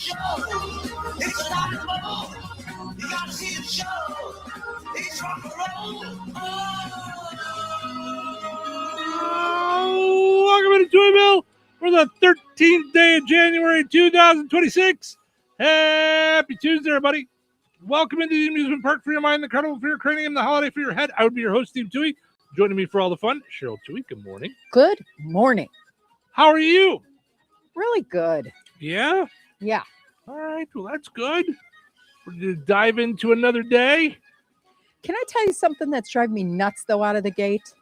show. It's a rock and roll. You gotta see the show. It's rock and roll. Welcome to Touhyville for the 13th day of January 2026. Happy Tuesday, everybody. Welcome into the amusement park for your mind, the carnival for your cranium, the holiday for your head. I would be your host, Steve Touhy. Joining me for all the fun, Cheryl Touhy. Good morning. Good morning. How are you? Really good. Yeah? Yeah. All right. Well, that's good. We're going to dive into another day. Can I tell you something that's driving me nuts, though, out of the gate?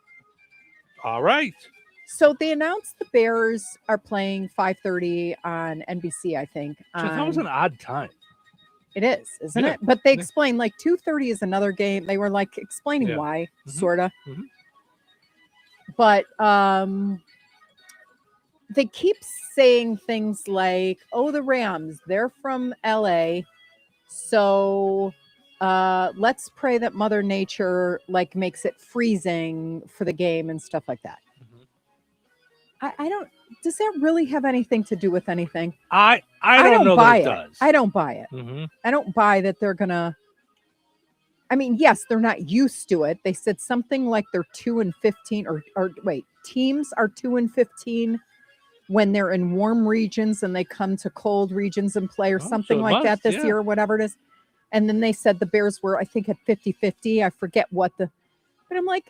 All right. So they announced the Bears are playing 5:30 on NBC, I think. So that was an odd time. It is, isn't Yeah. it? But they explained like 2:30 is another game. They were like explaining why, sort of. Mhm. But they keep saying things like, oh, the Rams, they're from LA. So let's pray that Mother Nature like makes it freezing for the game and stuff like that. I don't. Does that really have anything to do with anything? I don't know buy that it. it does. I don't buy it. Mm-hmm. I don't buy that they're gonna. I mean, yes, they're not used to it. They said something like they're 2-15, or wait, teams are 2-15 when they're in warm regions and they come to cold regions and play, or something like that this year, or whatever it is. And then they said the Bears were, I think, at 50-50. I forget what but I'm like,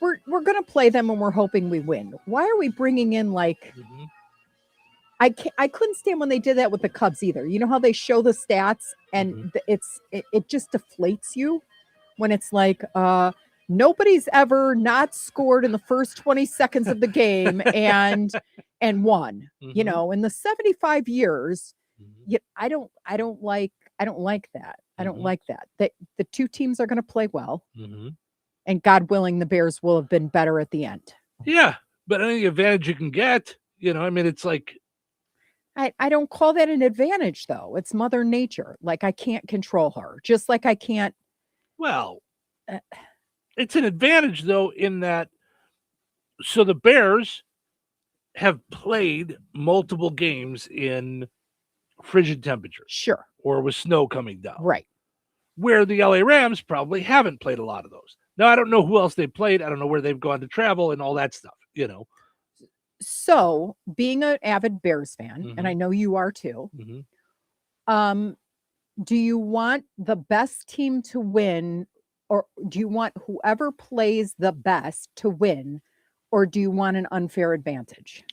we're going to play them and we're hoping we win. Why are we bringing in like, I couldn't stand when they did that with the Cubs either. You know how they show the stats and it just deflates you when it's like, nobody's ever not scored in the first 20 seconds of the game and won, you know, in the 75 years. I don't like that. I don't like that. That the two teams are going to play well. And God willing, the Bears will have been better at the end. Yeah, but any advantage you can get, you know, I mean, it's like. I don't call that an advantage, though. It's Mother Nature. Like, I can't control her, just like I can't. Well, it's an advantage, though, in that. So the Bears have played multiple games in frigid temperatures. Sure. Or with snow coming down. Right. Where the LA Rams probably haven't played a lot of those. Now, I don't know who else they played. I don't know where they've gone to travel and all that stuff, you know. So, being an avid Bears fan, and I know you are too, do you want the best team to win, or do you want whoever plays the best to win, or do you want an unfair advantage?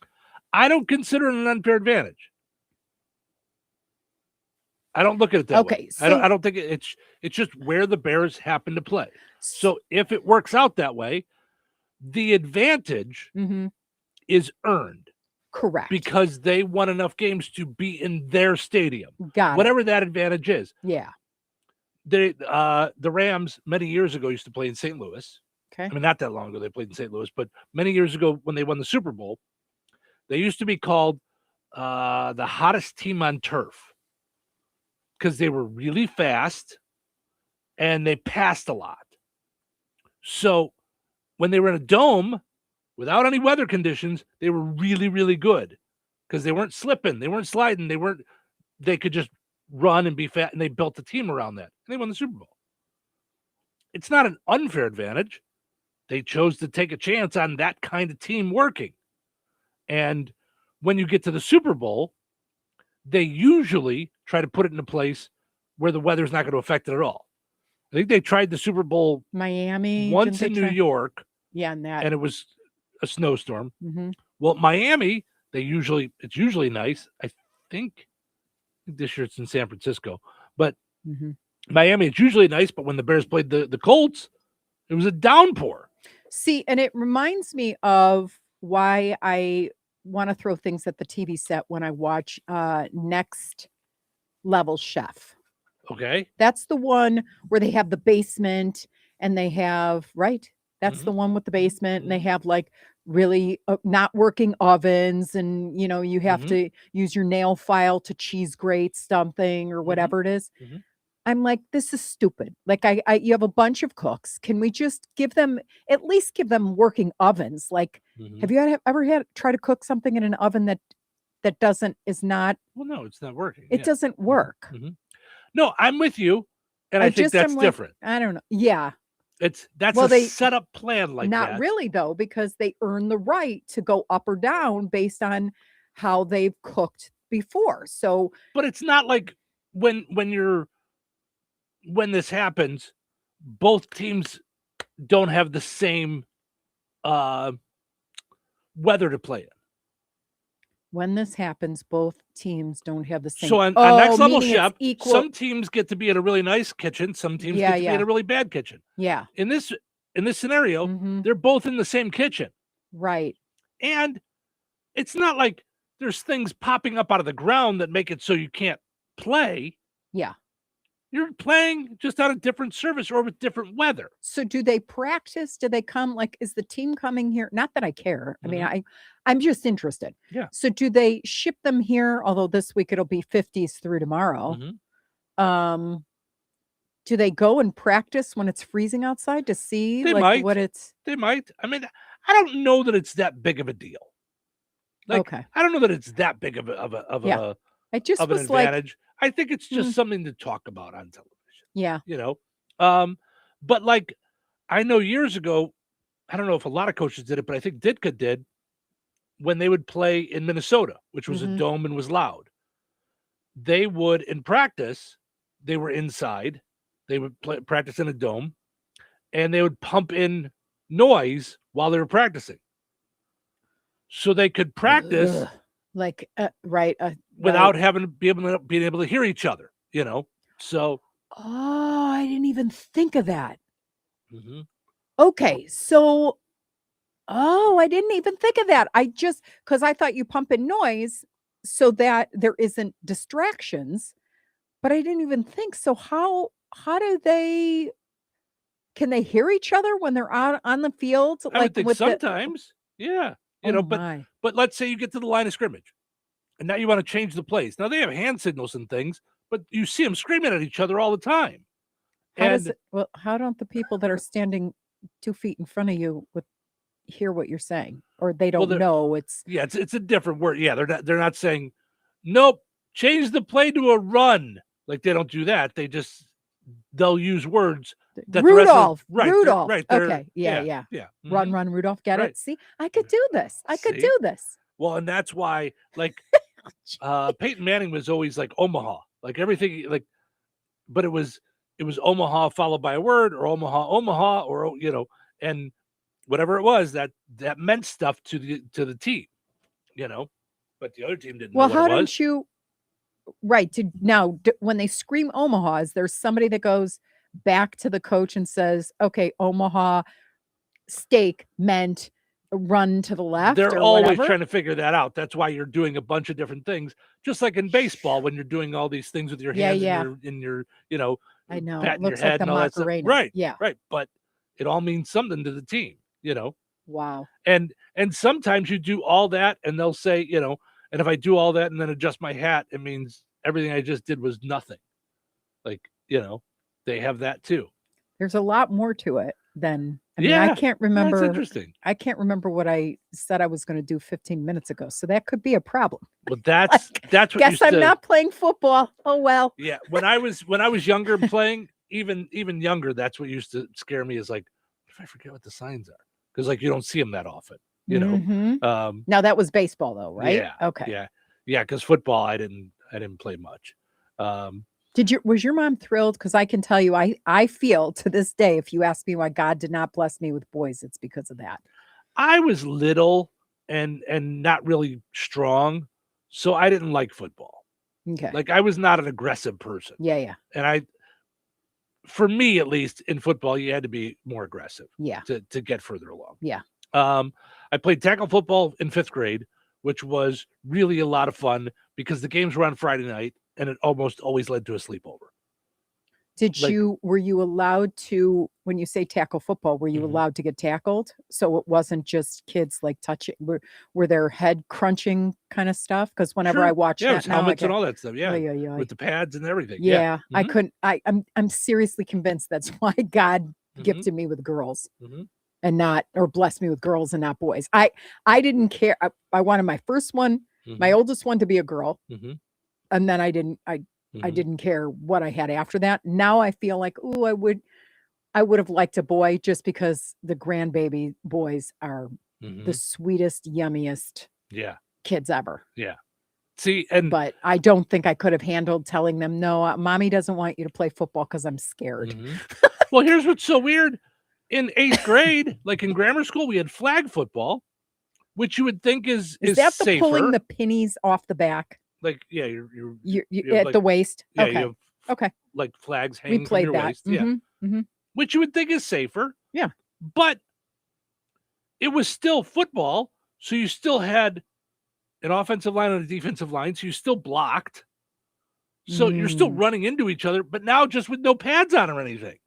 I don't consider it an unfair advantage. I don't look at it that way. So I don't think it's just where the Bears happen to play. So if it works out that way, the advantage is earned. Correct. Because they won enough games to be in their stadium. Whatever that advantage is. Yeah. The Rams many years ago used to play in St. Louis. Okay. I mean, not that long ago they played in St. Louis, but many years ago when they won the Super Bowl, they used to be called the hottest team on turf. Because they were really fast and they passed a lot. So when they were in a dome without any weather conditions, they were really, really good because they weren't slipping, they weren't sliding, they could just run and be fat, and they built a team around that. And they won the Super Bowl. It's not an unfair advantage. They chose to take a chance on that kind of team working. And when you get to the Super Bowl, they usually try to put it in a place where the weather's not going to affect it at all. I think they tried the Super Bowl Miami once in New York. Yeah, and it was a snowstorm. Mm-hmm. Well, Miami, it's usually nice. I think this year it's in San Francisco, but Miami, it's usually nice. But when the Bears played the Colts, it was a downpour. See, and it reminds me of why I want to throw things at the TV set when I watch Next Level Chef. Okay. That's the one where they have the basement and they have, that's the one with the basement, and they have like really not working ovens, and you know, you have to use your nail file to cheese grate something or whatever it is. I'm like, this is stupid. Like you have a bunch of cooks. Can we just at least give them working ovens? Like, have you ever tried to cook something in an oven that that is not, Well, no, it's not working. it doesn't work. Mhm. No, I'm with you, and I think just that's am like, different. I don't know. Yeah. That's Well, a they- setup plan like Not that. really though, because they earn the right to go up or down based on how they've cooked before. So But it's not like when this happens, both teams don't have the same weather to play in. when this happens, both teams don't have the same. So on Next Level meaning it's Chef, equal. some teams get to be in a really nice kitchen, some teams get to be in a really bad kitchen. Yeah. In this scenario, Mhm. they're both in the same kitchen. Right. And it's not like there's things popping up out of the ground that make it so you can't play. Yeah. You're playing just on a different service or with different weather. So do they practice? Do they come, like, is the team coming here? Not that I care. I mean, Mhm. I'm just interested. Yeah. So do they ship them here? Although this week it'll be 50s through tomorrow. Mhm. Do they go and practice when it's freezing outside to see They like might. what it's They might. I mean, I don't know that it's that big of a deal. Like, okay? I don't know that it's that big of Yeah. It just of an was like, advantage. I think it's just something to talk about on television. yeah. You know, but like I know years ago, I don't know if a lot of coaches did it, but I think Ditka did when they would play in Minnesota, which was a Mhm. dome and was loud. They would in practice, they were inside. They would practice in a dome, and they would pump in noise while they were practicing, so they could practice Ugh. Like right without right. having to being able to hear each other. You know, so. Oh, I didn't even think of that. Mhm. Okay, so I didn't even think of that. I just because I thought you pump in noise so that there isn't distractions, but I didn't even think. So how do they can they hear each other when they're out on the field? I would think with sometimes, yeah, you oh know, my. but let's say you get to the line of scrimmage, and now you want to change the plays. Now they have hand signals and things, but you see them screaming at each other all the time. How don't the people that are standing 2 feet in front of you hear what you're saying? Or they don't know it's yeah, it's a different word. Yeah, they're not saying, nope, change the play to a run. Like they don't do that. They'll use words that Rudolph. the rest of, Rudolph. right. Okay. Yeah. Yeah. Run, Rudolph. Get Right. it? See, I could do this. I could See? do this. Well, and that's why, like, Peyton Manning was always like Omaha, like everything, like, but it was Omaha followed by a word, or Omaha, or and whatever it was that meant stuff to the team, but the other team didn't know Well, what how it was. didn't you? Right. Now, when they scream Omaha, is there somebody that goes back to the coach and says, okay, Omaha steak meant run to the left? They're or always whatever? trying to figure that out. That's why you're doing a bunch of different things, just like in baseball when you're doing all these things with your hands in your I know. patting It looks your head like the and all that stuff. Macarena. Right. Yeah. Right. But it all means something to the team, Wow. And sometimes you do all that and they'll say, and if I do all that and then adjust my hat, it means everything I just did was nothing. Like, they have that too. There's a lot more to it than I mean, Yeah, I can't remember. That's interesting. I can't remember what I said I was going to do 15 minutes ago. So that could be a problem. Well, that's what Guess I'm not playing football. Oh well. Yeah. When I was younger and playing, even younger, that's what used to scare me, is like, if I forget what the signs are. Because like you don't see them that often, Mhm. Now that was baseball though, right? Yeah. Okay. Yeah. Because football, I didn't play much. Was your mom thrilled? Because I can tell you, I feel to this day, if you ask me why God did not bless me with boys, it's because of that. I was little and not really strong, so I didn't like football. Okay. Like I was not an aggressive person. Yeah. And for me at least, in football, you had to be more aggressive. Yeah. To get further along. Yeah. I played tackle football in 5th grade, which was really a lot of fun because the games were on Friday night and it almost always led to a sleepover. Were you allowed to, when you say tackle football, were you allowed to get tackled? So it wasn't just kids like touching, were there head crunching kind of stuff? Because whenever I watch that now, helmets and all that stuff. Yeah. Oy. With the pads and everything. Yeah. Mhm. I couldn't, I'm seriously convinced that's why God gifted me with girls. And not, or blessed me with girls and not boys. I didn't care. I wanted my first one My oldest wanted to be a girl, Mhm. and then I didn't care what I had after that. Now I feel like, ooh, I would have liked a boy just because the grandbaby boys are the sweetest, yummiest Yeah. kids ever. Yeah. See, and But I don't think I could have handled telling them, no, mommy doesn't want you to play football because I'm scared. Well, here's what's so weird. In 8th grade, like in grammar school, we had flag football, which you would think is that the safer. pulling the pennies off the back? Like, yeah, You have at like, the waist? yeah, Okay. you have Okay. like flags We hanging from played your that. waist. Yeah. Which you would think is safer. Yeah. But it was still football. So you still had an offensive line and a defensive line. So you still blocked. So you're still running into each other, but now just with no pads on or anything.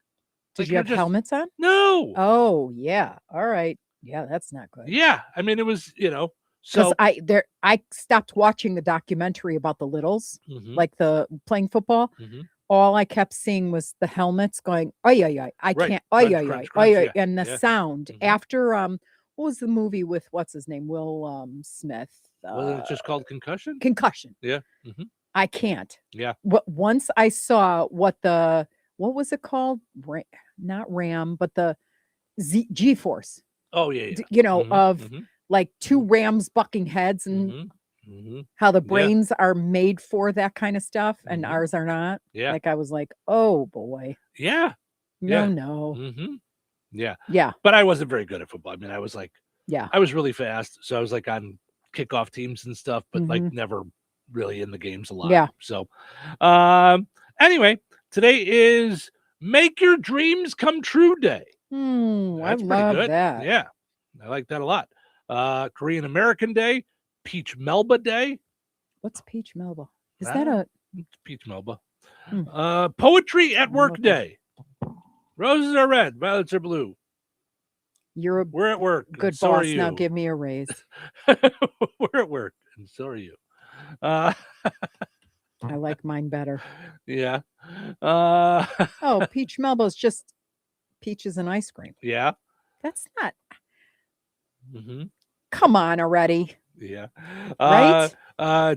Did you have helmets on? No. Oh, yeah. All right. Yeah, that's not good. Yeah. I mean, it was, Because so I stopped watching the documentary about the littles, like the playing football. All I kept seeing was the helmets going, oh yeah, I Right. can't, Crunch, yeah, yeah, and the yeah. sound after what was the movie with what's his name, Will Smith? Wasn't it just called Concussion? Concussion. Yeah. I can't. Yeah. Once I saw what was it called? Not Ram, but the G-Force. Oh yeah. Of like two rams bucking heads and how the brains are made for that kind of stuff and ours are not. Yeah. Like I was like, oh boy. Yeah. No. Yeah. Yeah. But I wasn't very good at football. I mean, I was like, yeah. I was really fast. So I was like on kickoff teams and stuff, but like never really in the games a lot. Yeah. So anyway, today is Make Your Dreams Come True Day. I love that. Yeah. I like that a lot. Korean American Day, Peach Melba Day. What's Peach Melba? Is that a Peach Melba? Poetry at Work Day. Roses are red, violets are blue. We're at work. Good so boss. Now give me a raise. We're at work, and so are you. I like mine better. Yeah. Oh, Peach Melba is just peaches and ice cream. Yeah. That's not. Come on already. Yeah. Right?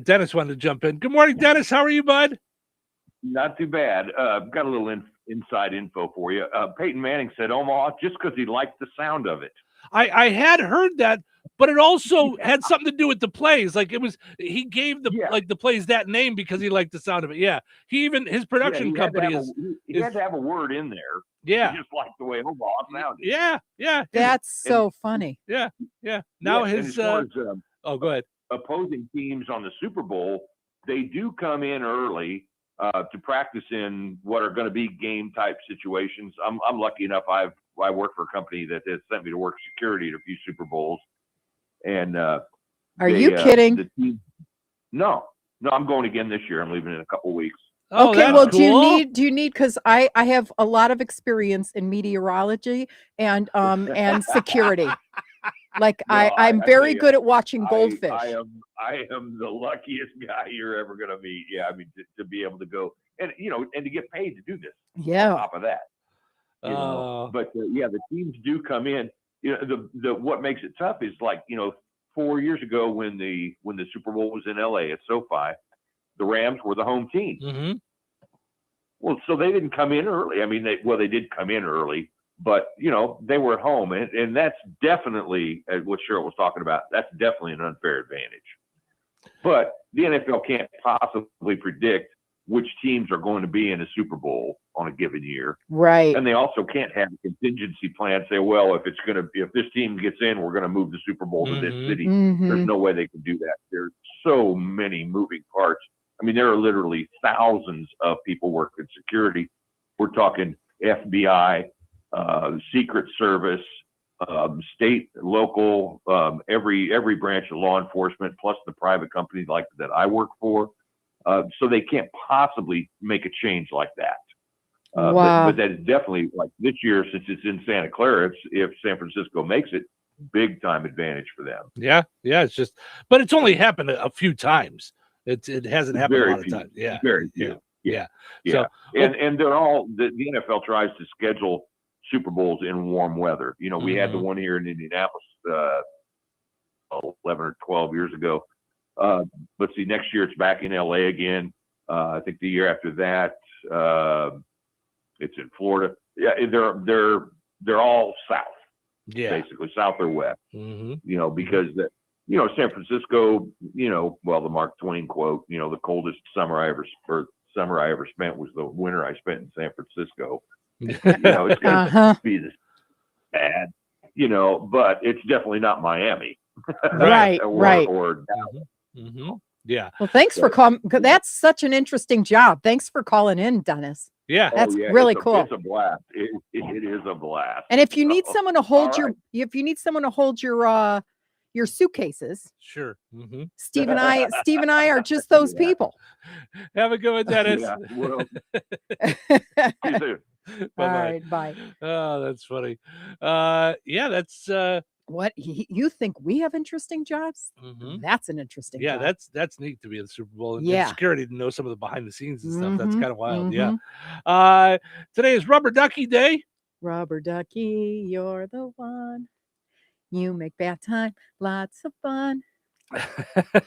Dennis wanted to jump in. Good morning, Dennis. How are you, bud? Not too bad. Got a little inside info for you. Peyton Manning said Omaha just because he liked the sound of it. I had heard that, but it also had something to do with the plays. Like he gave the the plays that name because he liked the sound of it. Yeah. His production company he had to have a word in there. Yeah. Just like the way Omaha sounded. Yeah. Yeah. That's so funny. Yeah. Yeah. Now as far as, go ahead. Opposing teams on the Super Bowl, they do come in early to practice in what are going to be game type situations. I'm lucky enough. I work for a company that has sent me to work security at a few Super Bowls. And are you kidding? No, I'm going again this year. I'm leaving in a couple of weeks. Oh, okay, well, cool. do you need because I have a lot of experience in meteorology and security. Like No, I'm very good at watching goldfish. I am the luckiest guy you're ever going to meet. Yeah, I mean to be able to go and and to get paid to do this. Yeah. On top of that, but the teams do come in. The what makes it tough is 4 years ago when the Super Bowl was in LA at SoFi, the Rams were the home team. Well, so they didn't come in early. I mean, they did come in early. But, they were at home, and that's definitely what Cheryl was talking about. That's definitely an unfair advantage. But the NFL can't possibly predict which teams are going to be in a Super Bowl on a given year. Right. And they also can't have a contingency plan say, well, if this team gets in, we're going to move the Super Bowl to this city. There's no way they can do that. There's so many moving parts. I mean, there are literally thousands of people working security. We're talking FBI, Secret Service, state, local, every branch of law enforcement, plus the private companies like that I work for. So they can't possibly make a change like that. Wow. But that is definitely like this year, since it's in Santa Clara, if San Francisco makes it, big time advantage for them. Yeah. It's but it's only happened a few times. It hasn't happened a lot of times. Yeah. Very few. Yeah. So, and they're all the NFL tries to schedule Super Bowls in warm weather. We had the one here in Indianapolis 11 or 12 years ago. let's see, next year it's back in LA again. I think the year after that, it's in Florida. Yeah, they're all south, basically south or west. You know, because San Francisco, well, the Mark Twain quote, the coldest summer I ever spent was the winter I spent in San Francisco. It's gonna be this bad, but it's definitely not Miami. Right. Or Yeah. Well, thanks for calling. That's such an interesting job. Thanks for calling in, Dennis. Yeah. That's really cool. It's a blast. It is a blast. And if you need someone to hold your suitcases, Sure. Steve and I are just those people. Have a good one, Dennis. Yeah, well, you too. All right, bye. Oh, that's funny. That's what you think we have interesting jobs? That's an interesting job. that's neat to be in the Super Bowl and Yeah. security to know some of the behind the scenes and stuff. That's kind of wild. Yeah. Today is Rubber Ducky Day. Rubber Ducky, you're the one. You make bath time lots of fun.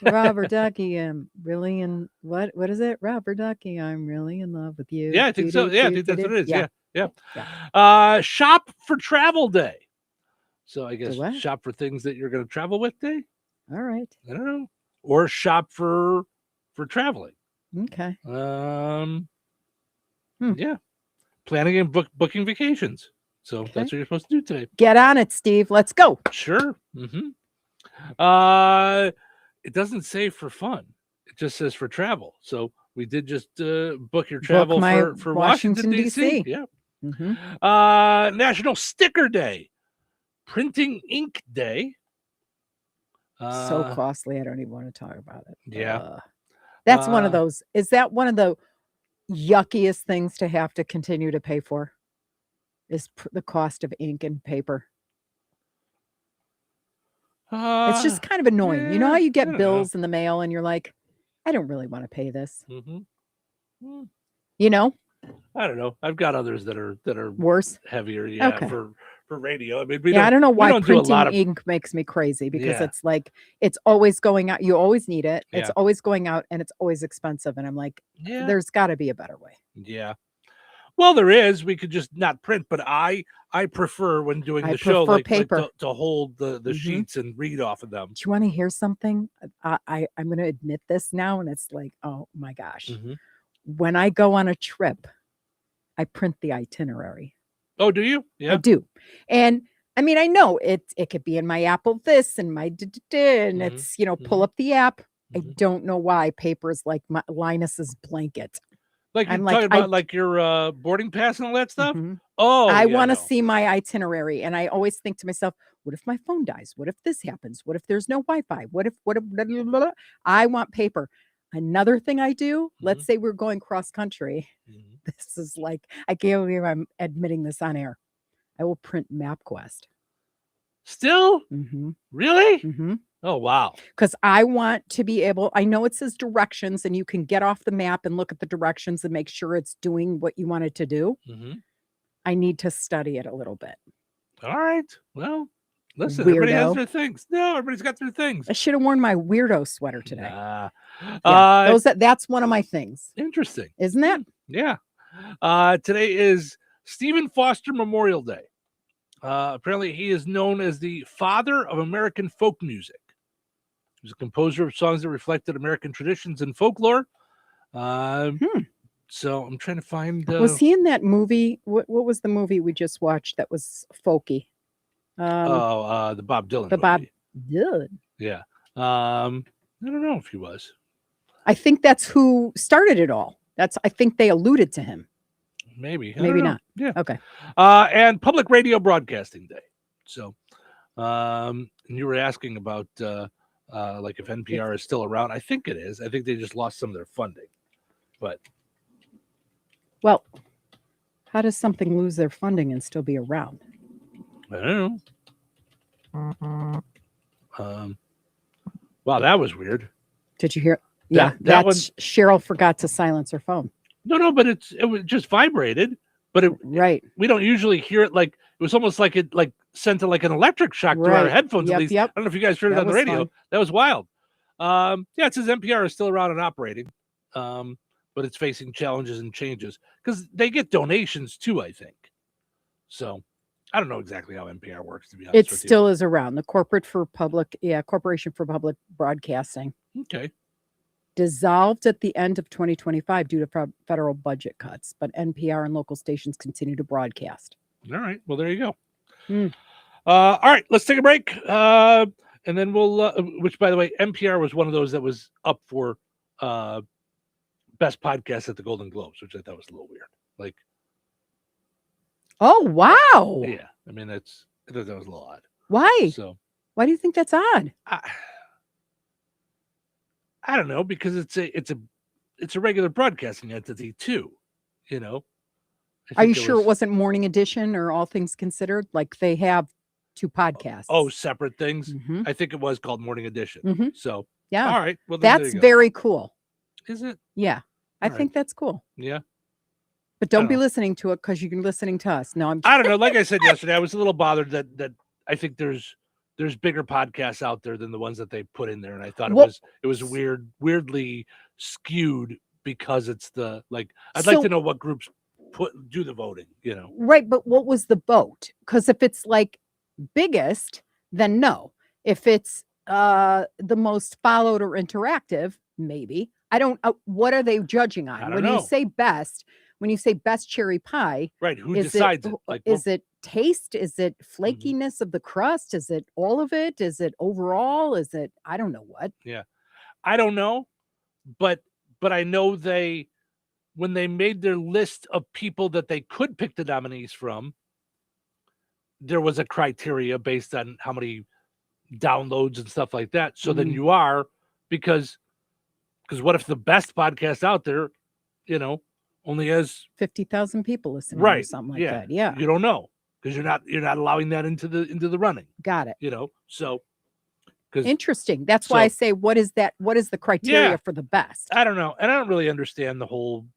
Rubber Ducky, I'm really in what is it? Rubber Ducky, I'm really in love with you. Yeah, I think so. Yeah, I think that's what it is. Yeah. Shop for Travel Day. So I guess shop for things that you're going to travel with day. All right. I don't know. Or shop for traveling. Okay. Yeah. Planning and booking vacations. So that's what you're supposed to do today. Get on it, Steve. Let's go. Sure. It doesn't say for fun. It just says for travel. So we did just book your travel for Washington, D.C. Yeah. National Sticker Day. Printing Ink Day. So costly. I don't even want to talk about it. Yeah. That's one of those. Is that one of the yuckiest things to have to continue to pay for? Is the cost of ink and paper. It's just kind of annoying. Yeah, you know how you get bills in the mail and you're like, I don't really want to pay this. You know? I don't know. I've got others that are worse, heavier. Yeah, okay. for radio. I mean, I don't know why printing ink makes me crazy because it's like it's always going out. You always need it. It's always going out, and it's always expensive. And I'm like, there's got to be a better way. Yeah. Well, there is. We could just not print, but I prefer when doing the show paper. Like to hold the sheets and read off of them. Do you want to hear something? I'm going to admit this now, and it's like, oh my gosh. When I go on a trip, I print the itinerary. Oh, do you? Yeah, I do. And I mean, I know it could be in my Apple this and my and it's, pull up the app. I don't know why paper is like my Linus's blanket. Like you're talking about like your boarding pass and all that stuff? Oh, I want to see my itinerary. And I always think to myself, what if my phone dies? What if this happens? What if there's no Wi-Fi? What if blah, blah, blah, blah. I want paper. Another thing I do, let's say we're going cross country. This is like, I can't believe I'm admitting this on air. I will print MapQuest. Still? Really? Oh, wow. Because I want to be able, I know it says directions and you can get off the map and look at the directions and make sure it's doing what you want it to do. I need to study it a little bit. All right. Well, listen, everybody has their things. No, everybody's got their things. I should have worn my weirdo sweater today. That's one of my things. Interesting. Isn't that? Yeah. Today is Stephen Foster Memorial Day. Apparently, he is known as the father of American folk music. He was a composer of songs that reflected American traditions and folklore. So I'm trying to find. Was he in that movie? What was the movie we just watched that was folky? The Bob Dylan. The movie. Bob Dylan. Yeah. I don't know if he was. I think that's who started it all. I think they alluded to him. Maybe not. Yeah. Okay. And Public Radio Broadcasting Day. So, and you were asking about like if NPR is still around. I think it is. I think they just lost some of their funding. But well, how does something lose their funding and still be around? I don't know. Wow, that was weird. Did you hear? Yeah, that's Cheryl forgot to silence her phone. No, but it was just vibrated. But we don't usually hear it like it was almost like it sent like an electric shock to our headphones. At least I don't know if you guys heard it on the radio. Fun. That was wild. It says NPR is still around and operating, but it's facing challenges and changes because they get donations too, I think. So I don't know exactly how NPR works, to be honest It with you. still is around. The Corporation for Public Broadcasting. Okay. Dissolved at the end of 2025 due to federal budget cuts, but NPR and local stations continue to broadcast. All right. Well, there you go. Mm. All right. Let's take a break. And then we'll, which, by the way, NPR was one of those that was up for best podcast at the Golden Globes, which I thought was a little weird. Like, oh, wow. yeah. I mean, I thought that was a little odd. Why? So, why do you think that's odd? I don't know, because it's a regular broadcasting entity too, you know. Are you sure it wasn't Morning Edition or All Things Considered? Like they have two podcasts. Oh, separate things. Mhm. I think it was called Morning Edition. Mhm. So Yeah. all right. Well, then That's there you go. very cool. Is it? Yeah. I All right. think that's cool. Yeah. But don't don't be know. listening to it because you're listening to us. No, I'm I don't know. Like I said yesterday, I was a little bothered that I think there's bigger podcasts out there than the ones that they put in there, and I thought Well- it was weirdly skewed because it's the like. I'd like So- to know what groups do the voting. You know. right. But what was the vote? Because if it's like biggest, then no. If it's the most followed or interactive, maybe. I don't. What are they judging on? I don't When know. you say best, when you say best cherry pie, Right. Who is decides it? it? Like, Is it taste? Is it flakiness of the crust? Is it all of it? Is it overall? Is it? I don't know what. I don't know, but I know when they made their list of people that they could pick the nominees from, there was a criteria based on how many downloads and stuff like that. So then Mhm. you are, because what if the best podcast out there, you know, only has 50,000 people listening or right something like yeah, that. Yeah. you don't know because you're not allowing that into the running, Got it. you know. So because Interesting. That's why I so- say, what is that? What is the criteria Yeah. for the best? I don't know, and I don't really understand the whole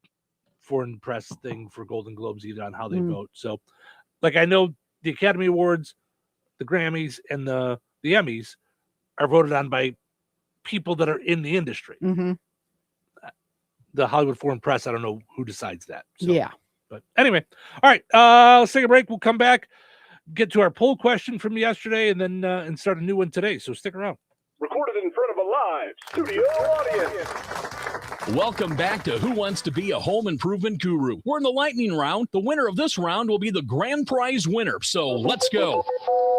foreign press thing for Golden Globes either on how they vote. So, like, I know the Academy Awards, the Grammys, and the Emmys are voted on by people that are in the industry. Mhm. The Hollywood Foreign Press, I don't know who decides that. So, Yeah. But anyway, all right, let's take a break. We'll come back, get to our poll question from yesterday, and then and start a new one today. So stick around. Recorded in front of a live studio audience. Welcome back to Who Wants to Be a Home Improvement Guru. We're in the lightning round. The winner of this round will be the grand prize winner. So let's go.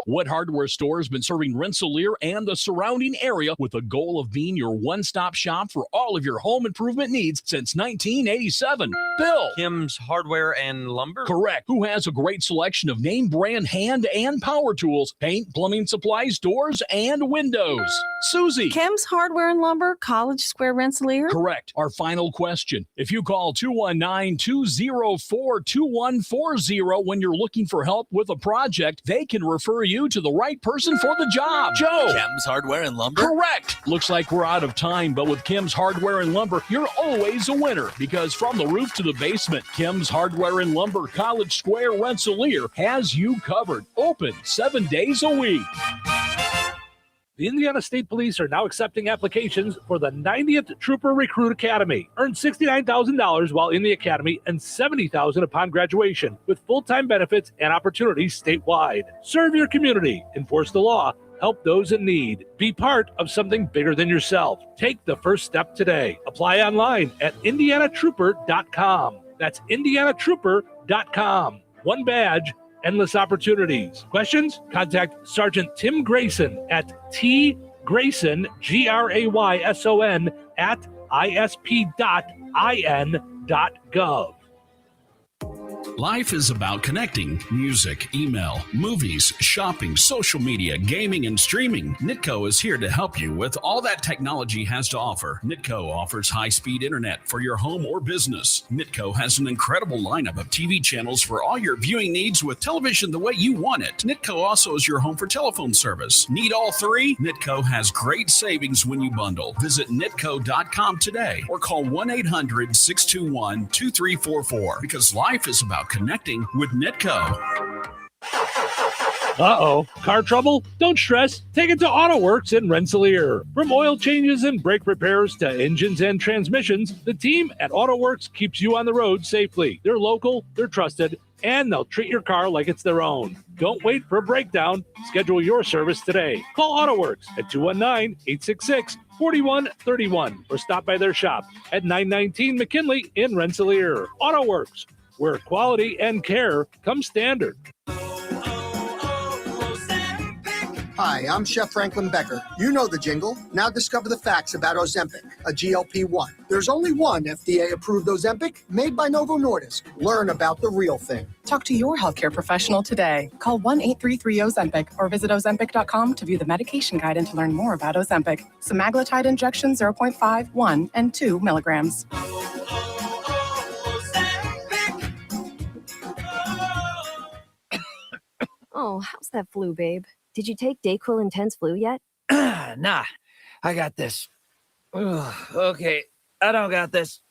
What hardware store has been serving Rensselaer and the surrounding area with the goal of being your one-stop shop for all of your home improvement needs since 1987? Bill. Kim's Hardware and Lumber. Correct. Who has a great selection of name brand hand and power tools, paint, plumbing supplies, doors, and windows? Susie. Kim's Hardware and Lumber, College Square, Rensselaer. Correct. Our final question. If you call 219-204-2140 when you're looking for help with a project, they can refer you to the right person for the job. Joe. Kim's Hardware and Lumber. Correct. Looks like we're out of time, but with Kim's Hardware and Lumber, you're always a winner because from the roof to the basement, Kim's Hardware and Lumber, College Square, Rensselaer has you covered. Open 7 days a week. The Indiana State Police are now accepting applications for the 90th Trooper Recruit Academy. Earn $69,000 while in the academy and $70,000 upon graduation, with full-time benefits and opportunities statewide. Serve your community, enforce the law, help those in need. Be part of something bigger than yourself. Take the first step today. Apply online at indianatrooper.com. That's indianatrooper.com. One badge, endless opportunities. Questions? Contact Sergeant Tim Grayson at tgrayson, Grayson, at isp.in.gov. Life is about connecting. Music, email, movies, shopping, social media, gaming, and streaming. Nitco is here to help you with all that technology has to offer. Nitco offers high-speed internet for your home or business. Nitco has an incredible lineup of TV channels for all your viewing needs with television the way you want it. Nitco also is your home for telephone service. Need all three? Nitco has great savings when you bundle. Visit nitco.com today or call 1-800-621-2344 because life is about connecting with Nitco. Uh-oh. Car trouble? Don't stress. Take it to AutoWorks in Rensselaer. From oil changes and brake repairs to engines and transmissions, the team at AutoWorks keeps you on the road safely. They're local, they're trusted, and they'll treat your car like it's their own. Don't wait for a breakdown. Schedule your service today. Call AutoWorks at 219-866-4131 or stop by their shop at 919 McKinley in Rensselaer. AutoWorks, where quality and care come standard. Hi, I'm Chef Franklin Becker. You know the jingle. Now discover the facts about Ozempic, a GLP-1. There's only one FDA-approved Ozempic made by Novo Nordisk. Learn about the real thing. Talk to your healthcare professional today. Call 1-833-OZEMPIC or visit Ozempic.com to view the medication guide and to learn more about Ozempic. Semaglutide injection 0.5, 1, and 2 milligrams. Oh, how's that flu, babe? Did you take Dayquil Intense Flu yet? Nah, I got this. Ugh, okay, I don't got this.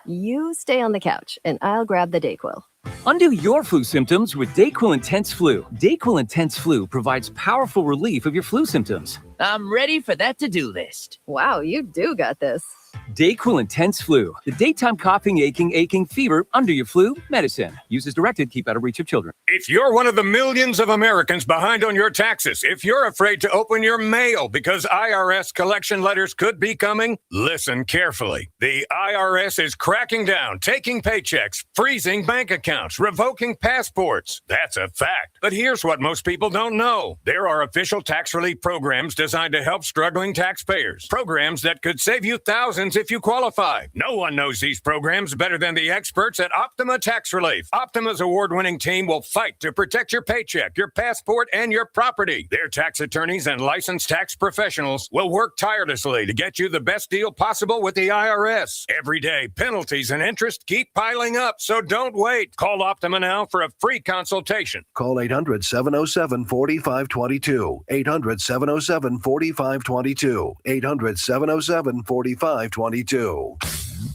You stay on the couch, and I'll grab the Dayquil. Undo your flu symptoms with Dayquil Intense Flu. Dayquil Intense Flu provides powerful relief of your flu symptoms. I'm ready for that to-do list. Wow, you do got this. Dayquil Intense Flu, the daytime coughing, aching, fever, under your flu medicine. Use as directed, keep out of reach of children. If you're one of the millions of Americans behind on your taxes, if you're afraid to open your mail because IRS collection letters could be coming, listen carefully. The IRS is cracking down, taking paychecks, freezing bank accounts, revoking passports. That's a fact. But here's what most people don't know. There are official tax relief programs designed to help struggling taxpayers. Programs that could save you thousands if you qualify. No one knows these programs better than the experts at Optima Tax Relief. Optima's award-winning team will fight to protect your paycheck, your passport, and your property. Their tax attorneys and licensed tax professionals will work tirelessly to get you the best deal possible with the IRS. Every day, penalties and interest keep piling up, so don't wait. Call Optima now for a free consultation. Call 800-707-4522. 800-707-4522. 800-707-4522.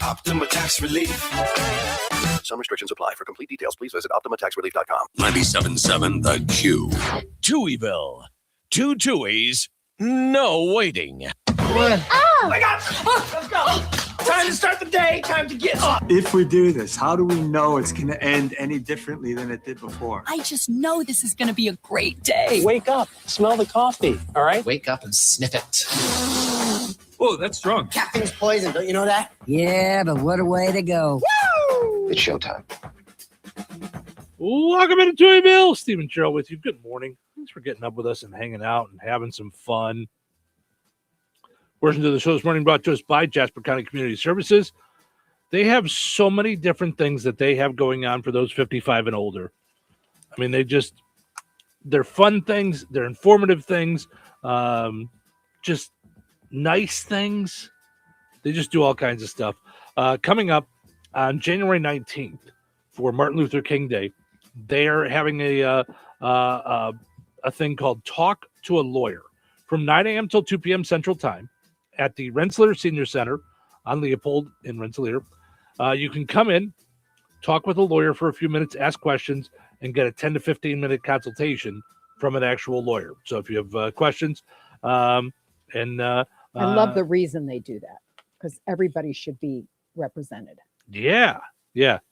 Optima Tax Relief. Some restrictions apply. For complete details, please visit OptimaTaxRelief.com. 97.7 The Q. Touhyville. 2 Tuies, no waiting. Oh my God! Let's go! Time to start the day. Time to get up. If we do this, how do we know it's going to end any differently than it did before? I just know this is going to be a great day. Wake up, smell the coffee, all right? Wake up and sniff it. Oh, that's strong. Caffeine's poison, don't you know that? Yeah, but what a way to go. Woo! It's showtime. Welcome into Touhyville. Stephen Sherrill with you. Good morning. Thanks for getting up with us and hanging out and having some fun. Portions of the show this morning brought to us by Jasper County Community Services. They have so many different things that they have going on for those 55 and older. I mean, they're fun things. They're informative things. Just nice things. They just do all kinds of stuff. Coming up on January 19th for Martin Luther King Day, they're having a thing called Talk to a Lawyer from 9 a.m. till 2 p.m. Central Time at the Rensselaer Senior Center on Leopold in Rensselaer. You can come in, talk with a lawyer for a few minutes, ask questions, and get a 10 to 15-minute consultation from an actual lawyer. So if you have questions, I love the reason they do that, because everybody should be represented. Yeah.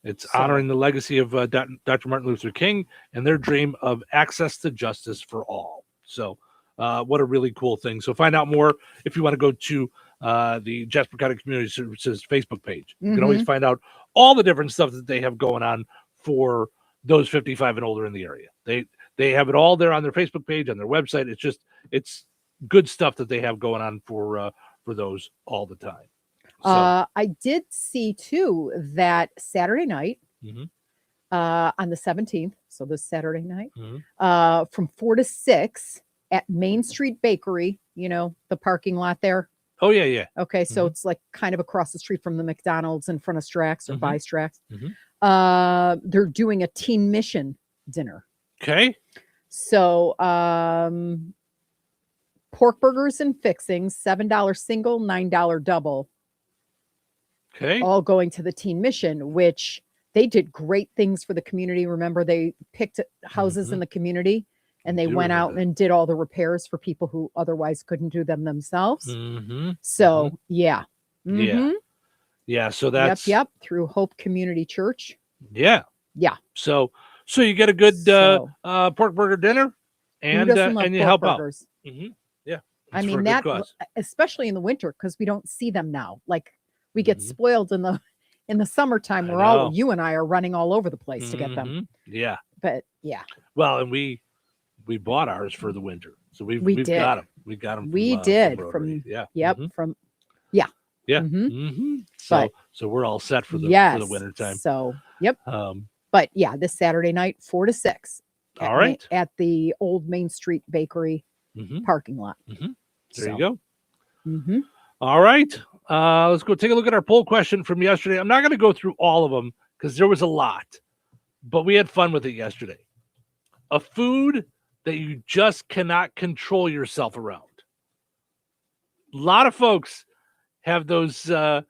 It's honoring the legacy of Dr. Martin Luther King and their dream of access to justice for all. So what a really cool thing. So find out more if you want to go to the Jasper County Community Services Facebook page. You can always find out all the different stuff that they have going on for those 55 and older in the area. They have it all there on their Facebook page, on their website. It's good stuff that they have going on for those all the time. So. I did see too that Saturday night on the 17th, so this Saturday night, from 4 to 6 at Main Street Bakery, the parking lot there. Oh, yeah. Okay, so it's like kind of across the street from the McDonald's in front of Strax or by Strax. They're doing a teen mission dinner. Okay. So pork burgers and fixings, $7 single, $9 double. Okay. All going to the teen mission, which they did great things for the community. Remember, they picked houses in the community and they do went out remember and did all the repairs for people who otherwise couldn't do them themselves. Mm-hmm. So yeah. Yeah. Mhm. Yeah. So that's Yep. Through Hope Community Church. yeah. Yeah. So you get a good pork burger dinner, and doesn't love you pork help burgers? out. Mm-hmm. Yeah. I It's for mean a good that, cause. especially in the winter, because we don't see them now. Like we get Mm-hmm. spoiled in the summertime. know. You and I are running all over the place to get them. Mhm. Yeah. But yeah, Well, and we bought ours for the winter, so we've did. got them. We got them. We did Rotary. Yeah. Yep. Mhm. From yeah. Yeah. Mhm. Mm-hmm. But So we're all set for the winter time. So yep. Um. But yeah, this Saturday night, 4 to 6. All right. At the old Main Street Bakery Mhm. parking lot. Mhm. There So. you go. Mm-hmm. All right. Let's go take a look at our poll question from yesterday. I'm not going to go through all of them because there was a lot, but we had fun with it yesterday. A food that you just cannot control yourself around. A lot of folks have those the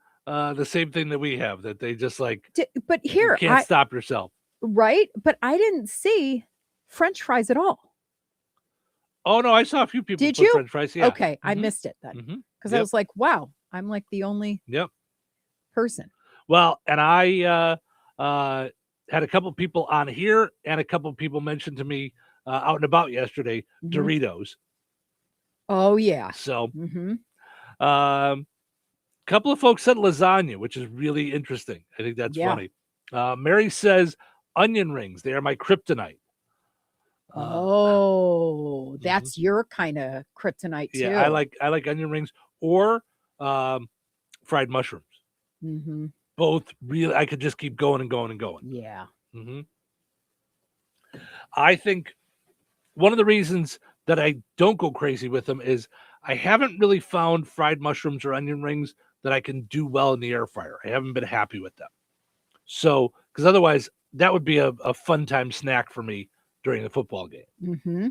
same thing that we have, that they just like But here, you can't stop yourself. right? But I didn't see French fries at all. Oh no, I saw a few people Did put you? French fries. Yeah. Okay, I Mhm. missed it then Mhm. because I Yep. was like, wow, I'm like the only Yep. person. Well, and I had a couple people on here, and a couple people mentioned to me out and about yesterday Mhm. Doritos. Oh yeah. So, Mm-hmm. couple of folks said lasagna, which is really interesting. I think that's Yeah. funny. Mary says onion rings. They are my kryptonite. Oh, that's your kind of kryptonite too. Yeah, I like onion rings or fried mushrooms. Mm-hmm. Both really, I could just keep going and going and going. Yeah. Mm-hmm. I think one of the reasons that I don't go crazy with them is I haven't really found fried mushrooms or onion rings that I can do well in the air fryer. I haven't been happy with them. So, because otherwise that would be a fun time snack for me during the football game. Mm-hmm.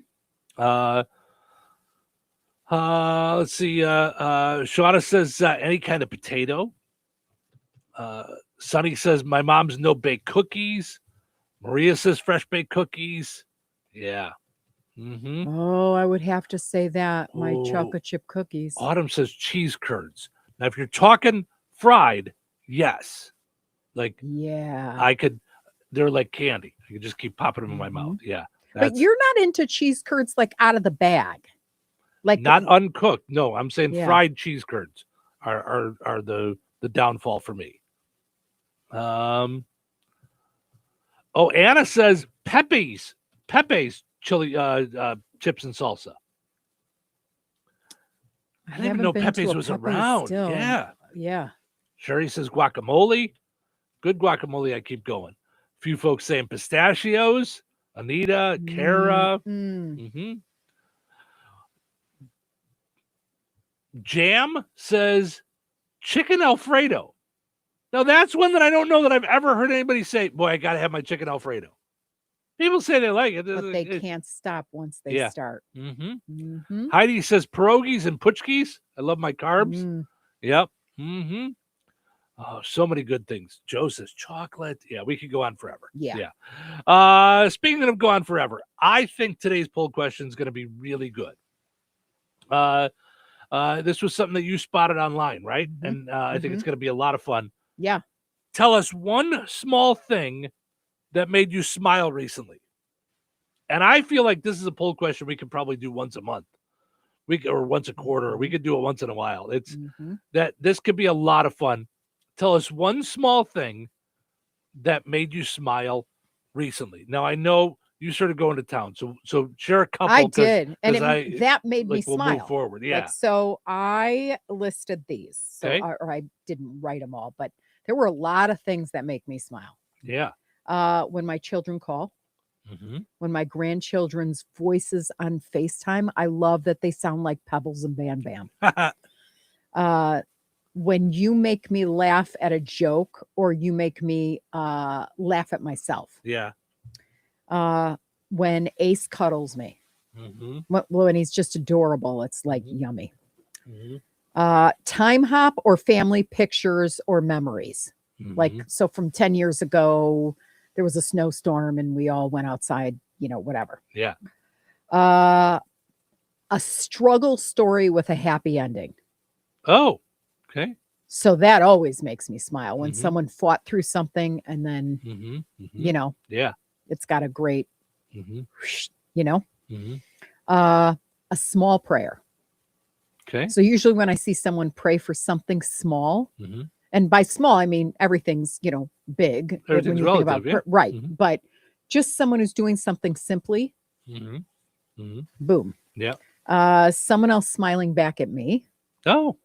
Let's see. Shauna says any kind of potato. Sonny says my mom's no bake cookies. Maria says fresh baked cookies. Yeah. Mm-hmm. Oh, I would have to say that my Oh. chocolate chip cookies. Autumn says cheese curds. Now, if you're talking fried, yes. Like, Yeah. they're like candy. I could just keep popping them in my mouth. Yeah. But you're not into cheese curds like out of the bag. Like not uncooked. No, I'm saying Yeah. fried cheese curds are the downfall for me. Oh, Anna says Pepe's chili chips and salsa. I didn't even know been to Pepe's a was Pepe's around. still. Yeah. Yeah. Sherry says guacamole. Good guacamole. I keep going. A few folks saying pistachios. Anita, Kara. Mm-hmm. Jam says chicken Alfredo. Now that's one that I don't know that I've ever heard anybody say, boy, I got to have my chicken Alfredo. People say they like it. But they can't stop once they Yeah. start. Mm-hmm. Mm-hmm. Heidi says pierogies and puchkis. I love my carbs. Mm. Yep. Mm-hmm. Oh, so many good things. Joe says chocolate. Yeah, we could go on forever. Yeah. Yeah. Speaking of go on forever, I think today's poll question is going to be really good. This was something that you spotted online, right? Mm-hmm. And I think it's going to be a lot of fun. Yeah. Tell us one small thing that made you smile recently. And I feel like this is a poll question we could probably do once a month. Or once a quarter, or we could do it once in a while. It's that this could be a lot of fun. Tell us one small thing that made you smile recently. Now I know you started going to town, so share a couple. I did, and that made me we'll smile. move forward, yeah. Like, so I listed these, so Okay. or I didn't write them all, but there were a lot of things that make me smile. Yeah. When my children call, Mm-hmm. when my grandchildren's voices on FaceTime, I love that they sound like Pebbles and Bam Bam. When you make me laugh at a joke, or you make me laugh at myself. Yeah. When Ace cuddles me, Mm-hmm. when he's just adorable, it's like yummy. Mm-hmm. Time hop or family pictures or memories. Like, so from 10 years ago, there was a snowstorm and we all went outside, whatever. Yeah. A struggle story with a happy ending. Oh, okay. So that always makes me smile when Mhm. someone fought through something and then, you know, Yeah. it's got a great, Mhm. you know, Mhm. a small prayer. Okay. So usually when I see someone pray for something small, Mhm. and by small, I mean everything's, big when Everything's you think about, relative, yeah. right. Mhm. But just someone who's doing something simply, Mhm. Mhm. boom. Yeah. Someone else smiling back at me. Oh,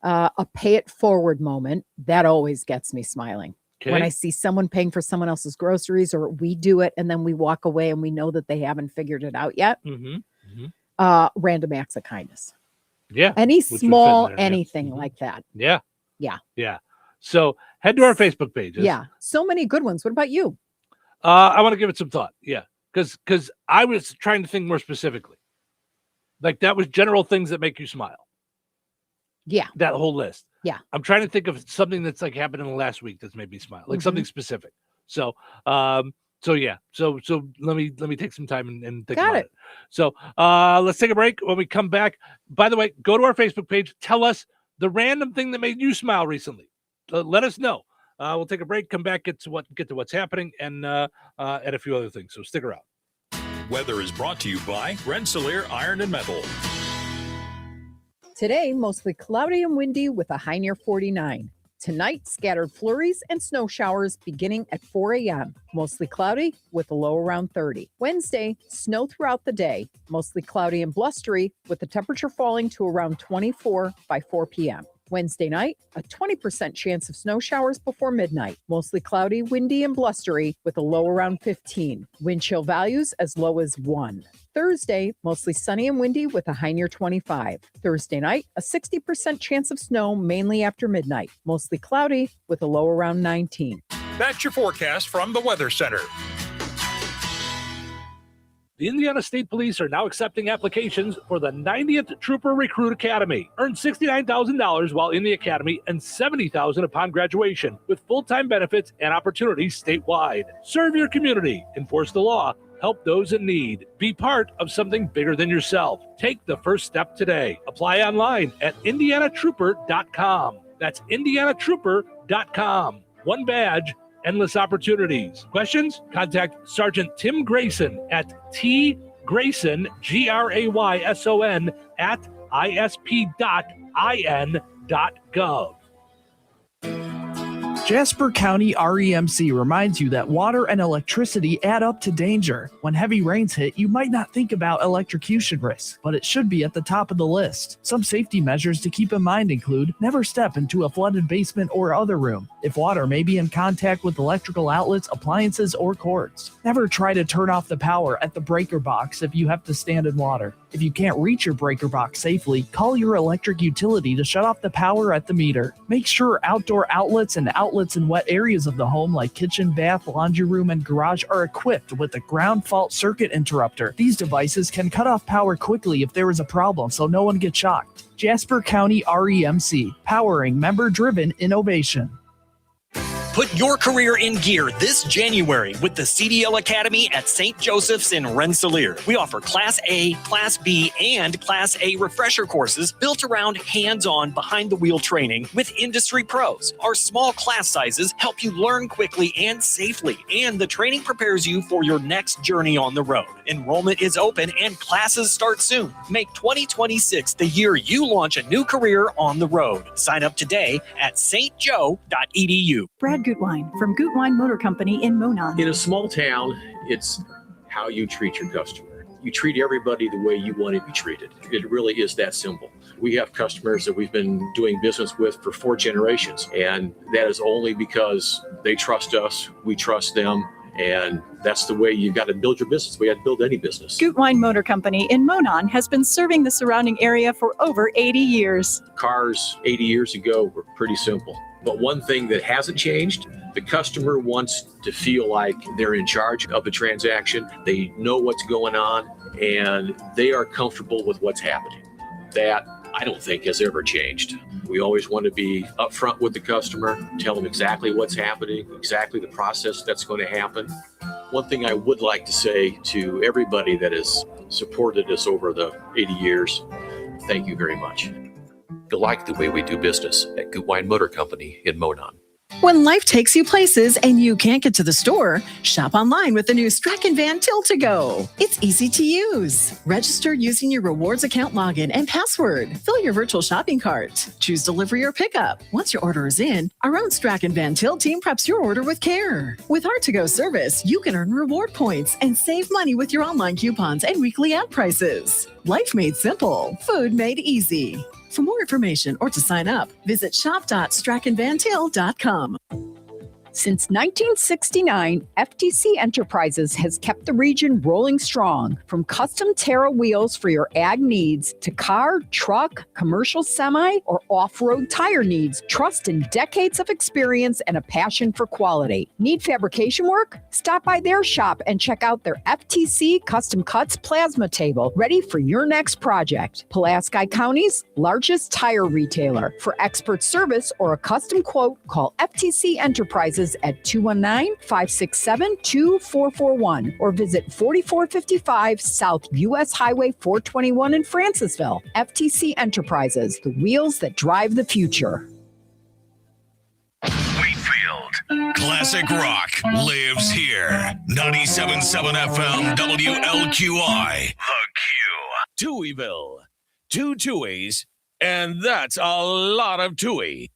A pay it forward moment, that always gets me smiling. When Okay. I see someone paying for someone else's groceries, or we do it and then we walk away and we know that they haven't figured it out yet. Mhm. Mhm. Random acts of kindness. Yeah. Any which would fit in small there, yeah. anything Mhm. like that. Yeah. Yeah. Yeah. So head to our Facebook pages. Yeah. So many good ones. What about you? I want to give it some thought. Yeah. Because I was trying to think more specifically. Like that was general things that make you smile. Yeah. That whole list. Yeah. I'm trying to think of something that's like happened in the last week that's made me smile. Like something specific. So yeah. So let me take some time and think Got about it. it. So let's take a break. When we come back, by the way, go to our Facebook page. Tell us the random thing that made you smile recently. Let us know. We'll take a break, come back, get to what's happening, and a few other things. So stick around. Weather is brought to you by Rensselaer Iron and Metal. Today, mostly cloudy and windy with a high near 49. Tonight, scattered flurries and snow showers beginning at 4 a.m. Mostly cloudy with a low around 30. Wednesday, snow throughout the day. Mostly cloudy and blustery with the temperature falling to around 24 by 4 p.m. Wednesday night, a 20% chance of snow showers before midnight. Mostly cloudy, windy, and blustery with a low around 15. Wind chill values as low as 1. Thursday, mostly sunny and windy with a high near 25. Thursday night, a 60% chance of snow mainly after midnight. Mostly cloudy with a low around 19. That's your forecast from the Weather Center. The Indiana State Police are now accepting applications for the 90th Trooper Recruit Academy. Earn $69,000 while in the academy and $70,000 upon graduation, with full-time benefits and opportunities statewide. Serve your community, enforce the law, help those in need. Be part of something bigger than yourself. Take the first step today. Apply online at indianatrooper.com. That's indianatrooper.com. One badge, endless opportunities. Questions? Contact Sergeant Tim Grayson at tgrayson, Grayson, at isp.in.gov. Jasper County REMC reminds you that water and electricity add up to danger. When heavy rains hit, you might not think about electrocution risk, but it should be at the top of the list. Some safety measures to keep in mind include never step into a flooded basement or other room if water may be in contact with electrical outlets, appliances, or cords. Never try to turn off the power at the breaker box if you have to stand in water. If you can't reach your breaker box safely, call your electric utility to shut off the power at the meter. Make sure outdoor outlets and outlets in wet areas of the home like kitchen, bath, laundry room, and garage are equipped with a ground fault circuit interrupter. These devices can cut off power quickly if there is a problem so no one gets shocked. Jasper County REMC, powering member-driven innovation. Put your career in gear this January with the CDL Academy at St. Joseph's in Rensselaer. We offer Class A, Class B, and Class A refresher courses built around hands-on, behind-the-wheel training with industry pros. Our small class sizes help you learn quickly and safely, and the training prepares you for your next journey on the road. Enrollment is open and classes start soon. Make 2026 the year you launch a new career on the road. Sign up today at stjo.edu. Brad Gutwein from Gutwein Motor Company in Monon. In a small town, it's how you treat your customer. You treat everybody the way you want to be treated. It really is that simple. We have customers that we've been doing business with for 4 generations, and that is only because they trust us, we trust them, and that's the way you got to build your business. We got to build any business. Gutwein Motor Company in Monon has been serving the surrounding area for over 80 years. Cars 80 years ago were pretty simple. But one thing that hasn't changed, the customer wants to feel like they're in charge of the transaction. They know what's going on and they are comfortable with what's happening. That I don't think has ever changed. We always want to be upfront with the customer, tell them exactly what's happening, exactly the process that's going to happen. One thing I would like to say to everybody that has supported us over the 80 years, thank you very much. You like the way we do business at Goodwine Motor Company in Monon. When life takes you places and you can't get to the store, shop online with the new Strachan Van Til to Go. It's easy to use. Register using your rewards account login and password. Fill your virtual shopping cart. Choose delivery or pickup. Once your order is in, our own Strachan Van Til team preps your order with care. With our to-go service, you can earn reward points and save money with your online coupons and weekly ad prices. Life made simple. Food made easy. For more information or to sign up, visit shop.strachanvantil.com. Since 1969, FTC Enterprises has kept the region rolling strong. From custom Terra wheels for your ag needs to car, truck, commercial semi, or off-road tire needs, trust in decades of experience and a passion for quality. Need fabrication work? Stop by their shop and check out their FTC Custom Cuts plasma table, ready for your next project. Pulaski County's largest tire retailer. For expert service or a custom quote, call FTC Enterprises at 219-567-2441 or visit 4455 South U.S. Highway 421 in Francisville. FTC Enterprises, the wheels that drive the future. Wakefield, classic rock lives here. 97.7 FM WLQI. The Q. Touhyville. 2 Touhies, and that's a lot of Touhy.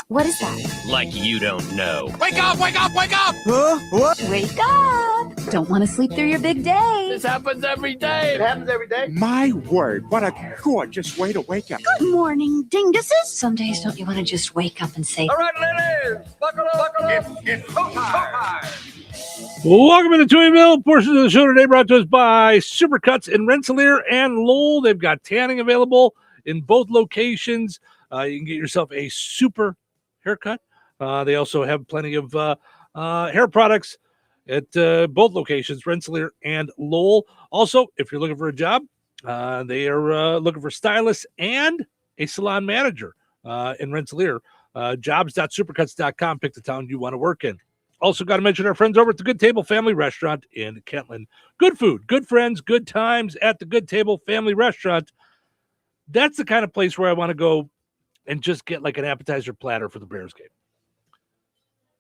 What is that? Like you don't know. Wake up, wake up, wake up! Huh? What? Wake up! Don't want to sleep through your big day. This happens every day. It happens every day. My word, what a gorgeous way to wake up. Good morning, dinguses. Some days don't you want to just wake up and say, All right, ladies, buckle up. It's showtime. Welcome to the Touhyville. Portions of the show today brought to us by Supercuts in Rensselaer and Lowell. They've got tanning available in both locations. You can get yourself a super haircut. They also have plenty of hair products at both locations, Rensselaer and Lowell. Also, if you're looking for a job, they are looking for stylists and a salon manager in Rensselaer. Jobs.supercuts.com. Pick the town you want to work in. Also, got to mention our friends over at the Good Table Family Restaurant in Kentland. Good food, good friends, good times at the Good Table Family Restaurant. That's the kind of place where I want to go and just get like an appetizer platter for the Bears game.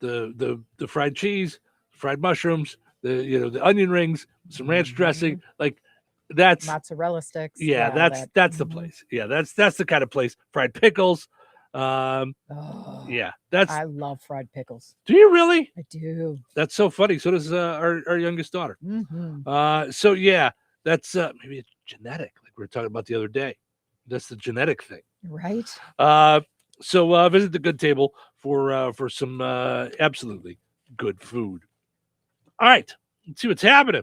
The fried cheese, fried mushrooms, the onion rings, some ranch dressing, like that's mozzarella sticks. Yeah, that's the place. Yeah, that's the kind of place. Fried pickles. Yeah, I love fried pickles. Do you really? I do. That's so funny. So does our youngest daughter. Mm-hmm. So yeah, that's maybe it's genetic, like we were talking about the other day. That's the genetic thing. Right. So visit the Good Table for some absolutely good food. All right, let's see what's happening.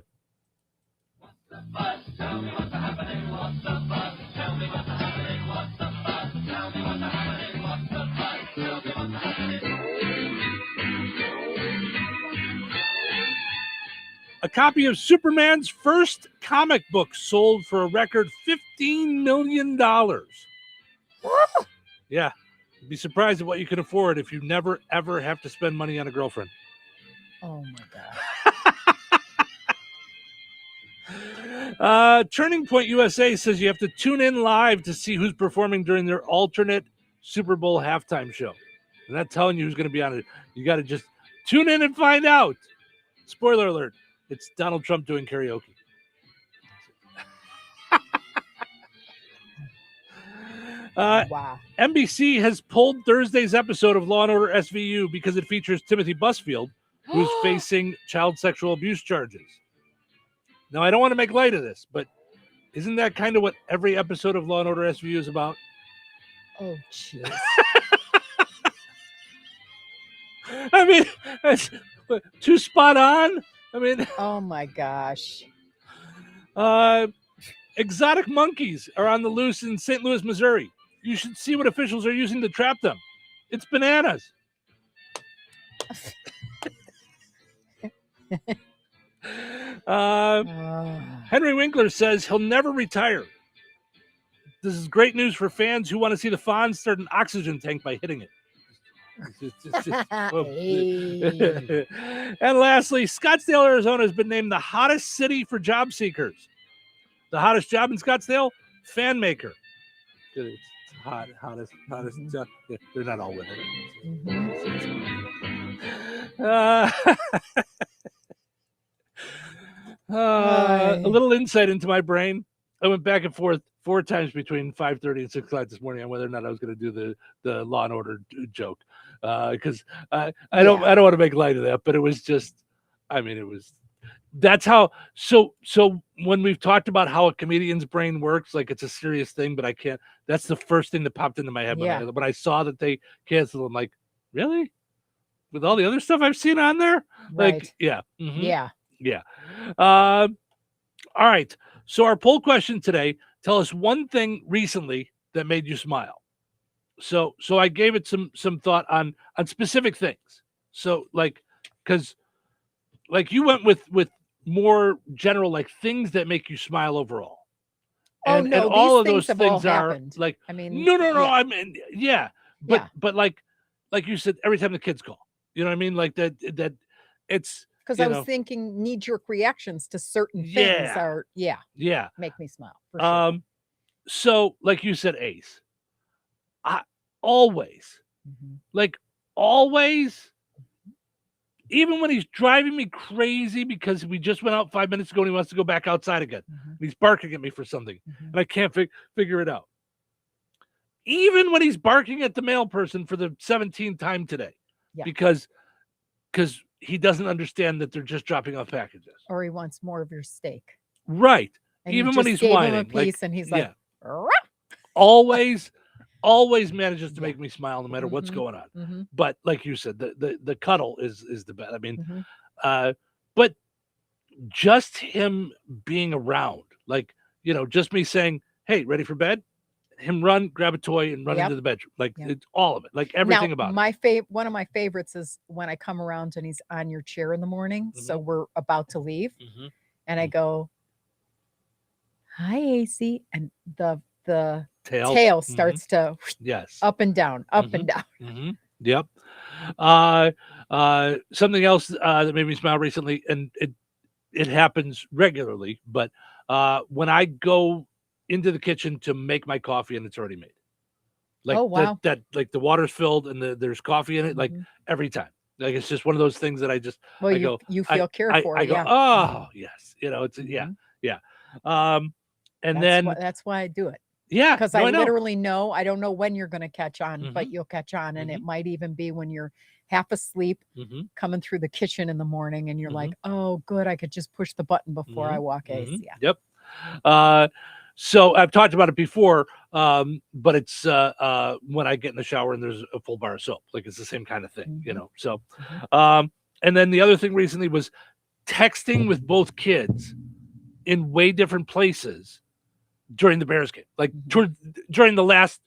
A copy of Superman's first comic book sold for a record $15 million. Yeah. You'd be surprised at what you can afford if you never, ever have to spend money on a girlfriend. Oh, my God. Turning Point USA says you have to tune in live to see who's performing during their alternate Super Bowl halftime show. They're not telling you who's going to be on it. You got to just tune in and find out. Spoiler alert. It's Donald Trump doing karaoke. Wow. NBC has pulled Thursday's episode of Law & Order SVU because it features Timothy Busfield, who's facing child sexual abuse charges. Now, I don't want to make light of this, but isn't that kind of what every episode of Law & Order SVU is about? Oh, jeez. I mean, that's too spot on. I mean, oh my gosh. Exotic monkeys are on the loose in St. Louis, Missouri. You should see what officials are using to trap them. It's bananas. Henry Winkler says he'll never retire. This is great news for fans who want to see the Fonz start an oxygen tank by hitting it. And lastly, Scottsdale, Arizona has been named the hottest city for job seekers. The hottest job in Scottsdale, fan maker. It's hottest job. Yeah, they're not all women. A little insight into my brain. I went back and forth 4 times between 5:30 and 6 o'clock this morning on whether or not I was going to do the Law and Order joke, because I don't want to make light of that, but it was just, I mean, it was. That's how. So when we've talked about how a comedian's brain works, like it's a serious thing, but I can't. That's the first thing that popped into my head when I saw that they canceled. I'm like, really? With all the other stuff I've seen on there, like, yeah. All right. So our poll question today: tell us one thing recently that made you smile. So I gave it some thought on specific things. So because you went with more general, like things that make you smile overall. And all of those things are happened. like, I mean, no. I mean, but like you said, every time the kids call, you know what I mean? Like that it's because I was thinking knee-jerk reactions to certain things are make me smile. For sure. So like you said, Ace, I always even when he's driving me crazy because we just went out 5 minutes ago and he wants to go back outside again. And he's barking at me for something and I can't figure it out. Even when he's barking at the mail person for the 17th time today, because he doesn't understand that they're just dropping off packages. Or he wants more of your steak. Right. And even you when just he's gave whining. him a piece and he's like, always manages to make me smile no matter what's going on. But like you said, the cuddle is the best. I mean, but just him being around, like, just me saying, hey, ready for bed? Him run, grab a toy and run into the bedroom. Like it's all of it, like everything about it. One of my favorites is when I come around and he's on your chair in the morning. So we're about to leave and I go, hi, AC. And the tail starts to up and down, and down. Yep. Something else that made me smile recently, and it happens regularly, but when I go into the kitchen to make my coffee and it's already made, like that like the water's filled and there's coffee in it, like every time. Like it's just one of those things that I just you feel cared for. I go, oh yes, it's and that's why I do it. Yeah, because I literally know I don't know when you're going to catch on, but you'll catch on, and it might even be when you're half asleep, coming through the kitchen in the morning, and you're like, "Oh, good, I could just push the button before I walk." Ace, Yep. So I've talked about it before, but it's when I get in the shower and there's a full bar of soap, like it's the same kind of thing, So, and then the other thing recently was texting with both kids in way different places during the Bears game, like during the last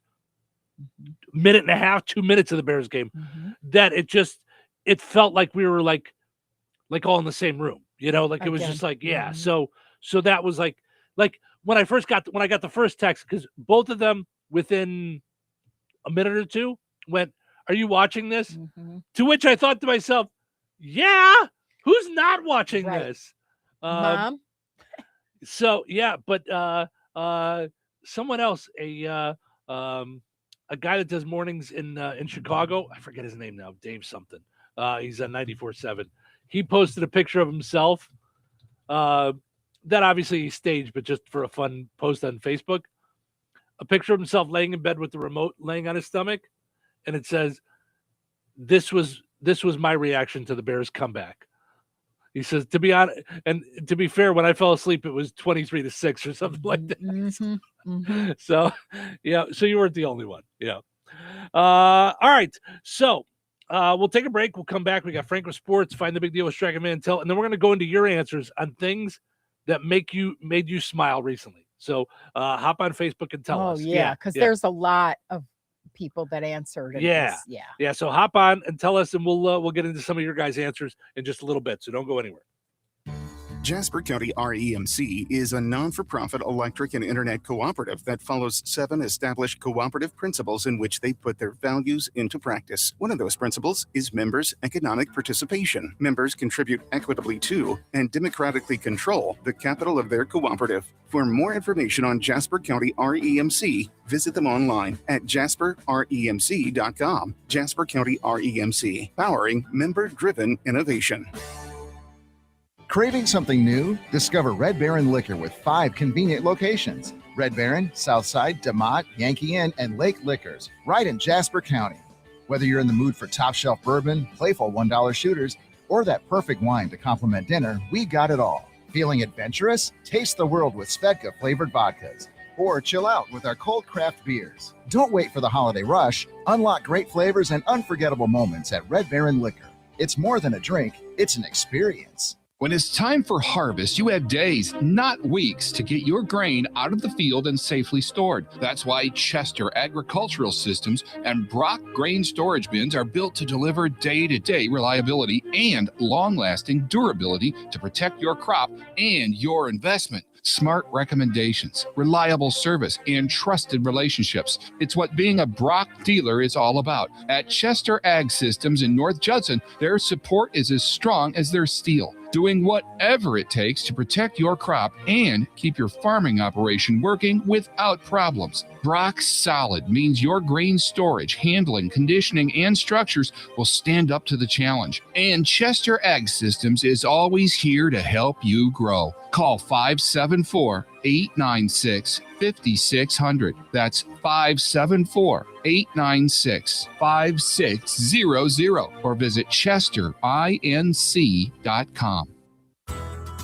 minute and a half, 2 minutes of the Bears game, that it felt like we were like all in the same room, like it was just like, so that was like when I got the first text, because both of them within a minute or two went, are you watching this? To which I thought to myself, yeah, who's not watching this? Mom. So yeah, but someone else, a guy that does mornings in Chicago, I forget his name now, Dave something. He's on 94.7. He posted a picture of himself. That obviously he staged, but just for a fun post on Facebook. A picture of himself laying in bed with the remote laying on his stomach, and it says, "This was my reaction to the Bears' comeback." He says, to be honest, and to be fair, when I fell asleep, it was 23-6 or something like that. So, yeah. So you weren't the only one. Yeah. All right. So we'll take a break. We'll come back. We got Frank with Sports, Find the Big Deal with Strack and Mantel, and then we're going to go into your answers on things that made you smile recently. So hop on Facebook and tell us. Oh yeah, because there's a lot of people that answered. Yeah. So hop on and tell us, and we'll get into some of your guys' answers in just a little bit. So don't go anywhere. Jasper County REMC is a non-for-profit electric and internet cooperative that follows 7 established cooperative principles in which they put their values into practice. One of those principles is members' economic participation. Members contribute equitably to and democratically control the capital of their cooperative. For more information on Jasper County REMC, visit them online at jasperremc.com. Jasper County REMC, powering member-driven innovation. Craving something new? Discover Red Baron Liquor with 5 convenient locations. Red Baron, Southside, DeMott, Yankee Inn, and Lake Liquors, right in Jasper County. Whether you're in the mood for top shelf bourbon, playful $1 shooters, or that perfect wine to complement dinner, we got it all. Feeling adventurous? Taste the world with Svedka flavored vodkas. Or chill out with our cold craft beers. Don't wait for the holiday rush. Unlock great flavors and unforgettable moments at Red Baron Liquor. It's more than a drink, it's an experience. When it's time for harvest, you have days, not weeks, to get your grain out of the field and safely stored. That's why Chester Agricultural Systems and Brock Grain Storage Bins are built to deliver day-to-day reliability and long-lasting durability to protect your crop and your investment. Smart recommendations, reliable service, and trusted relationships. It's what being a Brock dealer is all about. At Chester Ag Systems in North Judson, their support is as strong as their steel, doing whatever it takes to protect your crop and keep your farming operation working without problems. Brock Solid means your grain storage, handling, conditioning, and structures will stand up to the challenge. And Chester Ag Systems is always here to help you grow. Call 574-896-5600. That's 574-896-5600. Or visit chesterinc.com.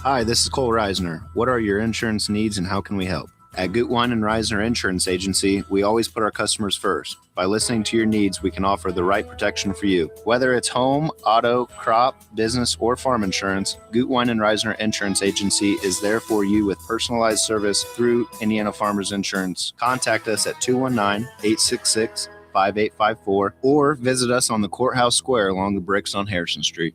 Hi, this is Cole Reisner. What are your insurance needs and how can we help? At Gutwein and Reisner Insurance Agency, we always put our customers first. By listening to your needs, we can offer the right protection for you. Whether it's home, auto, crop, business, or farm insurance, Gutwein and Reisner Insurance Agency is there for you with personalized service through Indiana Farmers Insurance. Contact us at 219-866-5854 or visit us on the Courthouse Square along the bricks on Harrison Street.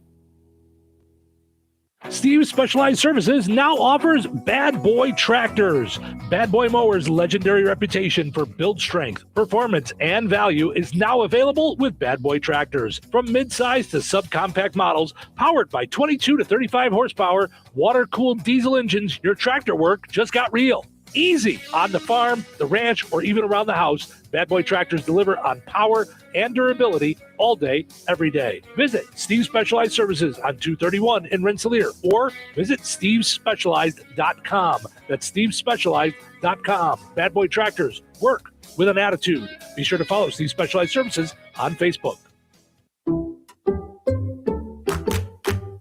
Steve's Specialized Services now offers Bad Boy Tractors. Bad Boy Mowers' legendary reputation for build strength, performance, and value is now available with Bad Boy Tractors. From midsize to subcompact models, powered by 22 to 35 horsepower, water-cooled diesel engines, your tractor work just got real. Easy on the farm, the ranch, or even around the house. Bad Boy Tractors deliver on power and durability all day, every day. Visit Steve's Specialized Services on 231 in Rensselaer or visit stevespecialized.com. That's stevespecialized.com. Bad Boy Tractors, work with an attitude. Be sure to follow Steve's Specialized Services on Facebook.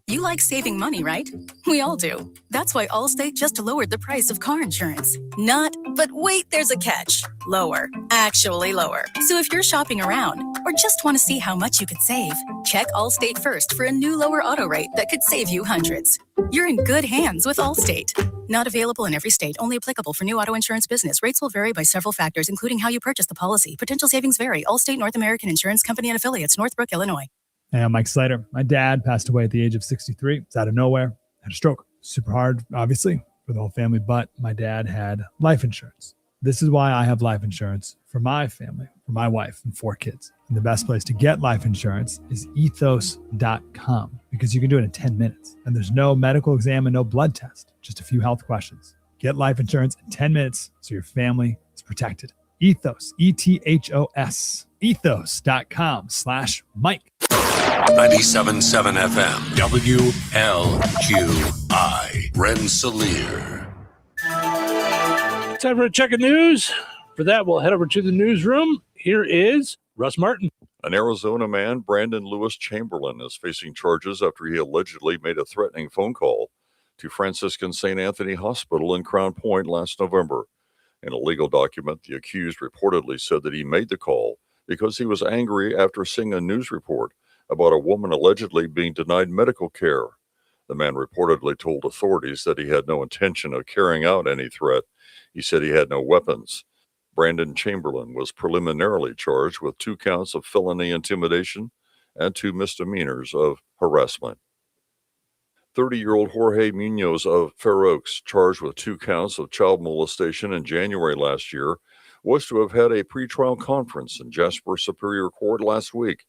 You like saving money, right? We all do. That's why Allstate just lowered the price of car insurance. Not, but wait, there's a catch. Lower. Actually lower. So if you're shopping around or just want to see how much you could save, check Allstate first for a new lower auto rate that could save you hundreds. You're in good hands with Allstate. Not available in every state, only applicable for new auto insurance business. Rates will vary by several factors, including how you purchase the policy. Potential savings vary. Allstate North American Insurance Company and Affiliates, Northbrook, Illinois. Hey, I'm Mike Slater. My dad passed away at the age of 63. It's out of nowhere. Had a stroke. Super hard, obviously, for the whole family, but my dad had life insurance. This is why I have life insurance for my family, for my wife and 4 kids. And the best place to get life insurance is ethos.com because you can do it in 10 minutes. And there's no medical exam and no blood test, just a few health questions. Get life insurance in 10 minutes so your family is protected. Ethos, ETHOS, ethos.com/Mike. 97.7 FM, WLQI, Rensselaer. Time for a check of news. For that, we'll head over to the newsroom. Here is Russ Martin. An Arizona man, Brandon Lewis Chamberlain, is facing charges after he allegedly made a threatening phone call to Franciscan St. Anthony Hospital in Crown Point last November. In a legal document, the accused reportedly said that he made the call because he was angry after seeing a news report about a woman allegedly being denied medical care. The man reportedly told authorities that he had no intention of carrying out any threat. He said he had no weapons. Brandon Chamberlain was preliminarily charged with 2 counts of felony intimidation and 2 misdemeanors of harassment. 30-year-old Jorge Munoz of Fair Oaks, charged with 2 counts of child molestation in January last year, was to have had a pretrial conference in Jasper Superior Court last week,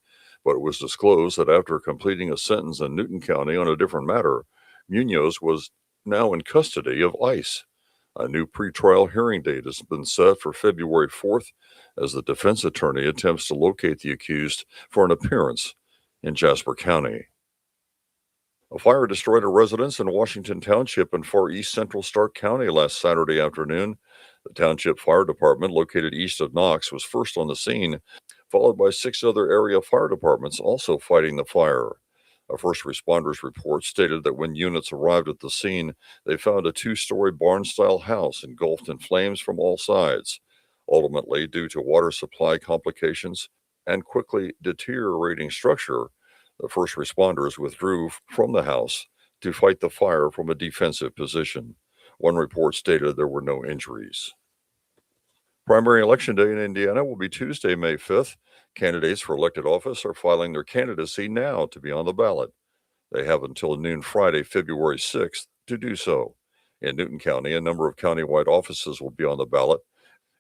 but it was disclosed that after completing a sentence in Newton County on a different matter, Munoz was now in custody of ICE. A new pretrial hearing date has been set for February 4th as the defense attorney attempts to locate the accused for an appearance in Jasper County. A fire destroyed a residence in Washington Township in far east central Stark County last Saturday afternoon. The Township Fire Department, located east of Knox, was first on the scene, followed by 6 other area fire departments also fighting the fire. A first responders report stated that when units arrived at the scene, they found a 2-story barn-style house engulfed in flames from all sides. Ultimately, due to water supply complications and quickly deteriorating structure, the first responders withdrew from the house to fight the fire from a defensive position. One report stated there were no injuries. Primary election day in Indiana will be Tuesday, May 5th. Candidates for elected office are filing their candidacy now to be on the ballot. They have until noon Friday, February 6th to do so. In Newton County, a number of countywide offices will be on the ballot,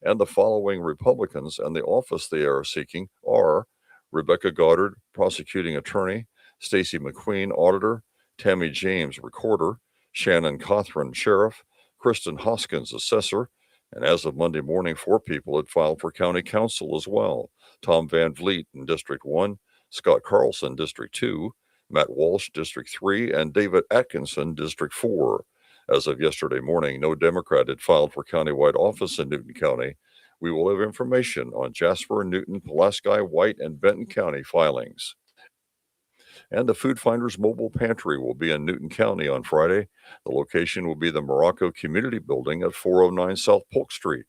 and the following Republicans and the office they are seeking are Rebecca Goddard, prosecuting attorney, Stacy McQueen, auditor, Tammy James, recorder, Shannon Cothran, sheriff, Kristen Hoskins, assessor, and as of Monday morning, 4 people had filed for county council as well. Tom Van Vliet in District 1, Scott Carlson, District 2, Matt Walsh, District 3, and David Atkinson, District 4. As of yesterday morning, no Democrat had filed for countywide office in Newton County. We will have information on Jasper, Newton, Pulaski, White, and Benton County filings. And the Food Finders Mobile Pantry will be in Newton County on Friday. The location will be the Morocco Community Building at 409 South Polk Street.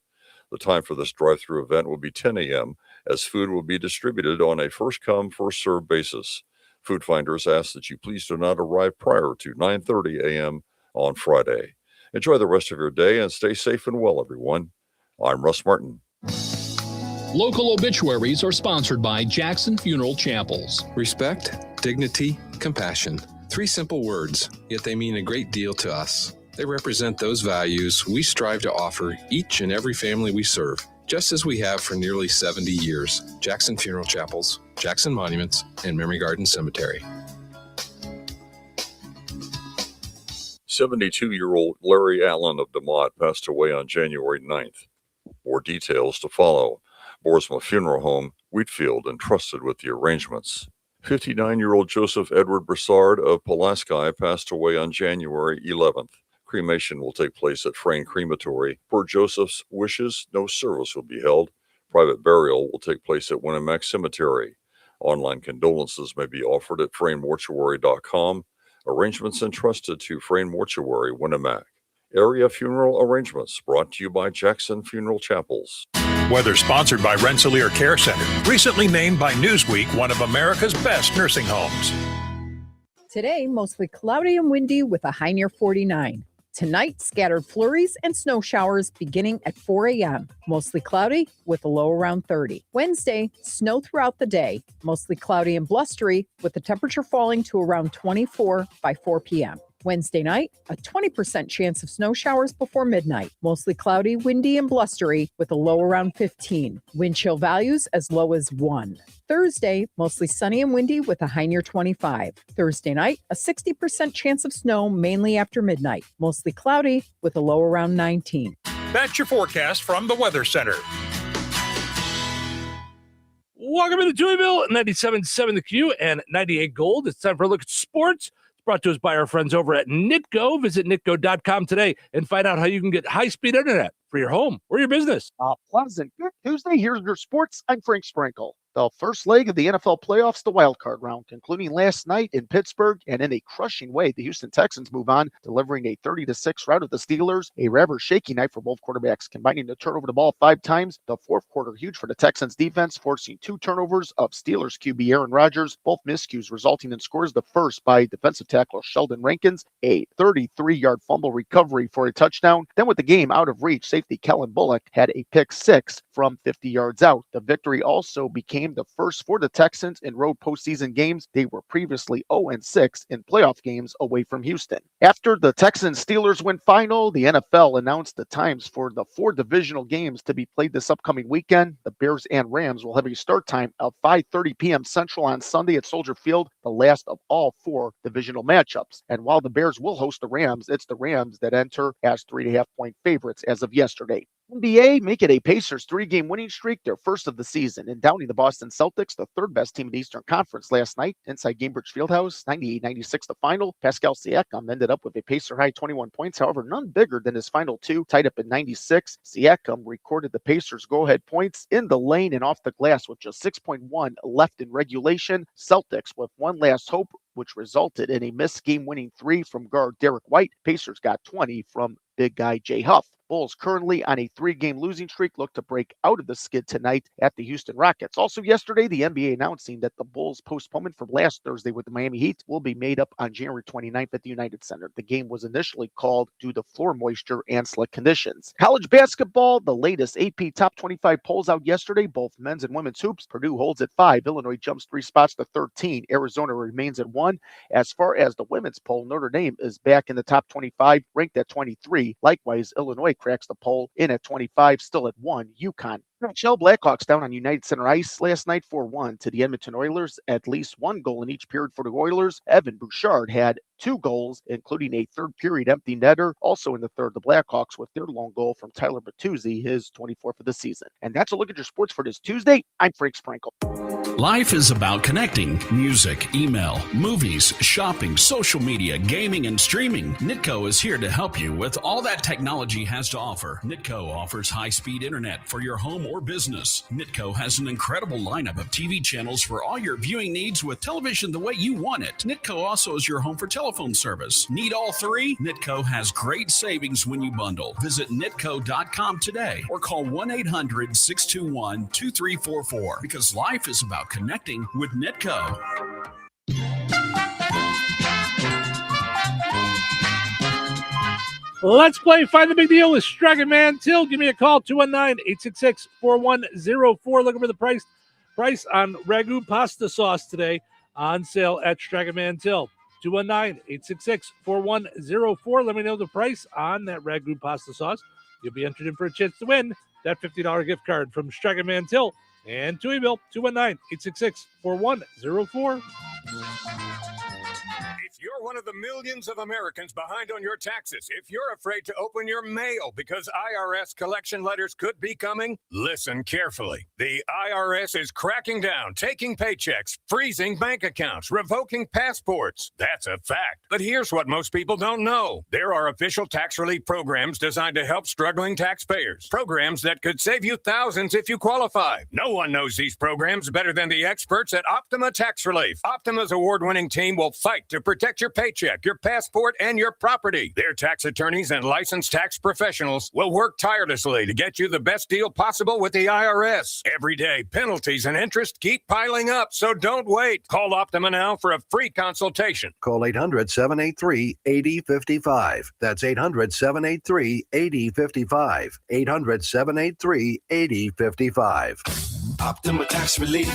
The time for this drive-through event will be 10 a.m. as food will be distributed on a first-come, first-served basis. Food Finders ask that you please do not arrive prior to 9:30 a.m. on Friday. Enjoy the rest of your day and stay safe and well, everyone. I'm Russ Martin. Local obituaries are sponsored by Jackson Funeral Chapels. Respect, dignity, compassion. 3 simple words, yet they mean a great deal to us. They represent those values we strive to offer each and every family we serve, just as we have for nearly 70 years. Jackson Funeral Chapels, Jackson Monuments, and Memory Garden Cemetery. 72-year-old Larry Allen of DeMott passed away on January 9th. More details to follow. Boersma Funeral Home, Wheatfield, entrusted with the arrangements. 59-year-old Joseph Edward Broussard of Pulaski passed away on January 11th. Cremation will take place at Frayne Crematory. Per Joseph's wishes, no service will be held. Private burial will take place at Winnemac Cemetery. Online condolences may be offered at FrayneMortuary.com. Arrangements entrusted to Frayne Mortuary, Winnemac. Area funeral arrangements brought to you by Jackson Funeral Chapels. Weather sponsored by Rensselaer Care Center, recently named by Newsweek one of America's best nursing homes. Today, mostly cloudy and windy with a high near 49. Tonight, scattered flurries and snow showers beginning at 4 a.m. Mostly cloudy with a low around 30. Wednesday, snow throughout the day. Mostly cloudy and blustery with the temperature falling to around 24 by 4 p.m. Wednesday night, a 20% chance of snow showers before midnight. Mostly cloudy, windy, and blustery with a low around 15. Wind chill values as low as 1. Thursday, mostly sunny and windy with a high near 25. Thursday night, a 60% chance of snow mainly after midnight. Mostly cloudy with a low around 19. That's your forecast from the Weather Center. Welcome to Touhyville, 97.7 The Q and 98 Gold. It's time for a look at sports. Brought to us by our friends over at Nitco. Visit nitco.com today and find out how you can get high-speed internet for your home or your business. Pleasant. Good Tuesday. Here's your sports. I'm Frank Sprinkle. The first leg of the NFL playoffs, the wild card round, concluding last night in Pittsburgh, and in a crushing way, the Houston Texans move on, delivering a 30-6 rout of the Steelers. A rather shaky night for both quarterbacks, combining to turn over the ball 5 times. The fourth quarter huge for the Texans defense, forcing 2 turnovers of Steelers QB Aaron Rodgers, both miscues resulting in scores. The first by defensive tackle Sheldon Rankins, a 33-yard fumble recovery for a touchdown. Then with the game out of reach, safety Kellen Bullock had a pick 6 from 50 yards out. The victory also became game, the first for the Texans in road postseason games. They were previously 0-6 in playoff games away from Houston. After the Texans-Steelers win final, the NFL announced the times for the 4 divisional games to be played this upcoming weekend. The Bears and Rams will have a start time of 5:30 p.m. Central on Sunday at Soldier Field, the last of all 4 divisional matchups. And while the Bears will host the Rams, it's the Rams that enter as 3.5-point favorites as of yesterday. NBA make it a Pacers 3-game winning streak, their first of the season, and downing the Boston Celtics, the third best team in the Eastern Conference last night inside Gainbridge Fieldhouse, 98-96 the final. Pascal Siakam ended up with a Pacer high 21 points, however, none bigger than his final 2, tied up at 96. Siakam recorded the Pacers' go-ahead points in the lane and off the glass with just 6.1 left in regulation. Celtics with one last hope, which resulted in a missed game-winning 3 from guard Derek White. Pacers got 20 from big guy Jay Huff. Bulls currently on a 3-game losing streak look to break out of the skid tonight at the Houston Rockets. Also yesterday, the NBA announcing that the Bulls' postponement from last Thursday with the Miami Heat will be made up on January 29th at the United Center. The game was initially called due to floor moisture and slick conditions. College basketball, the latest AP Top 25 polls out yesterday, both men's and women's hoops. Purdue holds at 5. Illinois jumps 3 spots to 13. Arizona remains at 1. As far as the women's poll, Notre Dame is back in the top 25, ranked at 23. Likewise, Illinois cracks the poll in at 25, still at 1. UConn. NHL Blackhawks down on United Center ice last night 4-1 to the Edmonton Oilers. At least 1 goal in each period for the Oilers. Evan Bouchard had 2 goals, including a third period empty netter. Also in the third, the Blackhawks with their lone goal from Tyler Bertuzzi, his 24th of the season. And that's a look at your sports for this Tuesday. I'm Frank Sprinkle. Life is about connecting. Music, email, movies, shopping, social media, gaming, and streaming. Nitco is here to help you with all that technology has to offer. Nitco offers high-speed internet for your home or business. Nitco has an incredible lineup of TV channels for all your viewing needs with television the way you want it. Nitco also is your home for telephone service. Need all 3? Nitco has great savings when you bundle. Visit nitco.com today or call 1-800-621-2344 because life is about connecting with Nitco. Let's play Find the Big Deal with Strachan Mantil. Give me a call, 219-866-4104. Looking for the price on Ragu pasta sauce today. On sale at Strachan Mantil. 219-866-4104. Let me know the price on that Ragu pasta sauce. You'll be entered in for a chance to win that $50 gift card from Strachan Mantil and Touhyville. 219-866-4104. If you're one of the millions of Americans behind on your taxes, if you're afraid to open your mail because IRS collection letters could be coming, listen carefully. The IRS is cracking down, taking paychecks, freezing bank accounts, revoking passports. That's a fact. But here's what most people don't know. There are official tax relief programs designed to help struggling taxpayers. Programs that could save you thousands if you qualify. No one knows these programs better than the experts at Optima Tax Relief. Optima's award-winning team will fight to protect your paycheck, your passport, and your property. Their tax attorneys and licensed tax professionals will work tirelessly to get you the best deal possible with the IRS. Every day, penalties and interest keep piling up, so don't wait. Call Optima now for a free consultation. Call 800-783-8055. That's 800-783-8055. 800-783-8055. Optima Tax Relief.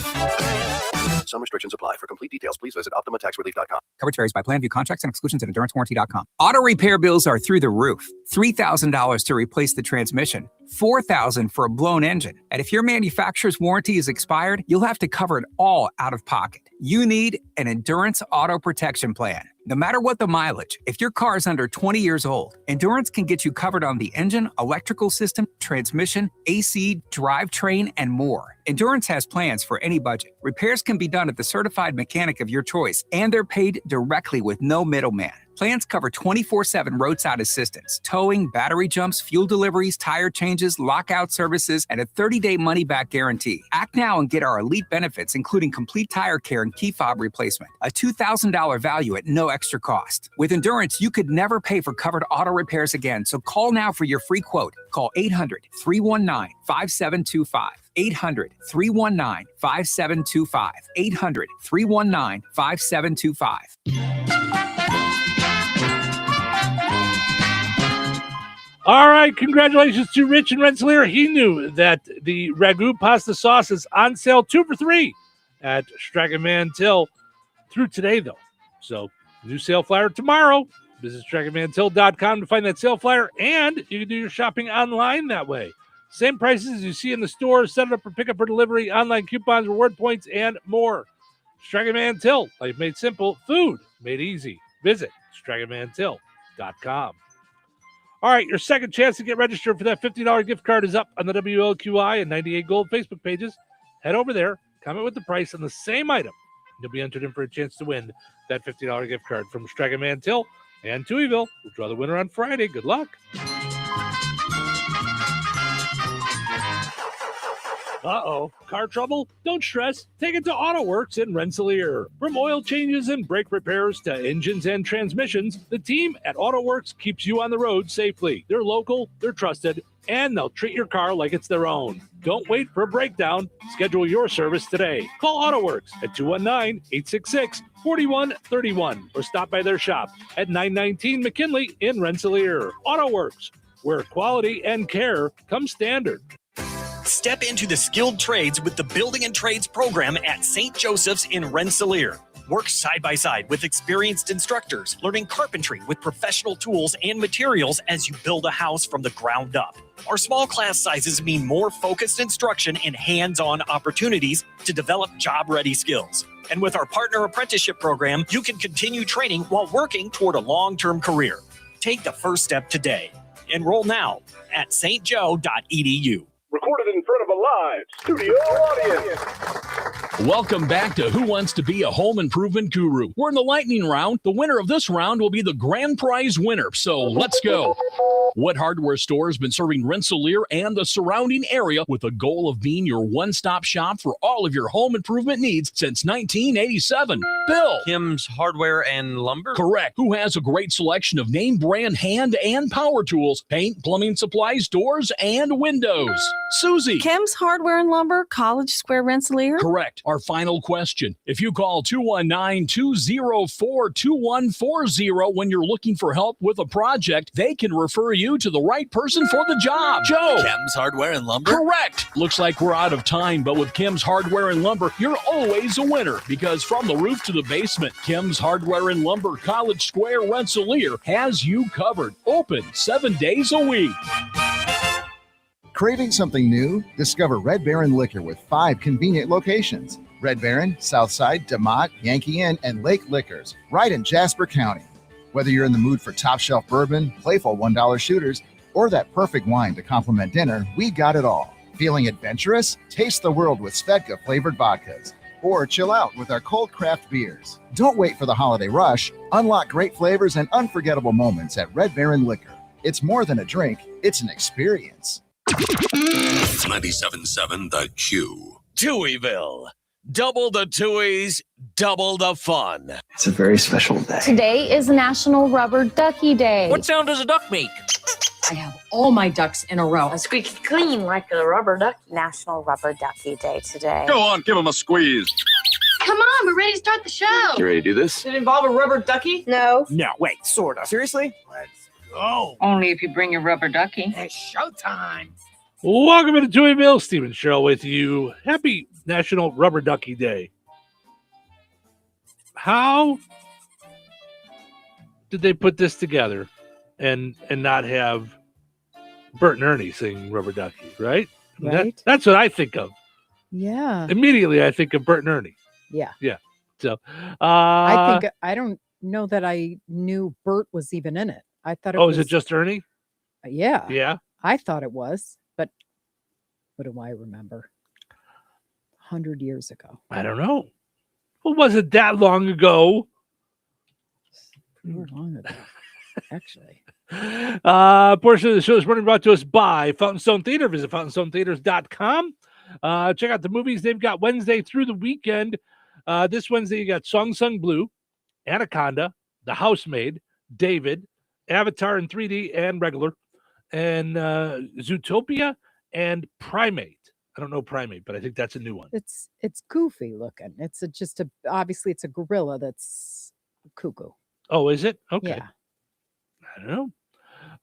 Some restrictions apply. For complete details, please visit OptimaTaxRelief.com. Coverage varies by plan. View contracts and exclusions at EnduranceWarranty.com. Auto repair bills are through the roof. $3,000 to replace the transmission. $4,000 for a blown engine. And if your manufacturer's warranty is expired, you'll have to cover it all out of pocket. You need an Endurance Auto Protection Plan. No matter what the mileage, if your car is under 20 years old, Endurance can get you covered on the engine, electrical system, transmission, AC, drivetrain, and more. Endurance has plans for any budget. Repairs can be done at the certified mechanic of your choice, and they're paid directly with no middleman. Plans cover 24/7 roadside assistance, towing, battery jumps, fuel deliveries, tire changes, lockout services, and a 30-day money-back guarantee. Act now and get our elite benefits, including complete tire care and key fob replacement, a $2,000 value at no extra cost. With Endurance, you could never pay for covered auto repairs again, so call now for your free quote. Call 800-319-5725. 800-319-5725. 800-319-5725. All right, congratulations to Rich and Rensselaer. He knew that the Ragu pasta sauce is on sale 2 for $3 at Strachan Mantell through today, though. So, new sale flyer tomorrow. Visit StrachanMantell.com to find that sale flyer, and you can do your shopping online that way. Same prices as you see in the store. Set it up for pickup or delivery, online coupons, reward points, and more. Strachan Mantell, life made simple, food made easy. Visit StrachanMantell.com. All right, your second chance to get registered for that $50 gift card is up on the WLQI and 98 Gold Facebook pages. Head over there, comment with the price on the same item. You'll be entered in for a chance to win that $50 gift card from Strachan Mantell and Touhyville. We'll draw the winner on Friday. Good luck. Uh-oh, car trouble? Don't stress. Take it to AutoWorks in Rensselaer. From oil changes and brake repairs to engines and transmissions, the team at AutoWorks keeps you on the road safely. They're local, they're trusted, and they'll treat your car like it's their own. Don't wait for a breakdown. Schedule your service today. Call AutoWorks at 219-866-4131 or stop by their shop at 919 McKinley in Rensselaer. AutoWorks, where quality and care come standard. Step into the skilled trades with the Building and Trades program at St. Joseph's in Rensselaer. Work side by side with experienced instructors, learning carpentry with professional tools and materials as you build a house from the ground up. Our small class sizes mean more focused instruction and hands-on opportunities to develop job-ready skills. And with our partner apprenticeship program, you can continue training while working toward a long-term career. Take the first step today. Enroll now at stjo.edu. Recorded in front of a live studio audience. Welcome back to Who Wants to Be a Home Improvement Guru. We're in the lightning round. The winner of this round will be the grand prize winner. So let's go. What hardware store has been serving Rensselaer and the surrounding area with the goal of being your one-stop shop for all of your home improvement needs since 1987? Bill. Kim's Hardware and Lumber? Correct. Who has a great selection of name brand hand and power tools, paint, plumbing supplies, doors, and windows? Susie. Kim's Hardware and Lumber, College Square, Rensselaer? Correct. Our final question. If you call 219-204-2140 when you're looking for help with a project, they can refer you to the right person for the job. Joe. Kim's Hardware and Lumber? Correct. Looks like we're out of time, but with Kim's Hardware and Lumber, you're always a winner because from the roof to the basement, Kim's Hardware and Lumber, College Square, Rensselaer has you covered. Open 7 days a week. Craving something new? Discover Red Baron Liquor with 5 convenient locations. Red Baron, Southside, DeMott, Yankee Inn, and Lake Liquors, right in Jasper County. Whether you're in the mood for top shelf bourbon, playful $1 shooters, or that perfect wine to complement dinner, we got it all. Feeling adventurous? Taste the world with Svedka flavored vodkas. Or chill out with our cold craft beers. Don't wait for the holiday rush. Unlock great flavors and unforgettable moments at Red Baron Liquor. It's more than a drink, it's an experience. 97.7 The Q. Touhyville. Double the Touhies, double the fun. It's a very special day. Today is National Rubber Ducky Day. What sound does a duck make? I have all my ducks in a row. Squeaky clean like a rubber duck. National Rubber Ducky Day today. Go on, give him a squeeze. Come on, we're ready to start the show. You ready to do this? Did it involve a rubber ducky? No. No, wait, sort of. Seriously? Let's go. Only if you bring your rubber ducky. It's showtime. Welcome to Touhyville. Stephen Sherrill with you. Happy National Rubber Ducky Day. How did they put this together and not have Bert and Ernie sing Rubber Ducky, right? Right. That's what I think of. Yeah. Immediately, I think of Bert and Ernie. Yeah. Yeah. So I don't know that I knew Bert was even in it. I thought it was. Is it just Ernie? Yeah. Yeah. I thought it was, but what do I remember? 100 years ago. I don't know. Well, was it that long ago? Pretty long ago, actually. Portion of the show is brought to us by Fountain Stone Theater. Visit fountainstonetheaters.com. Check out the movies they've got Wednesday through the weekend. This Wednesday, you got Song Sung Blue, Anaconda, The Housemaid, David, Avatar in 3D and regular, and Zootopia and Primate. I don't know Primate, but I think that's a new one. It's goofy looking. It's obviously it's a gorilla that's cuckoo. Oh, is it? Okay. Yeah. I don't know.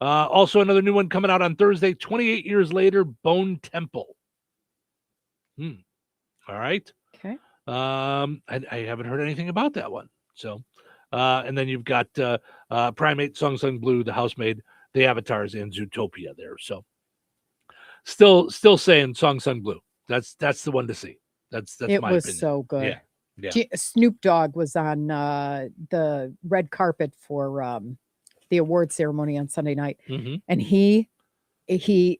Also, another new one coming out on Thursday, 28 years later, Bone Temple. All right. Okay. I haven't heard anything about that one. So, and then you've got Primate, Song Sung Blue, The Housemaid, The Avatars, and Zootopia there. So, still saying Song Sung Blue. That's the one to see. That's it my was opinion. so good. Yeah. Snoop Dogg was on the red carpet for the award ceremony on Sunday night, and he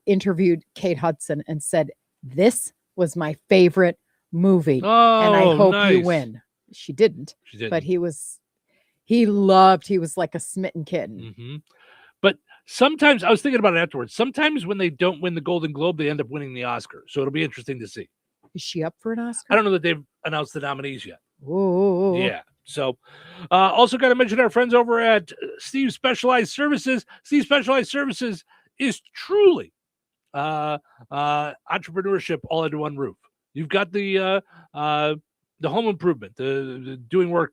interviewed Kate Hudson and said, "This was my favorite movie, and I hope you nice. win." She didn't, but he was like a smitten kitten. But sometimes I was thinking about it afterwards. Sometimes when they don't win the Golden Globe, they end up winning the Oscar. So it'll be interesting to see. Is she up for an Oscar? I don't know that they've announced the nominees yet. Ooh. Yeah. So also got to mention our friends over at Steve Specialized Services. Steve Specialized Services is truly entrepreneurship all under one roof. You've got the home improvement, the doing work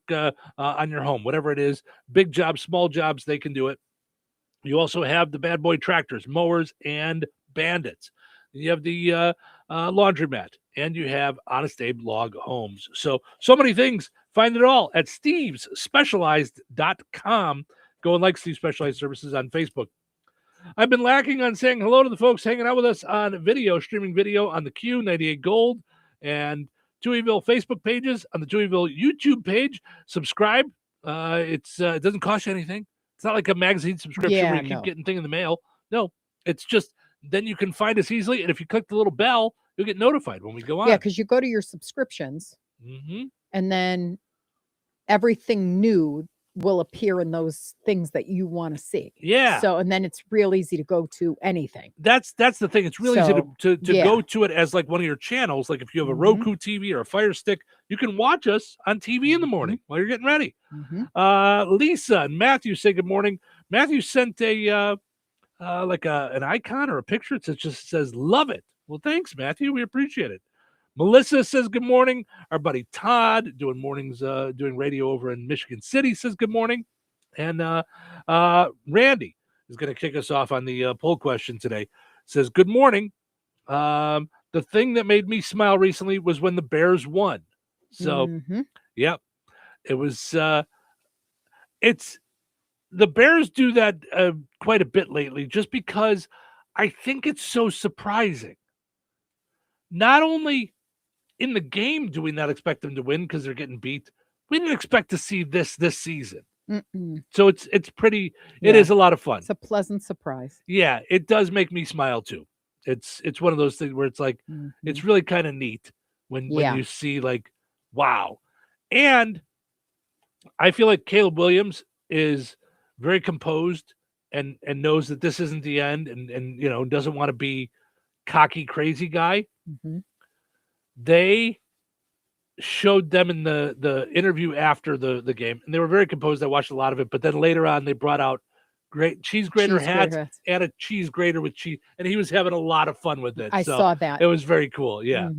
on your home, whatever it is, big jobs, small jobs, they can do it. You also have the bad boy tractors, mowers, and bandits. You have the laundromat, and you have Honest Abe Log Homes. So many things. Find it all at stevesspecialized.com. Go and like Steve Specialized Services on Facebook. I've been lacking on saying hello to the folks hanging out with us on video, streaming video on the Q, 98 Gold, and Touhyville Facebook pages, on the Touhyville YouTube page. Subscribe. It doesn't cost you anything. It's not like a magazine subscription where you keep getting thing in the mail. No, it's just then you can find us easily. And if you click the little bell, you'll get notified when we go on. Yeah, because you go to your subscriptions, and then everything new will appear in those things that you want to see. Yeah. So, and then it's real easy to go to anything. That's the thing. It's really easy to go to it as like one of your channels. Like if you have a Roku TV or a Fire Stick, you can watch us on TV in the morning while you're getting ready. Lisa and Matthew say good morning. Matthew sent a like an icon or a picture. It just says love it. Well, thanks, Matthew. We appreciate it. Melissa says good morning. Our buddy Todd doing mornings, doing radio over in Michigan City says good morning. And Randy is going to kick us off on the poll question today. Says good morning. The thing that made me smile recently was when the Bears won. So, yep, it was. It's the Bears do that quite a bit lately, just because I think it's so surprising. Not only in the game do we not expect them to win because they're getting beat, we didn't expect to see this season. So it's pretty. It is a lot of fun. It's a pleasant surprise. Yeah, it does make me smile too. It's one of those things where it's like it's really kind of neat when you see like wow, and I feel like Caleb Williams is very composed and knows that this isn't the end, and doesn't want to be cocky crazy guy. They showed them in the interview after the game, and they were very composed. I watched a lot of it, but then later on they brought out great cheese grater hats and a cheese grater with cheese, and he was having a lot of fun with it. I saw that. It was very cool. Yeah.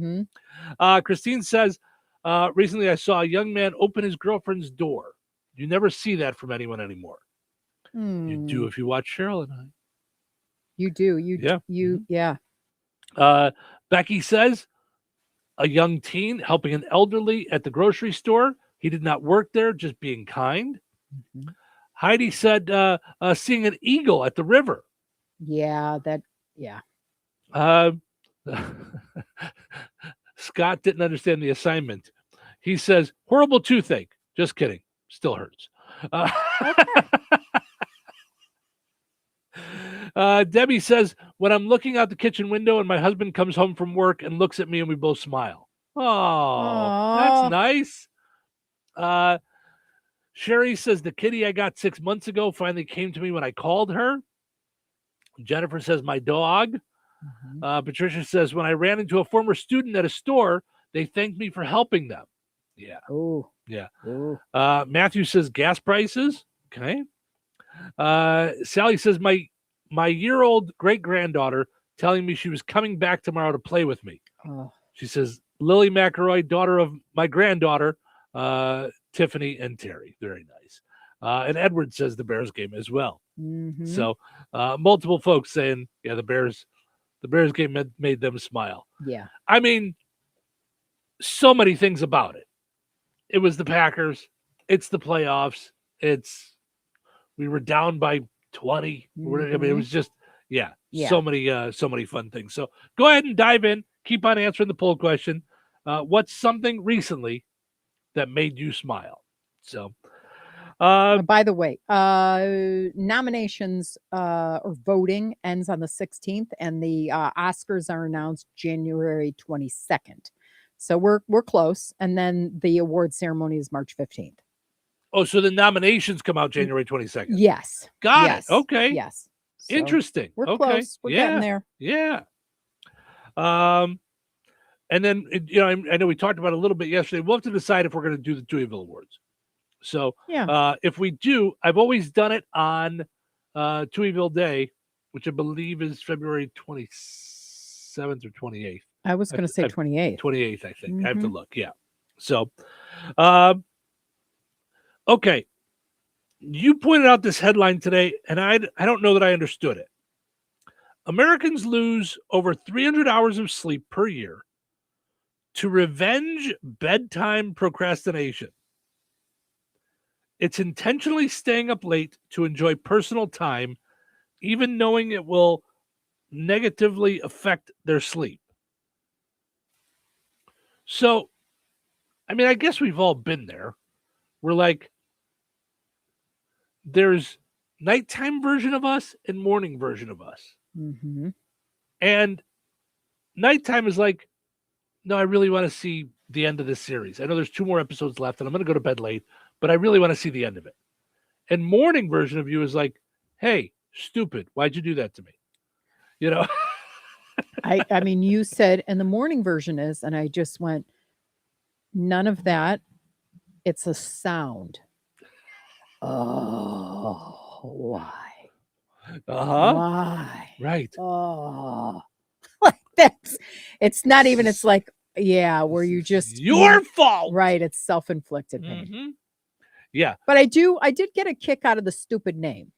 Christine says, recently I saw a young man open his girlfriend's door. You never see that from anyone anymore. You do if you watch Cheryl and I. You do. Yeah. Becky says, a young teen helping an elderly at the grocery store. He did not work there, just being kind. Heidi said, seeing an eagle at the river. Yeah. Scott didn't understand the assignment. He says, horrible toothache. Just kidding. Still hurts. Debbie says, when I'm looking out the kitchen window and my husband comes home from work and looks at me and we both smile. Oh, that's nice. Sherry says, the kitty I got 6 months ago finally came to me when I called her. Jennifer says, my dog. Patricia says, when I ran into a former student at a store, they thanked me for helping them. Yeah. Oh, yeah. Ooh. Matthew says, gas prices. Okay. Sally says, my year-old great-granddaughter telling me she was coming back tomorrow to play with me. She says, Lily McElroy, daughter of my granddaughter, Tiffany and Terry. Very nice. And Edward says the Bears game as well. So multiple folks saying, yeah, the Bears game made them smile. Yeah. I mean, so many things about it. It was the Packers. It's the playoffs. We were down by 20. I mean, it was just, so many fun things. So go ahead and dive in. Keep on answering the poll question. What's something recently that made you smile? So, by the way, nominations or voting ends on the 16th, and the Oscars are announced January 22nd. So we're close, and then the award ceremony is March 15th. Oh, so the nominations come out January 22nd. Yes. Got it. Okay. Yes. So interesting. we're okay. close. We're getting there. Yeah. And then I know we talked about it a little bit yesterday. We'll have to decide if we're going to do the Touhyville Awards. So if we do, I've always done it on Touhyville Day, which I believe is February 27th or 28th. I was going to say 28th. 28th, I think. I have to look. Yeah. So, okay. You pointed out this headline today, and I don't know that I understood it. Americans lose over 300 hours of sleep per year to revenge bedtime procrastination. It's intentionally staying up late to enjoy personal time, even knowing it will negatively affect their sleep. So, I mean, I guess we've all been there. We're like, there's nighttime version of us and morning version of us. Mm-hmm. And nighttime is like, no, I really want to see the end of this series. I know there's 2 more episodes left and I'm going to go to bed late, but I really want to see the end of it. And morning version of you is like, hey, stupid, why'd you do that to me? You know? I mean, you said, and the morning version is, and I just went, none of that. It's a sound. Oh, why? Why? Right. Oh, like that's, it's not even, it's like, yeah, where you just, your fault. Right. It's self-inflicted pain. Mm-hmm. Yeah. But I did get a kick out of the stupid name.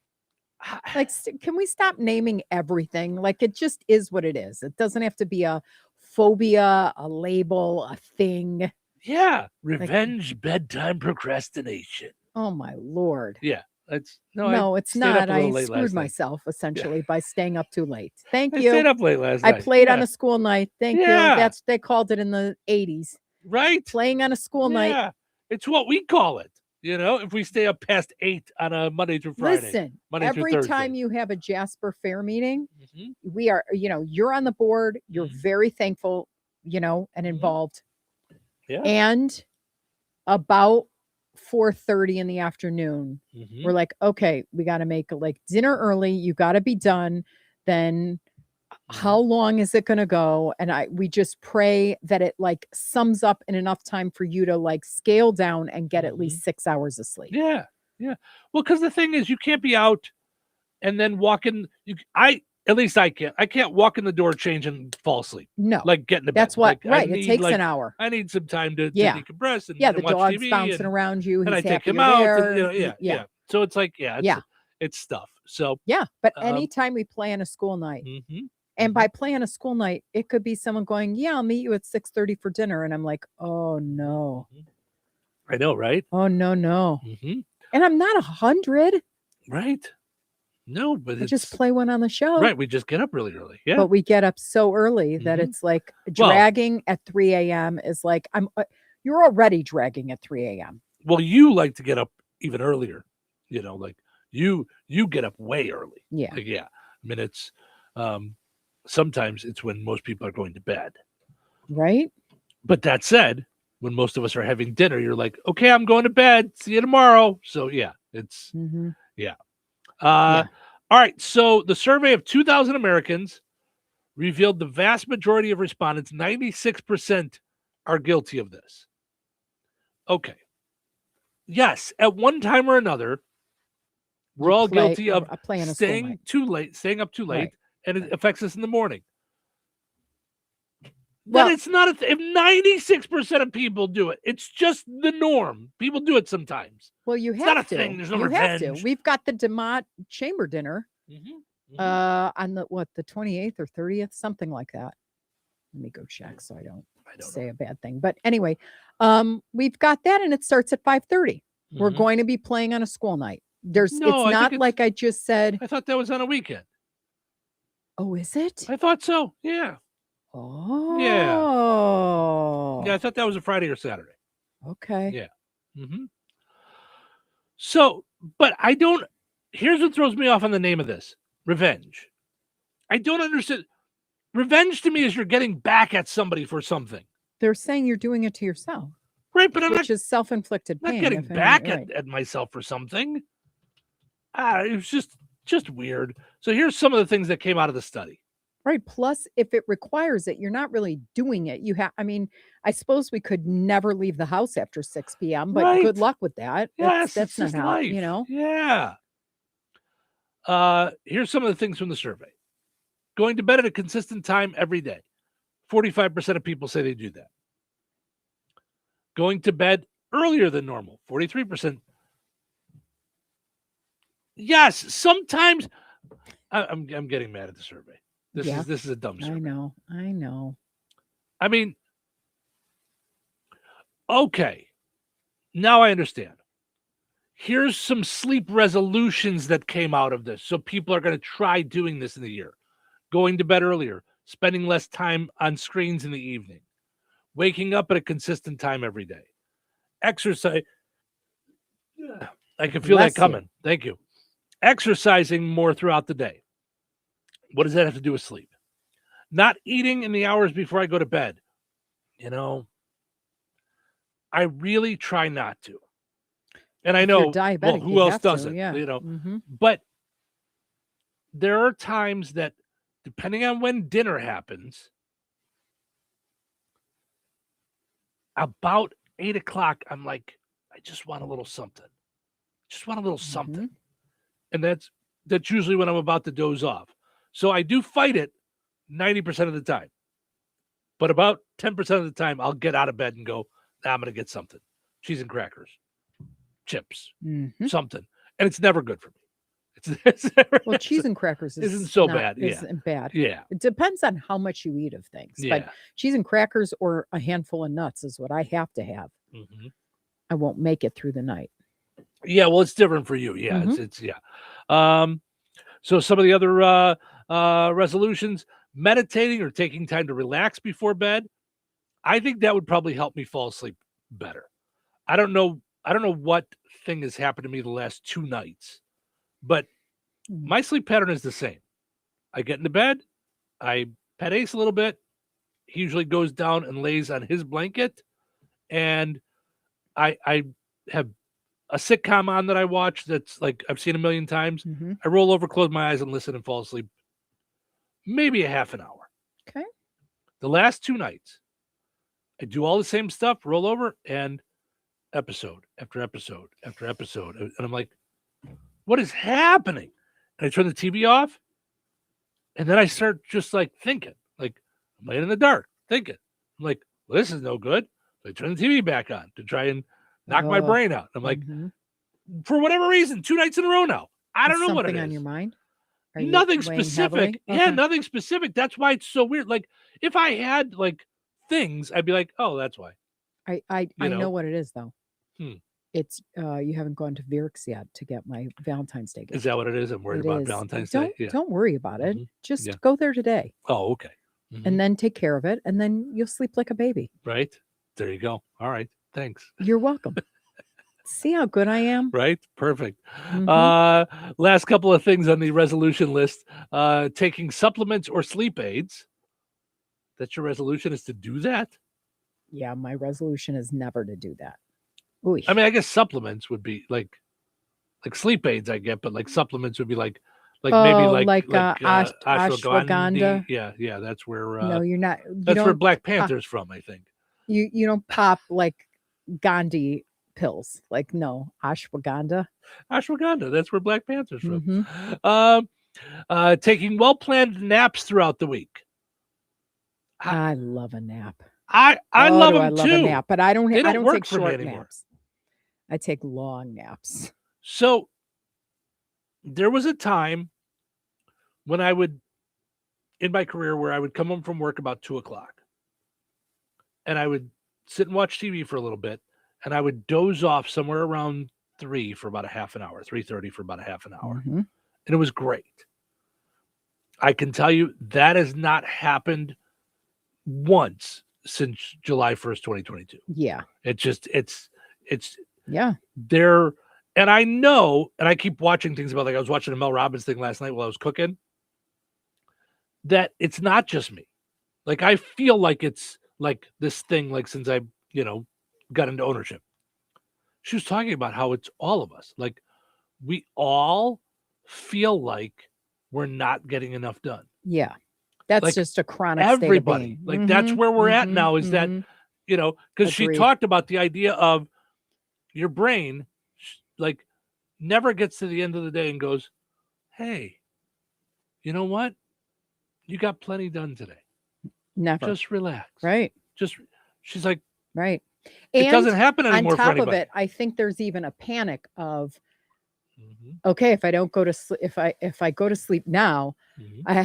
Like, can we stop naming everything? Like, it just is what it is. It doesn't have to be a phobia, a label, a thing. Yeah. Revenge bedtime procrastination. Oh my Lord. Yeah. It's not. I screwed myself essentially by staying up too late. Thank you. I stayed up late last night. I played on a school night. Thank you. They called it in the 80s. Right. Playing on a school night. It's what we call it. You know, if we stay up past 8 on a Monday through Friday. Listen, Monday every through Thursday. time you have a Jasper Fair meeting, we are, you're on the board. You're very thankful, and involved. Yeah. And about 4:30 in the afternoon, we're like, okay, we got to make dinner early. You got to be done. Then how long is it going to go? And we just pray that it sums up in enough time for you to scale down and get at least 6 hours of sleep. Yeah. Yeah. Well, because the thing is, you can't be out and then walk in. At least I can't. I can't walk in the door, change, and fall asleep. No. Get in the bed. That's what, right. It takes an hour. I need some time to decompress and the watch dog's TV bouncing around you. And I He's take happy him you're out. there. And, So it's it's stuff. So yeah, but anytime we play on a school night, and by playing a school night, it could be someone going, "Yeah, I'll meet you at 6:30 for dinner," and I'm like, "Oh no." I know, right? Oh no. And I'm not 100. Right. No, but we just play one on the show. Right. We just get up really early. Yeah. But we get up so early that it's dragging at 3 a.m. is you're already dragging at 3 a.m. Well, you like to get up even earlier. You get up way early. Yeah. I mean, it's sometimes it's when most people are going to bed. Right. But that said, when most of us are having dinner, you're like, okay, I'm going to bed. See you tomorrow. So it's All right. So the survey of 2,000 Americans revealed the vast majority of respondents, 96%, are guilty of this. Okay. Yes, at one time or another, we're all guilty of staying up too late, and it affects us in the morning. Well, it's not if 96% of people do it. It's just the norm. People do it sometimes. Well, you have it's not to. A thing. There's no you revenge. have to. We've got the DeMott chamber dinner. On the 28th or 30th, something like that. Let me go check so I don't say a bad thing. But anyway, we've got that, and it starts at 5:30. We're going to be playing on a school night. It's not like I just said. I thought that was on a weekend. Oh, is it? I thought so. Yeah. Oh. Yeah, I thought that was a Friday or Saturday. Okay. Yeah. So, but I don't. Here's what throws me off on the name of this: revenge. I don't understand. Revenge to me is you're getting back at somebody for something. They're saying you're doing it to yourself. Right, but which is self-inflicted pain. Not getting back at myself for something. It was just weird. So here's some of the things that came out of the study. Right. Plus, if it requires it, you're not really doing it. I suppose we could never leave the house after 6 p.m., but good luck with that. Yes, that's not how, life. Yeah. Here's some of the things from the survey. Going to bed at a consistent time every day. 45% of people say they do that. Going to bed earlier than normal. 43%. Yes, sometimes I'm getting mad at the survey. This is a dumb survey. I know. I mean, okay. Now I understand. Here's some sleep resolutions that came out of this. So people are going to try doing this in the year. Going to bed earlier, spending less time on screens in the evening, waking up at a consistent time every day, exercise. I can feel that coming. Thank you. Exercising more throughout the day. What does that have to do with sleep? Not eating in the hours before I go to bed. I really try not to. And I know, diabetic, who else doesn't? Yeah. But there are times that, depending on when dinner happens, about 8 o'clock, I'm like, I just want a little something. Just want a little something. And that's usually when I'm about to doze off. So I do fight it 90% of the time. But about 10% of the time, I'll get out of bed and go, I'm going to get something. Cheese and crackers, chips, something. And it's never good for me. Well, cheese and crackers isn't so bad. Isn't bad. Yeah. It depends on how much you eat of things. Yeah. But cheese and crackers or a handful of nuts is what I have to have. I won't make it through the night. Yeah, well, it's different for you. Yeah, it's so some of the other resolutions: meditating or taking time to relax before bed. I think that would probably help me fall asleep better. I don't know what thing has happened to me the last 2 nights, but my sleep pattern is the same. I get into bed, I pet Ace a little bit. He usually goes down and lays on his blanket, and I have a sitcom on that I watch that's like I've seen a million times. I roll over, close my eyes, and listen and fall asleep. Maybe a half an hour. Okay. The last 2 nights, I do all the same stuff, roll over, and episode after episode after episode. And I'm like, what is happening? And I turn the TV off, and then I start just like thinking, like I'm laying in the dark, thinking. I'm like, well, this is no good. So I turn the TV back on to try and knock my brain out. I'm like, for whatever reason, 2 nights in a row now. I don't know what it is. Something on your mind? Nothing specific. Yeah, nothing specific. That's why it's so weird. Like if I had like things, I'd be like, oh, that's why. I know what it is though. Hmm. It's you haven't gone to Virks yet to get my Valentine's Day gift. Is that what it is? I'm worried about Valentine's Day. Yeah. Don't worry about it. Just go there today. Oh, okay. And then take care of it, and then you'll sleep like a baby. Right. There you go. All right. Thanks. You're welcome. See how good I am? Right? Perfect. Last couple of things on the resolution list. Taking supplements or sleep aids. That's your resolution, is to do that? Yeah, my resolution is never to do that. Ooh. I mean, I guess supplements would be like sleep aids I get, but like supplements would be like ashwagandha. Yeah, that's where no, you're not. That's where Black Panther's from, I think. You don't pop like Gandhi pills. Like no, ashwagandha. Ashwagandha, that's where Black Panther's from. Taking well-planned naps throughout the week. I love a nap. I love them love too. A nap, but I don't work take for me short anymore. naps. I take long naps. So there was a time when I would, in my career, where I would come home from work about 2:00 and I would sit and watch TV for a little bit, and I would doze off somewhere around 3 for about a half an hour, 3:30 for about a half an hour. Mhm. And it was great. I can tell you that has not happened once since July 1st, 2022. Yeah. It's Yeah. there. And I know, and I keep watching things about, like I was watching a Mel Robbins thing last night while I was cooking, that it's not just me. Like, I feel like it's like this thing, like since I, got into ownership. She was talking about how it's all of us. Like, we all feel like we're not getting enough done. Yeah. That's Like, just a chronic everybody. state of being. Like, that's where we're at now, is that, mhm. because she Agreed. talked about the idea of your brain, like, never gets to the end of the day and goes, hey, you know what? You got plenty done today. Never. Just relax. Right. She's like, Right. it doesn't happen anymore on for top of anybody. it, I think there's even a panic of, Mm-hmm. okay, if I don't go to sleep, if I go to sleep now, Mm-hmm.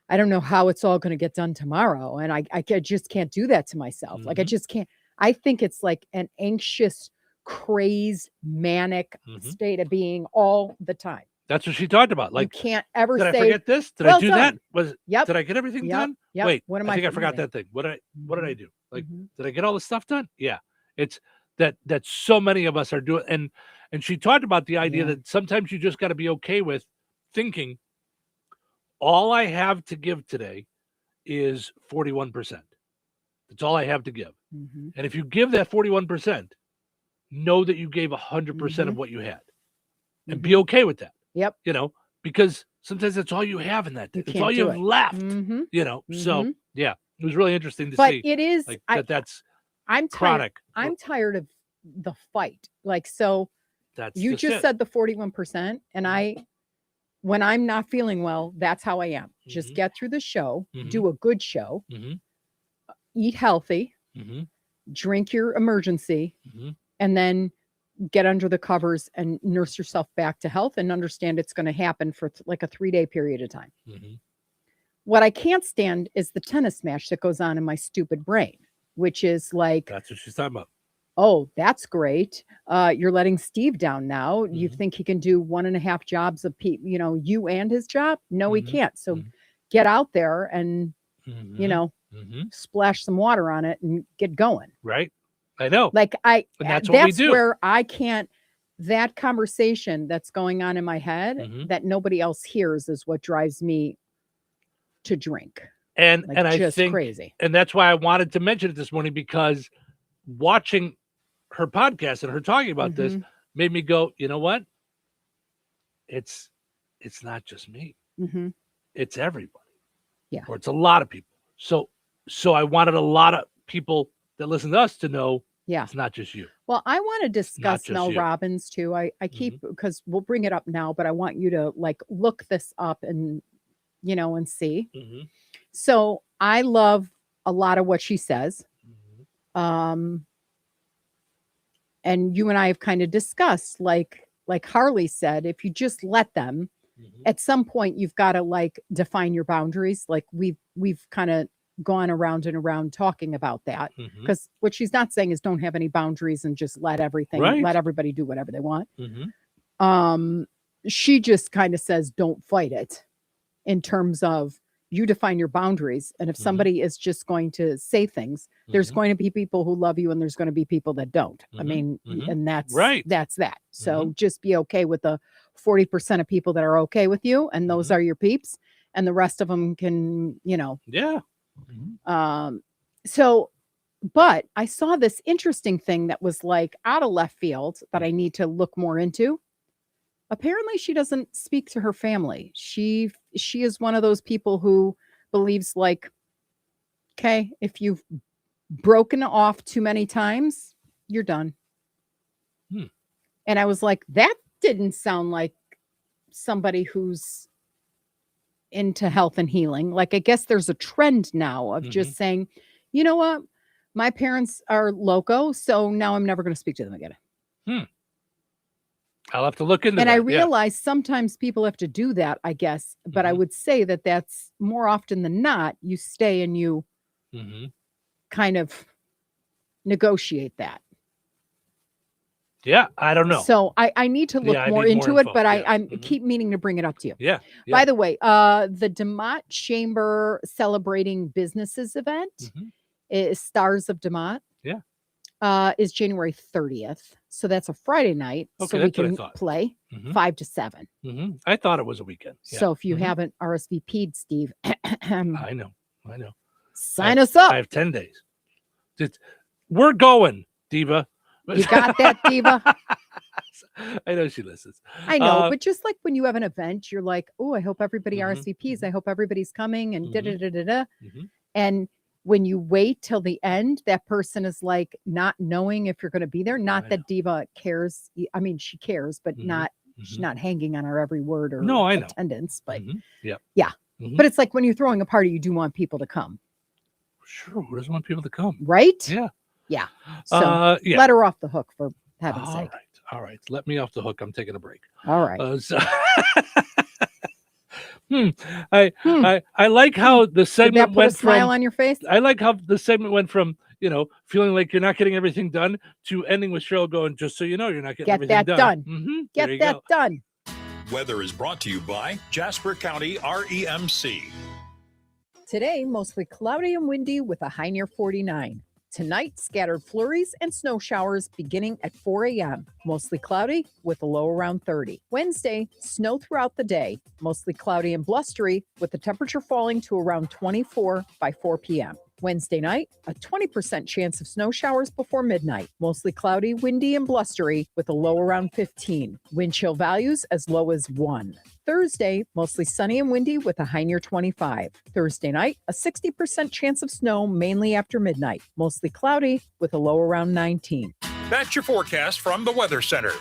I don't know how it's all going to get done tomorrow, and I just can't do that to myself. Like, I Mm-hmm. just can't. I think it's like an anxious, crazed, manic Mm-hmm. state of being all the time. That's what she talked about. Like, you can't ever did say, I forget this? Did well I do that? done. Did I get everything Yep. done? Yep. Wait, What am I I think I forgot forgetting? that thing. What did I do? Like, Mhm. did I get all the stuff done? Yeah. It's that so many of us are doing, and she talked about the idea Yeah. that sometimes you just got to be okay with thinking, all I have to give today is 41%. That's all I have to give. Mhm. And if you give that 41%, know that you gave 100% of Mhm. what you had, and be okay with that. Yep. Because sometimes that's all you have in that day. You It's can't all you do have it. left. Mhm. So Mhm. yeah, it was really interesting to But see. it is, like I- that's I'm tired. chronic. I'm tired of the fight. Like, so That's you just it. said the 41%, and when I'm not feeling well, that's how I am. Just Mhm. get through the show, Mhm. do a good show, Mhm. eat healthy, Mhm. drink your emergency, Mhm. and then get under the covers and nurse yourself back to health and understand it's going to happen for like a 3-day period of time. Mhm. What I can't stand is the tennis match that goes on in my stupid brain, which is like, That's what she's talking about. oh, that's great. You're letting Steve down now. You Mm-hmm. think he can do 1.5 jobs of you and his job? No, he Mhm. can't. So Mhm. get out there and, Mhm. Mhm. splash some water on it and get going. Right? I know. Like And that's what we do. where I can't, that conversation that's going on in my head Mhm. that nobody else hears is what drives me to drink. And Like, I just think, crazy. and that's why I wanted to mention it this morning, because watching her podcast and her talking about this Mhm. made me go, you know what? It's not just me. Mhm. It's everybody. Yeah. Or it's a lot of people. So I wanted a lot of people that listen to us to know, Yeah. it's not just you. Well, I want to discuss just Mel you. Robbins too. I keep, because we'll bring it up now, but I want you to like look this up and and see. Mhm. So I love a lot of what she says. Mm-hmm. And you and I have kind of discussed, like Harley said, if you just let them, Mm-hmm. at some point you've got to like define your boundaries. Like we've kind of gone around and around talking about that, Mhm. because what she's not saying is don't have any boundaries and just let Right. let everybody do whatever they want. Mhm. She just kind of says don't fight it, in terms of you define your boundaries, and if Mhm. somebody is just going to say things, there's Mhm. going to be people who love you and there's going to be people that don't. I Mhm. mean, Mhm. and that's Right. that's that. So Mhm. just be okay with the 40% of people that are okay with you, and those Mhm. are your peeps, and the rest of them can, Yeah. so, but I saw this interesting thing that was like out of left field that I need to look more into. Apparently she doesn't speak to her family. She is one of those people who believes like, okay, if you've broken off too many times, you're done. Hmm. And I was like, that didn't sound like somebody who's into health and healing. Like, I guess there's a trend now of just saying, you know what? My parents are loco, so now I'm never going to speak to them again. I'll have to look into And that. I realize sometimes people have to do that, I guess, but I would say that that's more often than not, you stay and you kind of negotiate that. Yeah, I don't know. So I need to look Yeah, I more need into more it, info. but Yeah. I keep meaning to bring it up to you. Yeah. By the way, the DeMott Chamber Celebrating Businesses event is Stars of DeMott. Yeah. Is January 30th. So that's a Friday night. Okay, So we that's what I can thought. play 5 to 7. I thought it was a weekend. Yeah. So if you haven't RSVP'd, Steve, I know. sign us up. I have 10 days. We're going, Diva. You got that, Diva? I know she listens. I know, but just like when you have an event, you're like, oh, I hope everybody RSVPs. I hope everybody's coming and da-da-da-da-da. And when you wait till the end, that person is like not knowing if you're going to be there. Not that Diva cares. I mean, she cares, but not she's not hanging on our every word or No, I know. attendance. But Yeah. But it's like when you're throwing a party, you do want people to come. Sure. Who doesn't want people to come? Right? Yeah. Yeah. So yeah. let her off the hook for heaven's sake. All right. Let me off the hook. I'm taking a break. All right. I like how the segment Did that put went a smile from on your face? I like how the segment went from, feeling like you're not getting everything done to ending with Cheryl going, just so you know, you're not getting Get everything that done. done. There Get you that go. done. Weather is brought to you by Jasper County REMC. Today, mostly cloudy and windy with a high near 49. Tonight, scattered flurries and snow showers beginning at 4 a.m. Mostly cloudy with a low around 30. Wednesday, snow throughout the day. Mostly cloudy and blustery with the temperature falling to around 24 by 4 p.m. Wednesday night, a 20% chance of snow showers before midnight. Mostly cloudy, windy, and blustery with a low around 15. Wind chill values as low as 1. Thursday, mostly sunny and windy with a high near 25. Thursday night, a 60% chance of snow mainly after midnight. Mostly cloudy with a low around 19. That's your forecast from the Weather Center.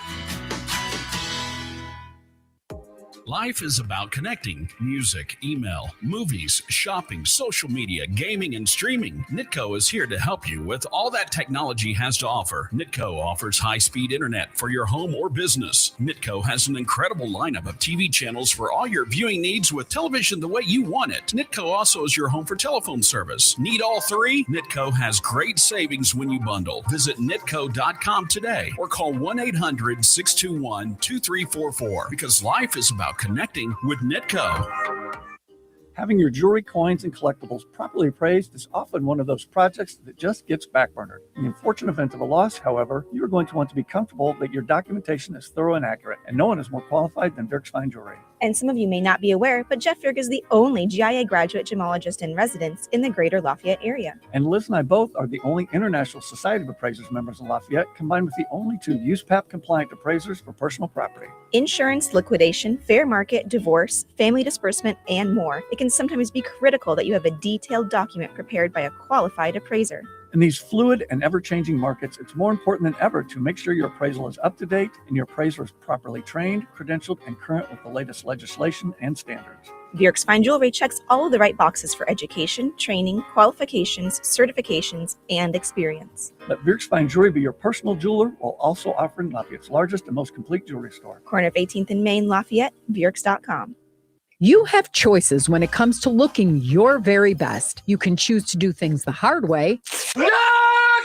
Life is about connecting. Music, email, movies, shopping, social media, gaming, and streaming. Nitco is here to help you with all that technology has to offer. Nitco offers high-speed internet for your home or business. Nitco has an incredible lineup of TV channels for all your viewing needs with television the way you want it. Nitco also is your home for telephone service. Need all three? Nitco has great savings when you bundle. Visit nitco.com today or call 1-800-621-2344 because life is about connecting with Nitco. Having your jewelry, coins, and collectibles properly appraised is often one of those projects that just gets backburnered. In the unfortunate event of a loss, however, you are going to want to be comfortable that your documentation is thorough and accurate, and no one is more qualified than Dirk's Fine Jewelry. And some of you may not be aware, but Jeff Dirk is the only GIA graduate gemologist in residence in the greater Lafayette area. And Liz and I both are the only International Society of Appraisers members in Lafayette, combined with the only 2 USPAP-compliant appraisers for personal property. Insurance, liquidation, fair market, divorce, family disbursement, and more. It can sometimes be critical that you have a detailed document prepared by a qualified appraiser. In these fluid and ever-changing markets, it's more important than ever to make sure your appraisal is up to date and your appraiser is properly trained, credentialed, and current with the latest legislation and standards. Dirk's Fine Jewelry checks all of the right boxes for education, training, qualifications, certifications, and experience. Let Dirk's Fine Jewelry be your personal jeweler while also offering Lafayette's largest and most complete jewelry store. Corner of 18th and Main, Lafayette, Dirks.com. You have choices when it comes to looking your very best. You can choose to do things the hard way. No,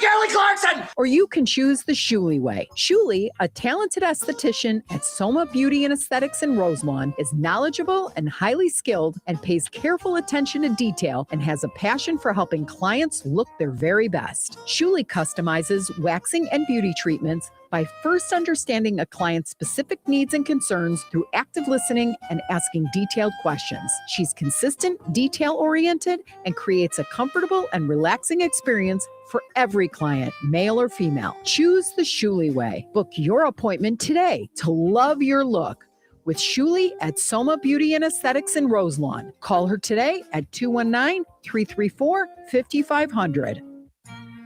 Kelly Clarkson! Or you can choose the Shuley way. Shuley, a talented esthetician at Soma Beauty and Aesthetics in Roselawn, is knowledgeable and highly skilled and pays careful attention to detail and has a passion for helping clients look their very best. Shuley customizes waxing and beauty treatments by first understanding a client's specific needs and concerns through active listening and asking detailed questions. She's consistent, detail-oriented, and creates a comfortable and relaxing experience for every client, male or female. Choose the Shuley way. Book your appointment today to love your look with Shuley at Soma Beauty and Aesthetics in Roselawn. Call her today at 219-334-5500.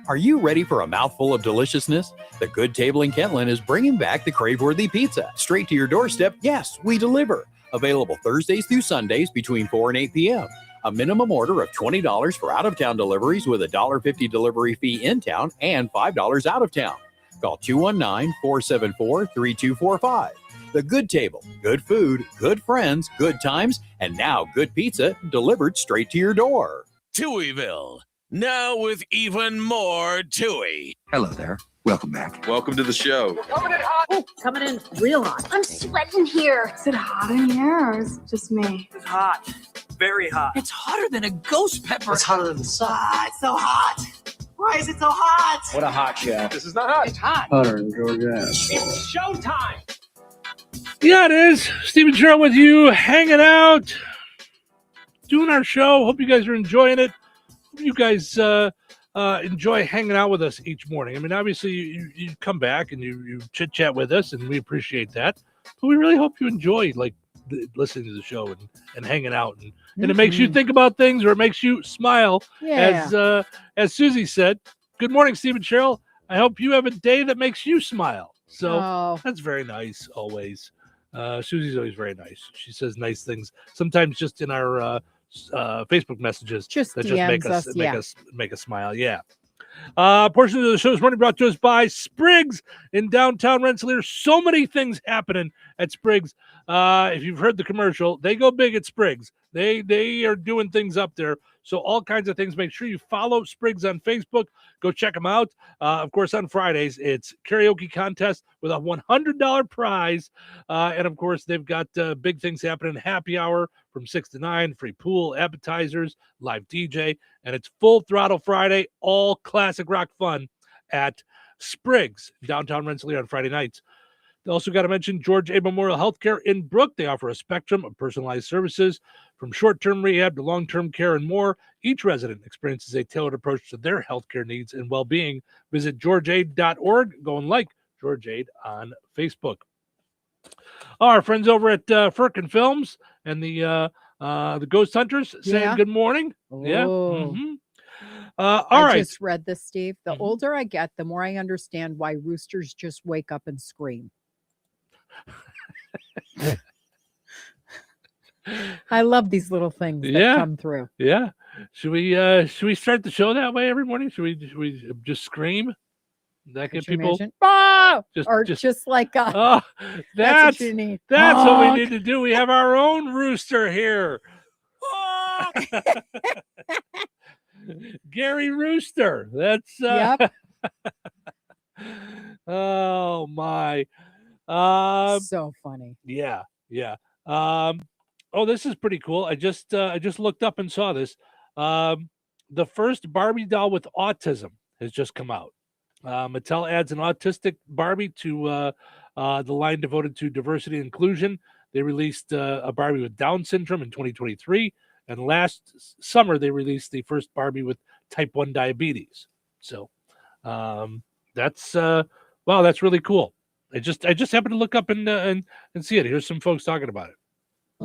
Are you ready for a mouthful of deliciousness? The Good Table in Kentland is bringing back the crave-worthy pizza. Straight to your doorstep, yes, we deliver. Available Thursdays through Sundays between 4 and 8 p.m. A minimum order of $20 for out-of-town deliveries with a $1.50 delivery fee in town and $5 out of town. Call 219-474-3245. The Good Table. Good food, good friends, good times, and now good pizza delivered straight to your door. Touhyville, now with even more Touhy. Hello there. Welcome back. Welcome to the show. Coming in hot. Oh, coming in real hot. I'm sweating here. Is it hot in here or is it just me? It's hot. Very hot. It's hotter than a ghost pepper. It's hotter than the sun. It's so hot. Why is it so hot? What a hot show. This is not hot. It's hot. Hotter than Georgia. It's showtime. Yeah, it is. Stephen Sherrill with you, hanging out, doing our show. Hope you guys are enjoying it. Hope you guys enjoy hanging out with us each morning. I mean, obviously, you come back and you chit-chat with us, and we appreciate that. But we really hope you enjoy, listening to the show and hanging out. And it makes you think about things, or it makes you smile. Yeah. As Susie said, good morning, Stephen Sherrill. I hope you have a day that makes you smile. So that's very nice, always. Susie's always very nice. She says nice things, sometimes just in our Facebook messages just that DMs make us smile. Yeah. Portion of the show is running brought to us by Spriggs in downtown Rensselaer. So many things happening at Spriggs. If you've heard the commercial, they go big at Spriggs. They are doing things up there. So all kinds of things. Make sure you follow Spriggs on Facebook. Go check them out. Of course, on Fridays, it's karaoke contest with a $100 prize. And of course, they've got big things happening. Happy hour from 6 to 9, free pool, appetizers, live DJ. And it's Full Throttle Friday, all classic rock fun at Spriggs, downtown Rensselaer on Friday nights. They also got to mention George A. Memorial Healthcare in Brook. They offer a spectrum of personalized services from short-term rehab to long-term care and more. Each resident experiences a tailored approach to their healthcare needs and well-being. Visit georgeaid.org. Go and like George Aid on Facebook. Our friends over at Firkin Films and the Ghost Hunters saying good morning. Yeah. Mm-hmm. I just read this, Steve. The older I get, the more I understand why roosters just wake up and scream. I love these little things that come through. Yeah. Should we start the show that way every morning? Should we just scream? That get people just like that's that's what you need. That's what we need to do. We have our own rooster here. Gary Rooster. That's yep. Oh my. So funny. Yeah. Oh, this is pretty cool. I just looked up and saw this. The first Barbie doll with autism has just come out. Mattel adds an autistic Barbie to the line devoted to diversity and inclusion. They released a Barbie with Down syndrome in 2023, and last summer they released the first Barbie with type 1 diabetes. So that's really cool. I just happened to look up and see it. Here's some folks talking about it.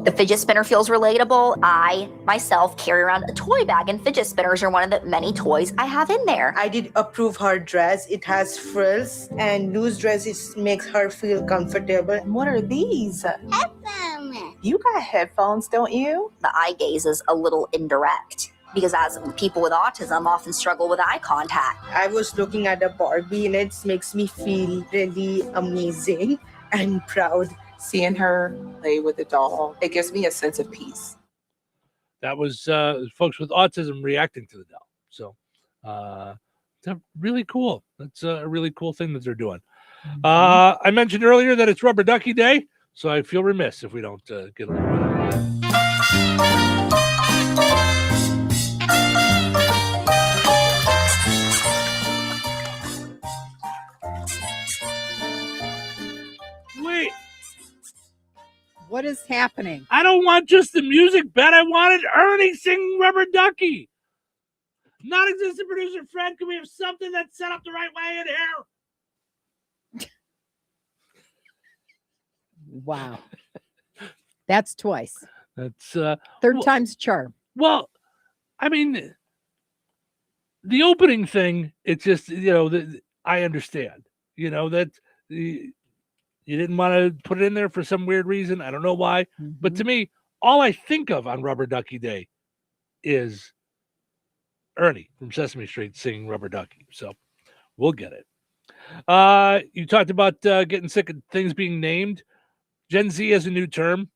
The fidget spinner feels relatable. I, myself, carry around a toy bag, and fidget spinners are one of the many toys I have in there. I did approve her dress. It has frills, and loose dresses makes her feel comfortable. What are these? Headphones. You got headphones, don't you? The eye gaze is a little indirect, because as people with autism often struggle with eye contact. I was looking at a Barbie, and it makes me feel really amazing and proud. Seeing her play with the doll, it gives me a sense of peace. That was folks with autism reacting to the doll. So it's really cool. That's a really cool thing that they're doing. I mentioned earlier that it's Rubber Ducky Day, so I feel remiss if we don't get a little bit of it. Wait. What is happening? I don't want just the music, Bet. I wanted Ernie singing Rubber Ducky. Non-existent producer Fred, can we have something that's set up the right way in here? Wow. That's twice. That's third time's charm. Well, I mean, the opening thing, it's just, I understand, that you didn't want to put it in there for some weird reason. I don't know why. But to me, all I think of on Rubber Ducky Day is Ernie from Sesame Street singing Rubber Ducky. So we'll get it. You talked about getting sick of things being named. Gen Z has a new term,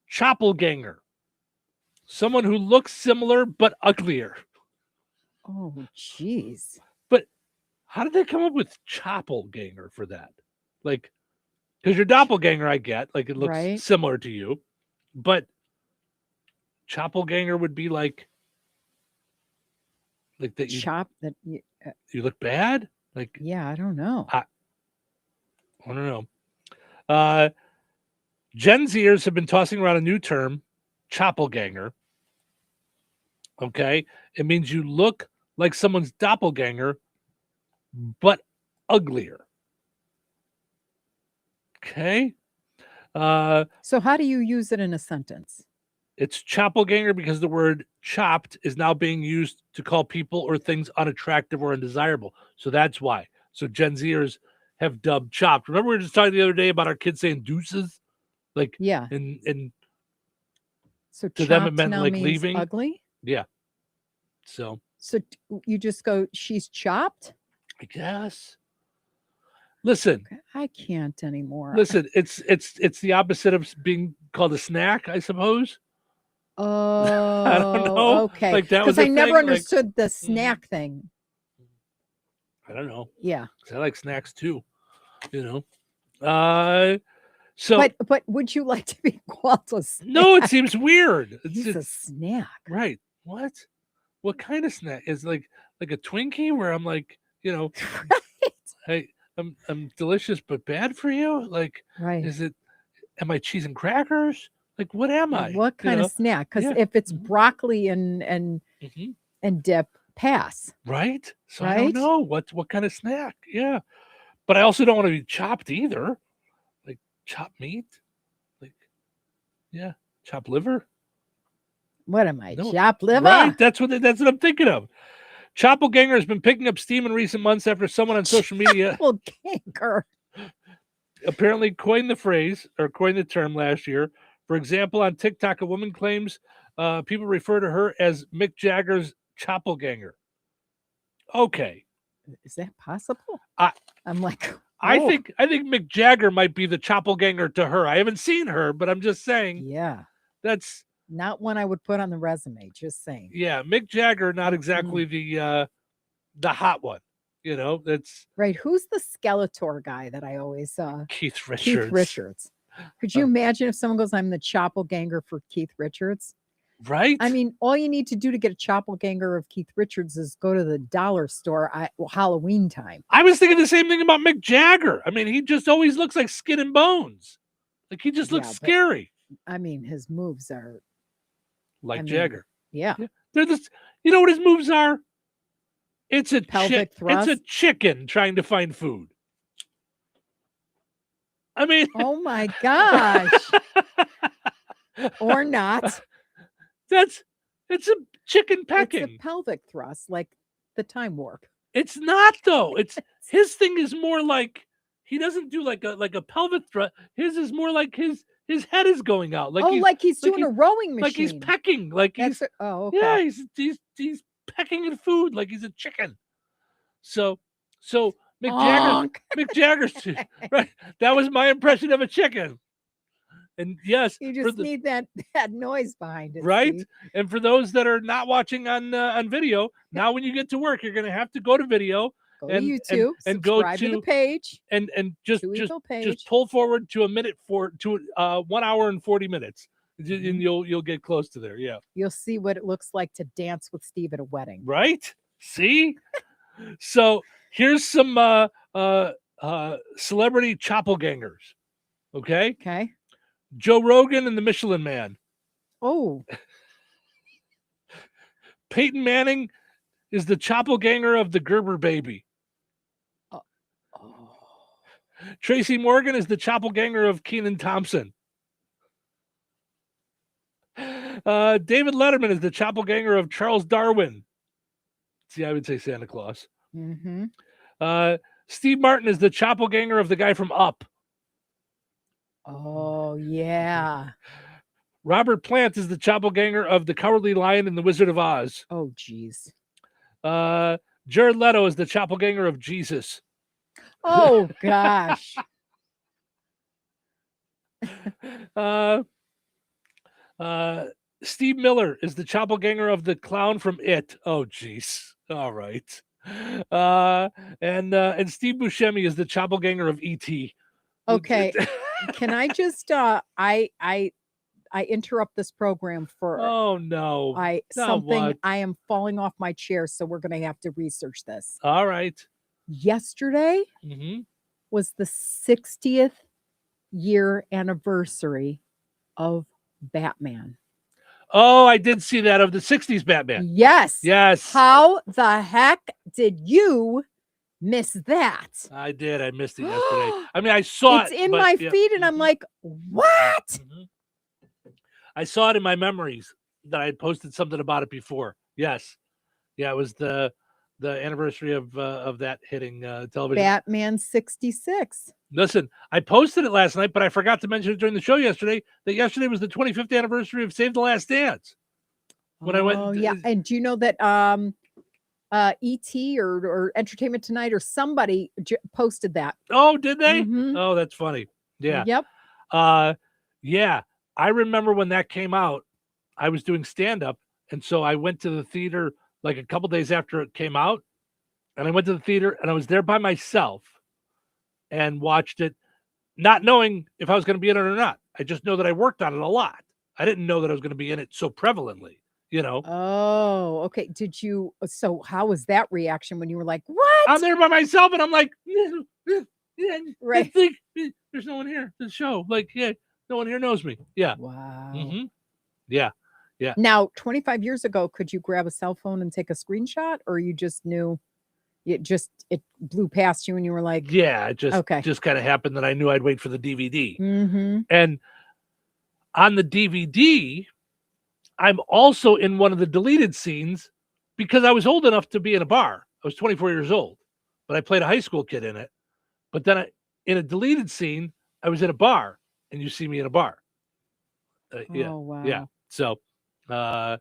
choppelganger. Someone who looks similar but uglier. Oh, jeez. But how did they come up with choppelganger for that? Like, because your doppelganger, I get, like it looks Right. similar to you, but choppelganger would be like that you look bad. Like, yeah, I don't know. I don't know. Gen Zers have been tossing around a new term, choppelganger. Okay, it means you look like someone's doppelganger, but uglier. Okay. So how do you use it in a sentence? It's choppelganger because the word chopped is now being used to call people or things unattractive or undesirable. So that's why. So Gen Zers have dubbed chopped. Remember we were just talking the other day about our kids saying deuces? Like, yeah. And so to them it chopped meant now like means leaving. ugly? Yeah. So you just go, she's chopped? I guess. Listen. I can't anymore. Listen, it's the opposite of being called a snack, I suppose. Oh, I don't know. okay. Like that was Because I a never thing, understood the snack thing. I don't know. Yeah. 'Cause I like snacks too, you know. So but would you like to be called a snack? no, it seems weird. He's a snack. Right. What kind of snack? Is like a Twinkie where I'm like, you know, hey, I'm delicious but bad for you? Like, right. Am I cheese and crackers? Like, what am I? What kind of snack? Because if it's broccoli and dip, pass. Right? So right? I don't know what kind of snack. Yeah. But I also don't want to be chopped either. Like chopped meat. Like, yeah, chopped liver. What am I? No. Chopped liver? Right. That's what I'm thinking of. Choppelganger has been picking up steam in recent months after someone on social media Choppelganger apparently coined the term last year. For example, on TikTok, a woman claims people refer to her as Mick Jagger's choppelganger. Okay. Is that possible? I'm like, I think Mick Jagger might be the choppelganger to her. I haven't seen her, but I'm just saying. Yeah. That's not one I would put on the resume, just saying. Yeah, Mick Jagger, not exactly the hot one. You know, that's right. Who's the Skeletor guy that I always saw? Keith Richards. Keith Richards. Could you imagine if someone goes, I'm the choppelganger for Keith Richards? Right. I mean, all you need to do to get a choppelganger of Keith Richards is go to the dollar store Halloween time. I was thinking the same thing about Mick Jagger. I mean, he just always looks like skin and bones. Like he just looks scary. I mean, his moves are like Jagger. Yeah. They're this. You know what his moves are? It's a pelvic thrust. It's a chicken trying to find food. I mean, oh my gosh. Or not. It's a chicken pecking. It's a pelvic thrust, like the time warp. It's not though. It's his thing is more like he doesn't do like a pelvic thrust. His is more like his head is going out. Like he's doing a rowing machine. Like he's pecking. Like he's okay. Yeah, he's pecking at food like he's a chicken. So Mick Jagger's right. That was my impression of a chicken. And yes, you just need that noise behind it, right? Steve. And for those that are not watching on video, now when you get to work, you're going to have to go to video, go to YouTube, and go to the page, and just pull forward to 1 hour and 40 minutes, and you'll get close to there. Yeah, you'll see what it looks like to dance with Steve at a wedding. Right? See, so here's some celebrity choppelgangers. Okay. Joe Rogan and the Michelin Man. Oh. Peyton Manning is the choppelganger of the Gerber baby. Tracy Morgan is the choppelganger of Kenan Thompson. David Letterman is the choppelganger of Charles Darwin. See, I would say Santa Claus. Mm-hmm. Steve Martin is the choppelganger of the guy from Up. Oh, yeah. Robert Plant is the choppelganger of the Cowardly Lion and the Wizard of Oz. Oh, geez. Jared Leto is the choppelganger of Jesus. Oh, gosh. Steve Miller is the doppelganger of the clown from It. Oh, jeez. All right. And Steve Buscemi is the doppelganger of E.T. Okay. Can I just I interrupt this program for Oh no. Now something. what? I am falling off my chair, so we're gonna have to research this. All right. Yesterday Mm-hmm. was the 60th year anniversary of Batman. Oh, I did see that, of the 60s Batman. Yes. Yes. How the heck did you miss that? I did. I missed it yesterday. I mean, I saw It's it. in but, my yeah. feed, and I'm like, what? Mm-hmm. I saw it in my memories that I had posted something about it before. Yes. Yeah, it was the anniversary of that hitting television. Batman 66. Listen, I posted it last night, but I forgot to mention it during the show yesterday, that yesterday was the 25th anniversary of Save the Last Dance. When I went, Oh, yeah. And do you know that ET or Entertainment Tonight or somebody posted that? Oh, did they? Mhm. Oh, that's funny. Yeah. Yep. Yeah. I remember when that came out, I was doing stand-up, and so I went to the theater like a couple days after it came out, and I went to the theater, and I was there by myself and watched it, not knowing if I was going to be in it or not. I just know that I worked on it a lot. I didn't know that I was going to be in it so prevalently, you know. Oh, okay. So how was that reaction when you were like, what? I'm there by myself, and I'm like, Right. I think there's no one here to the show. Like, yeah, no one here knows me. Yeah. Wow. Mm-hmm. Yeah. Yeah. Now, 25 years ago, could you grab a cell phone and take a screenshot, or you just knew it blew past you and you were like, Yeah, it okay. just kind of happened that I knew I'd wait for the DVD. Mm-hmm. And on the DVD, I'm also in one of the deleted scenes because I was old enough to be in a bar. I was 24 years old, but I played a high school kid in it. But then in a deleted scene, I was in a bar, and you see me in a bar. Yeah. Oh, wow. Yeah. So, but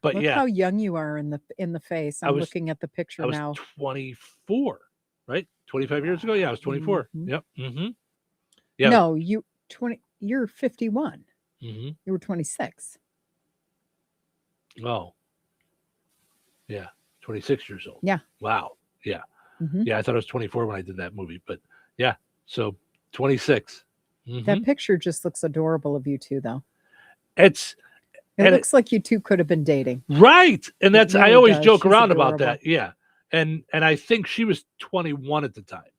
Look yeah, how young you are in the face. I'm was- looking at the picture I was now. 24, right? 25 years ago. Yeah, I was 24. Mhm. Yep. Mm-hmm. Yeah. No, you're 51. Mm-hmm. You were 26. Oh, yeah, 26 years old. Yeah. Wow. Yeah. Mhm. Yeah, I thought I was 24 when I did that movie, but yeah, so 26. That Mhm. picture just looks adorable of you two, though. It's It and looks like you two could have been dating. right, and that's I really always does. joke She's around about adorable. that. Yeah, and I think she was 21 at the time.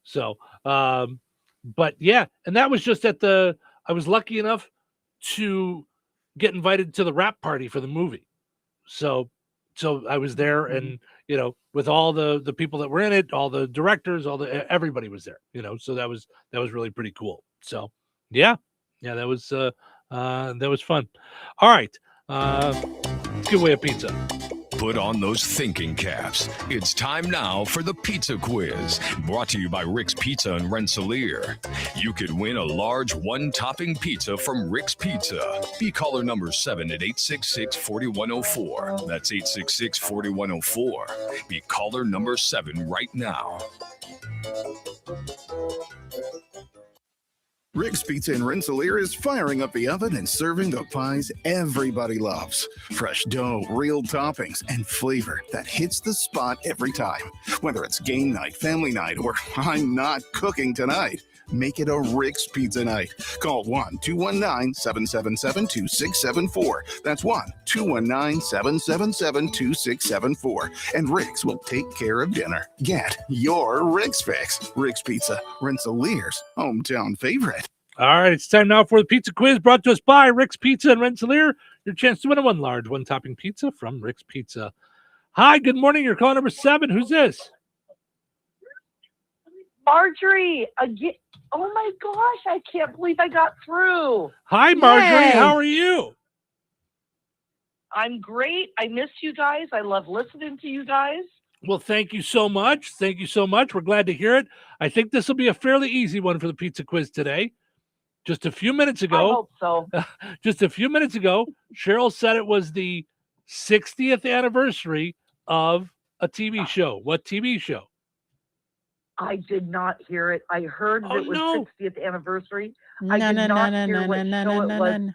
So, but yeah, and that was just I was lucky enough to get invited to the wrap party for the movie. So I was there, and with all the people that were in it, all the directors, everybody was there. So that was really pretty cool. So yeah, that was fun. All right, let's give away a pizza. Put on those thinking caps. It's time now for the pizza quiz, brought to you by Rick's Pizza in Rensselaer. You could win a large one-topping pizza from Rick's Pizza. Be caller number 7 at 866-4104. That's 866-4104. Be caller number 7 right now. Rick's Pizza in Rensselaer is firing up the oven and serving the pies everybody loves. Fresh dough, real toppings, and flavor that hits the spot every time. Whether it's game night, family night, or I'm not cooking tonight, make it a Rick's Pizza night. Call 1-219-777-2674. That's 1-219-777-2674. And Rick's will take care of dinner. Get your Rick's fix. Rick's Pizza, Rensselaer's hometown favorite. All right, it's time now for the pizza quiz brought to us by Rick's Pizza in Rensselaer. Your chance to win a one-topping pizza from Rick's Pizza. Hi, good morning. You're calling number 7. Who's this? Marjorie, again. Oh my gosh, I can't believe I got through. Hi, Marjorie. Yay. How are you? I'm great. I miss you guys. I love listening to you guys. Well, thank you so much. Thank you so much. We're glad to hear it. I think this will be a fairly easy one for the pizza quiz today. Just a few minutes ago, I hope so. Cheryl said it was the 60th anniversary of a TV show. What TV show? I did not hear it. I heard Oh, it was no. 60th anniversary. I did not hear what show it was.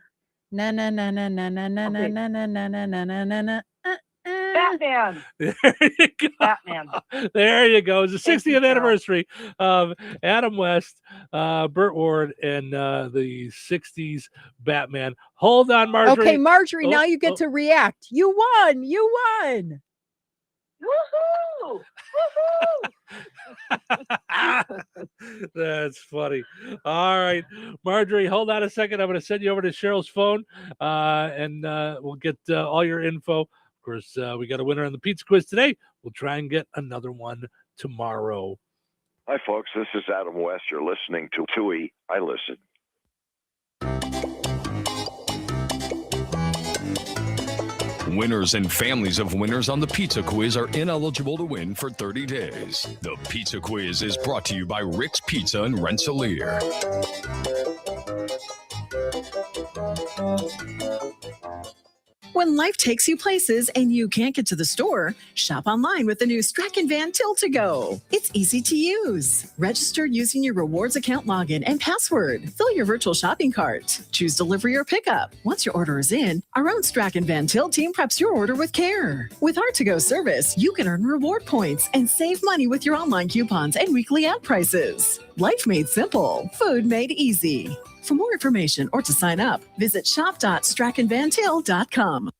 Batman. There you go. Batman. There you go. It's the Thank you, 60th Carol. anniversary of Adam West, Burt Ward, and the 60s Batman. Hold on, Marjorie. Okay, Marjorie, Oh, now you get to react. You won. You won. Woohoo! Woohoo! That's funny. All right, Marjorie, hold on a second. I'm going to send you over to Cheryl's phone, and we'll get all your info. Of course, we got a winner on the pizza quiz today. We'll try and get another one tomorrow. Hi, folks. This is Adam West. You're listening to Touhy. I Listen. Winners and families of winners on the Pizza Quiz are ineligible to win for 30 days. The Pizza Quiz is brought to you by Rick's Pizza in Rensselaer. When life takes you places and you can't get to the store, shop online with the new Strachan Van Til to Go. It's easy to use. Register using your rewards account login and password. Fill your virtual shopping cart. Choose delivery or pickup. Once your order is in, our own Strachan Van Til team preps your order with care. With our to-go service, you can earn reward points and save money with your online coupons and weekly ad prices. Life made simple. Food made easy. For more information or to sign up, visit shop.strachanvantil.com.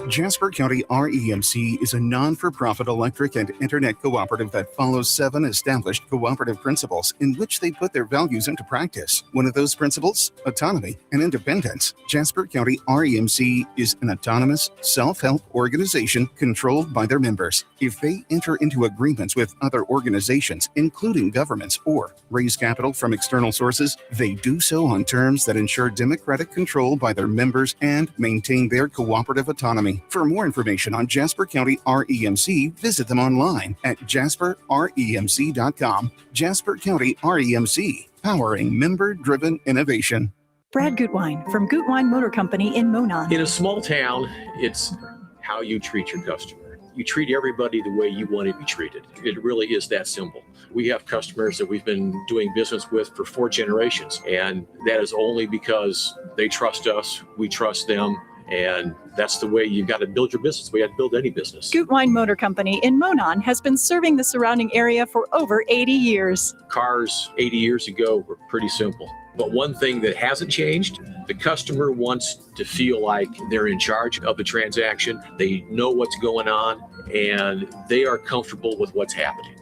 Jasper County REMC is a non-for-profit electric and internet cooperative that follows 7 established cooperative principles in which they put their values into practice. One of those principles, autonomy and independence. Jasper County REMC is an autonomous, self-help organization controlled by their members. If they enter into agreements with other organizations, including governments, or raise capital from external sources, they do so on terms that ensure democratic control by their members and maintain their cooperative autonomy. For more information on Jasper County REMC, visit them online at jasperremc.com. Jasper County REMC, powering member-driven innovation. Brad Gutwein from Gutwein Motor Company in Monon. In a small town, it's how you treat your customer. You treat everybody the way you want to be treated. It really is that simple. We have customers that we've been doing business with for 4 generations, and that is only because they trust us, we trust them, and that's the way you've got to build your business. We have to build any business. Gutwein Motor Company in Monon has been serving the surrounding area for over 80 years. Cars 80 years ago were pretty simple. But one thing that hasn't changed, the customer wants to feel like they're in charge of the transaction. They know what's going on, and they are comfortable with what's happening.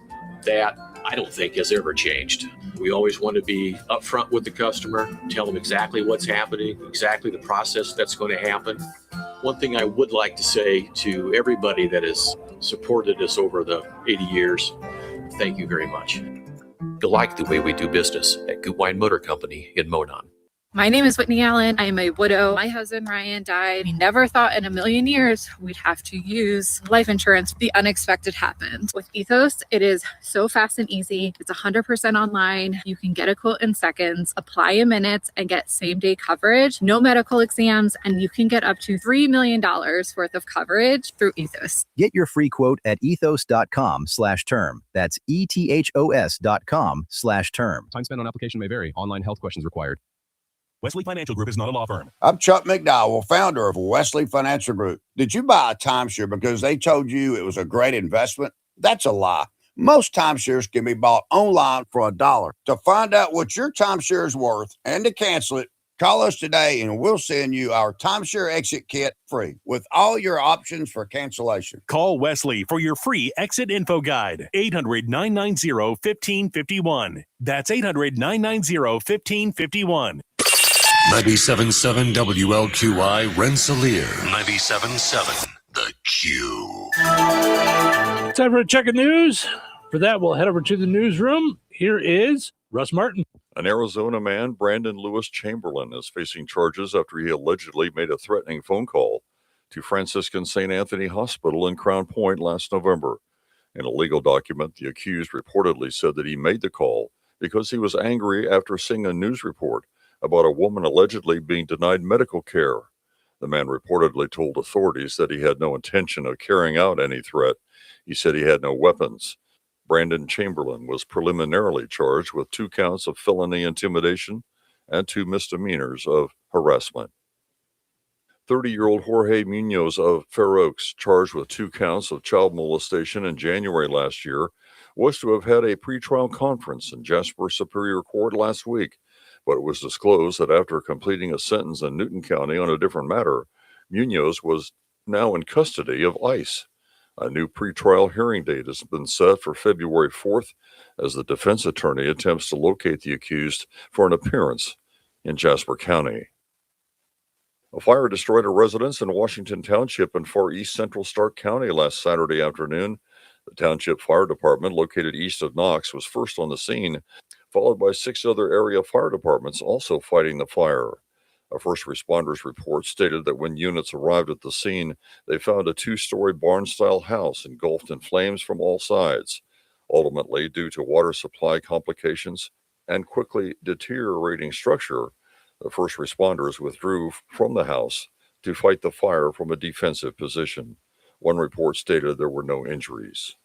That, I don't think, has ever changed. We always want to be upfront with the customer, tell them exactly what's happening, exactly the process that's going to happen. One thing I would like to say to everybody that has supported us over the 80 years, thank you very much. You like the way we do business at Gutwein Motor Company in Monon. My name is Whitney Allen. I'm a widow. My husband, Ryan, died. We never thought in a million years we'd have to use life insurance. The unexpected happened. With Ethos, it is so fast and easy. It's 100% online. You can get a quote in seconds, apply in minutes, and get same-day coverage. No medical exams, and you can get up to $3 million worth of coverage through Ethos. Get your free quote at ethos.com/term. That's ethos.com/term. Time spent on application may vary. Online health questions required. Wesley Financial Group is not a law firm. I'm Chuck McDowell, founder of Wesley Financial Group. Did you buy a timeshare because they told you it was a great investment? That's a lie. Most timeshares can be bought online for $1. To find out what your timeshare is worth and to cancel it, call us today and we'll send you our timeshare exit kit free with all your options for cancellation. Call Wesley for your free exit info guide. 800-990-1551. That's 800-990-1551. 97.7 WLQI Rensselaer. 97.7 The Q. Time for a check of news. For that, we'll head over to the newsroom. Here is Russ Martin. An Arizona man, Brandon Lewis Chamberlain, is facing charges after he allegedly made a threatening phone call to Franciscan St. Anthony Hospital in Crown Point last November. In a legal document, the accused reportedly said that he made the call because he was angry after seeing a news report about a woman allegedly being denied medical care. The man reportedly told authorities that he had no intention of carrying out any threat. He said he had no weapons. Brandon Chamberlain was preliminarily charged with 2 counts of felony intimidation and 2 misdemeanors of harassment. 30-year-old Jorge Munoz of Fair Oaks, charged with 2 counts of child molestation in January last year, was to have had a pretrial conference in Jasper Superior Court last week, but it was disclosed that after completing a sentence in Newton County on a different matter, Munoz was now in custody of ICE. A new pretrial hearing date has been set for February 4th as the defense attorney attempts to locate the accused for an appearance in Jasper County. A fire destroyed a residence in Washington Township in far east central Stark County last Saturday afternoon. The Township Fire Department, located east of Knox, was first on the scene, followed by 6 other area fire departments also fighting the fire. A first responders report stated that when units arrived at the scene, they found a 2-story barn-style house engulfed in flames from all sides. Ultimately, due to water supply complications and quickly deteriorating structure, the first responders withdrew from the house to fight the fire from a defensive position. One report stated there were no injuries.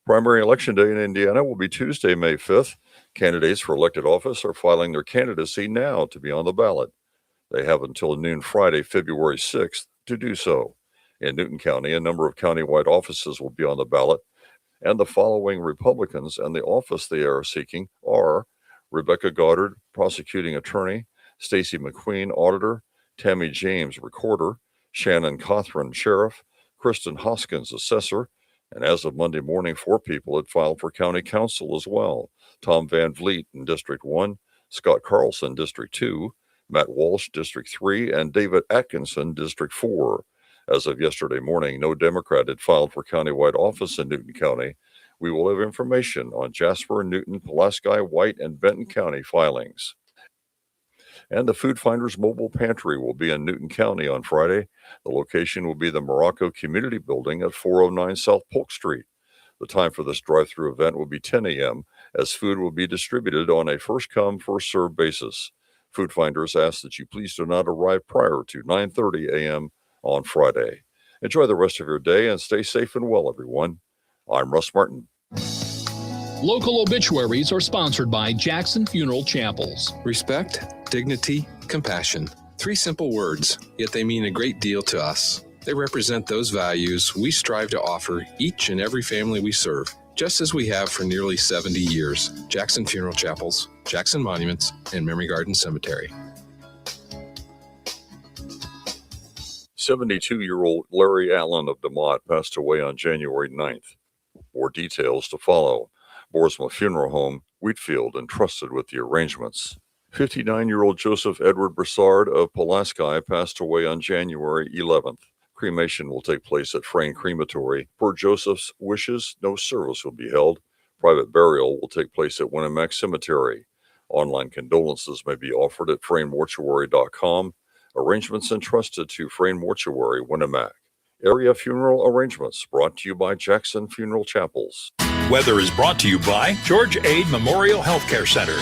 Primary election day in Indiana will be Tuesday, May 5th. Candidates for elected office are filing their candidacy now to be on the ballot. They have until noon Friday, February 6th to do so. In Newton County, a number of countywide offices will be on the ballot, and the following Republicans and the office they are seeking are Rebecca Goddard, prosecuting attorney, Stacy McQueen, auditor, Tammy James, recorder, Shannon Cothran, sheriff, Kristen Hoskins, assessor, and as of Monday morning, 4 people had filed for county council as well. Tom Van Vliet in District 1, Scott Carlson, District 2, Matt Walsh, District 3, and David Atkinson, District 4. As of yesterday morning, no Democrat had filed for countywide office in Newton County. We will have information on Jasper, Newton, Pulaski, White, and Benton County filings. And the Food Finders Mobile Pantry will be in Newton County on Friday. The location will be the Morocco Community Building at 409 South Polk Street. The time for this drive-through event will be 10 a.m. as food will be distributed on a first-come, first-served basis. Food Finders ask that you please do not arrive prior to 9:30 a.m. on Friday. Enjoy the rest of your day and stay safe and well, everyone. I'm Russ Martin. Local obituaries are sponsored by Jackson Funeral Chapels. Respect, dignity, compassion. 3 simple words, yet they mean a great deal to us. They represent those values we strive to offer each and every family we serve, just as we have for nearly 70 years. Jackson Funeral Chapels, Jackson Monuments, and Memory Garden Cemetery. 72-year-old Larry Allen of DeMott passed away on January 9th. More details to follow. Boersma Funeral Home, Wheatfield, entrusted with the arrangements. 59-year-old Joseph Edward Broussard of Pulaski passed away on January 11th. Cremation will take place at Frayne Crematory. Per Joseph's wishes, no service will be held. Private burial will take place at Winnemac Cemetery. Online condolences may be offered at FrayneMortuary.com. Arrangements entrusted to Frayne Mortuary, Winnemac. Area funeral arrangements brought to you by Jackson Funeral Chapels. Weather is brought to you by George Ade Memorial Healthcare Center.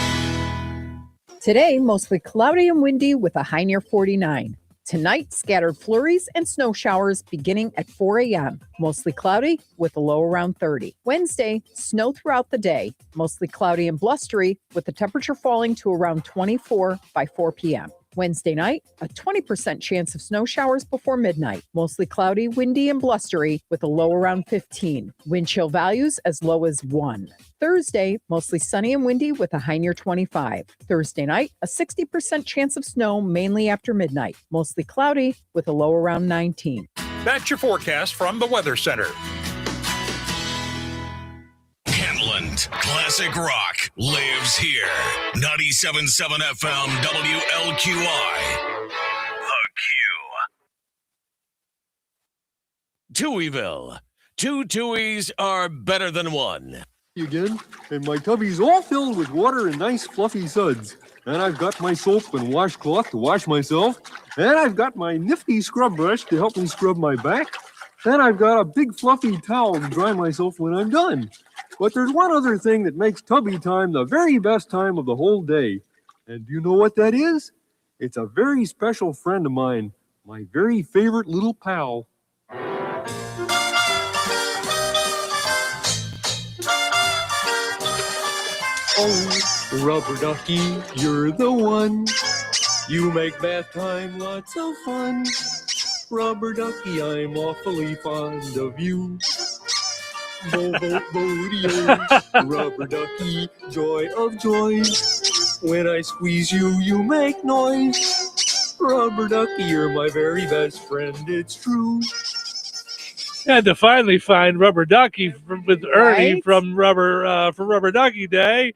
Today, mostly cloudy and windy with a high near 49. Tonight, scattered flurries and snow showers beginning at 4 a.m. Mostly cloudy with a low around 30. Wednesday, snow throughout the day. Mostly cloudy and blustery with the temperature falling to around 24 by 4 p.m. Wednesday night, a 20% chance of snow showers before midnight. Mostly cloudy, windy, and blustery with a low around 15. Wind chill values as low as 1. Thursday, mostly sunny and windy with a high near 25. Thursday night, a 60% chance of snow mainly after midnight. Mostly cloudy with a low around 19. That's your forecast from the Weather Center. Kentland Classic Rock lives here. 97.7 FM WLQI. The Q. Touhyville. 2 Touhies are better than 1. Again, and my tubby's all filled with water and nice fluffy suds. And I've got my soap and washcloth to wash myself. And I've got my nifty scrub brush to help me scrub my back. And I've got a big fluffy towel to dry myself when I'm done. But there's one other thing that makes tubby time the very best time of the whole day. And do you know what that is? It's a very special friend of mine, my very favorite little pal. Oh, rubber ducky, you're the one. You make bath time lots of fun. Rubber ducky, I'm awfully fond of you. Bo-bo-bo-dee-oh, rubber ducky, joy of joys. When I squeeze you, you make noise. Rubber ducky, you're my very best friend, it's true. Had to finally find Rubber Ducky with Ernie Right? from Rubber Ducky Day.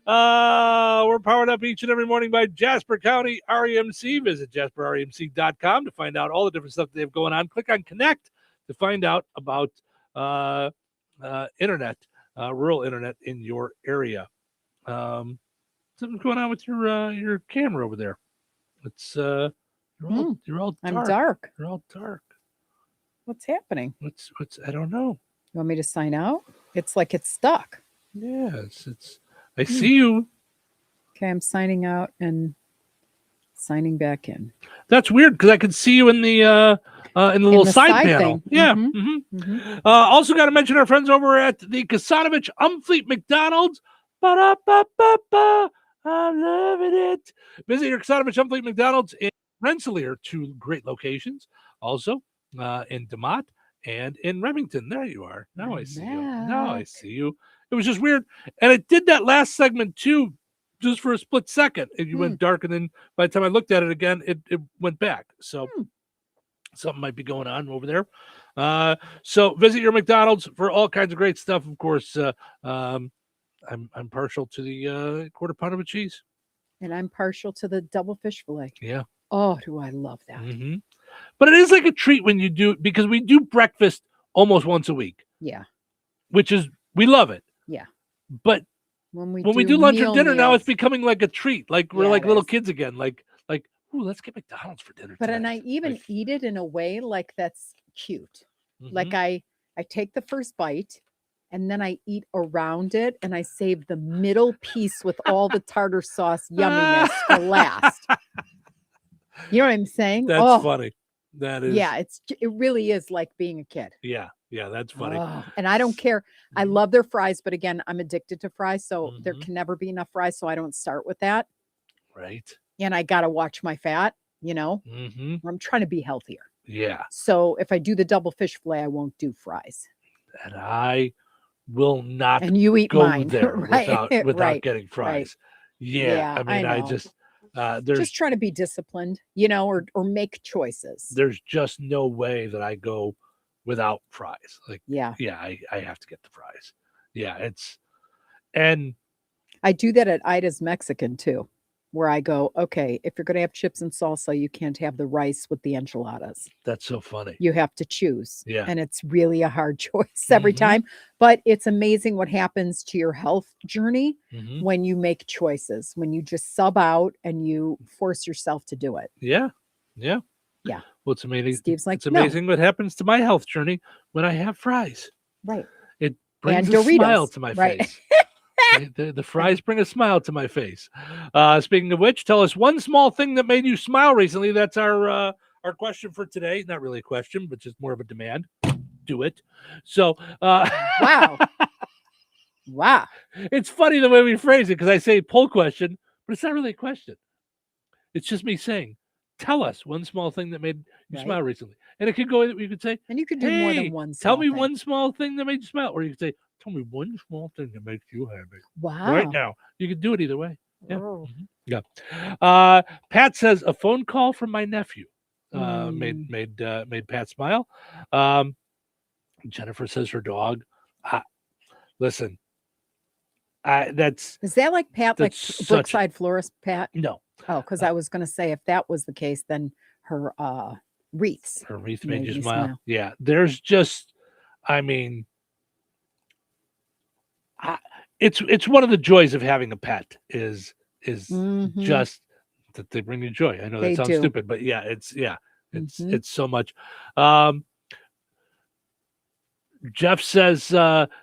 We're powered up each and every morning by Jasper County REMC. Visit jasperremc.com to find out all the different stuff they have going on. Click on Connect to find out about internet, rural internet in your area. Something's going on with your camera over there. It's you're all dark. I'm dark. You're all dark. What's happening? What's I don't know. You want me to sign out? It's like it's stuck. Yeah, it's I see you. Okay, I'm signing out and signing back in. That's weird because I can see you in the little the side side panel. thing. Yeah. Mhm. Also got to mention our friends over at the Kasanovich Umfleet McDonald's. Ba-da-ba-ba-ba. I'm loving it. Visit your Kasanovich Umfleet McDonald's in Rensselaer, 2 great locations. Also in DeMott and in Remington. There you are. Now I see you. Now I see you. It was just weird. And it did that last segment too, just for a split second. You went dark, and then by the time I looked at it again, it went back. So something might be going on over there. So visit your McDonald's for all kinds of great stuff. Of course, I'm partial to the quarter pound of cheese. And I'm partial to the double fish fillet. Yeah. Oh, do I love that. But it is like a treat when you do, because we do breakfast almost once a week. Yeah. Which is, we love it. Yeah. But when we do lunch or dinner, now meals, it's becoming like a treat. Like we're Yeah, like it little is. kids again. Like, ooh, let's get McDonald's for dinner. But tonight. and I even eat it in a way like that's cute. Like I take the first bite and then I eat around it and I save the middle piece with all the tartar sauce yumminess for last. You know what I'm saying? That's funny. That is. Yeah, it really is like being a kid. Yeah, that's funny. Oh, and I don't care. I love their fries, but again, I'm addicted to fries, so there can never be enough fries, so I don't start with that. Right. And I got to watch my fat, I'm trying to be healthier. Yeah. So if I do the double fish fillet, I won't do fries. And I will not And you eat go mine, there right, without right, getting fries. right. Yeah. I mean, I know. just there's just trying to be disciplined, or make choices. there's just no way that I go without fries. Like, Yeah. I have to get the fries. Yeah, and I do that at Ida's Mexican too, where I go, okay, if you're going to have chips and salsa, you can't have the rice with the enchiladas. that's so funny. You have to choose. Yeah. And it's really a hard choice every time. But it's amazing what happens to your health journey when you make choices, when you just sub out and you force yourself to do it. Yeah. Yeah. Well, it's amazing. Steve's like, it's amazing what happens to my health journey when I have fries. Right. It brings And a smile Doritos, to my right. face. The fries bring a smile to my face. Speaking of which, tell us one small thing that made you smile recently. That's our question for today. Not really a question, but just more of a demand. Do it. So, Wow. Wow. It's funny the way we phrase it because I say poll question, but it's not really a question. It's just me saying, tell us one small thing that made you smile recently. And it could go, you could say, and you could do more "Hey, than one. Tell small me thing. one small thing that made you smile. Or you could say, tell me one small thing that makes you happy. Wow. Right now. You could do it either way. Yeah. Oh. Yeah. Pat says a phone call from my nephew made Pat smile. Jennifer says her dog. Listen, Is that like Pat, like that's Brookside Florist Pat? No. Oh, because I was going to say if that was the case, then her wreaths. Her wreath made you smile. Yeah. There's just, I mean, it's one of the joys of having a pet is just that they bring you joy. I know that sounds stupid, but yeah, it's so much. Jeff says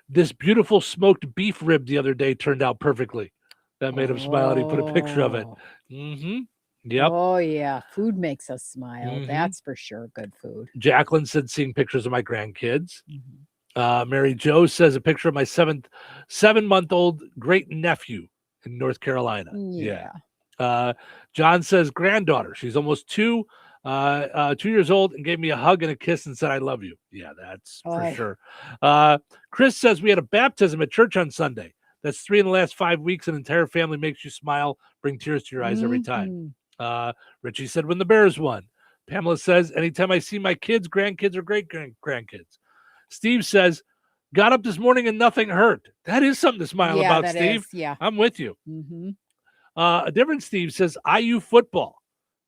this beautiful smoked beef rib the other day turned out perfectly. That made him smile, and he put a picture of it. Yep. Oh yeah, food makes us smile. That's for sure. Good food. Jacqueline said seeing pictures of my grandkids. Mary Jo says a picture of my 7-month-old great nephew in North Carolina. Yeah. John says granddaughter. She's almost 2 years old, and gave me a hug and a kiss and said, "I love you." Yeah, that's for sure. Chris says we had a baptism at church on Sunday. That's 3 in the last 5 weeks. An entire family makes you smile, bring tears to your eyes every time. Richie said when the Bears won. Pamela says anytime I see my kids, grandkids, or grandkids. Steve says got up this morning and nothing hurt. That is something to smile about, Steve. Yeah, I'm with you. Mm-hmm. A different Steve says IU football.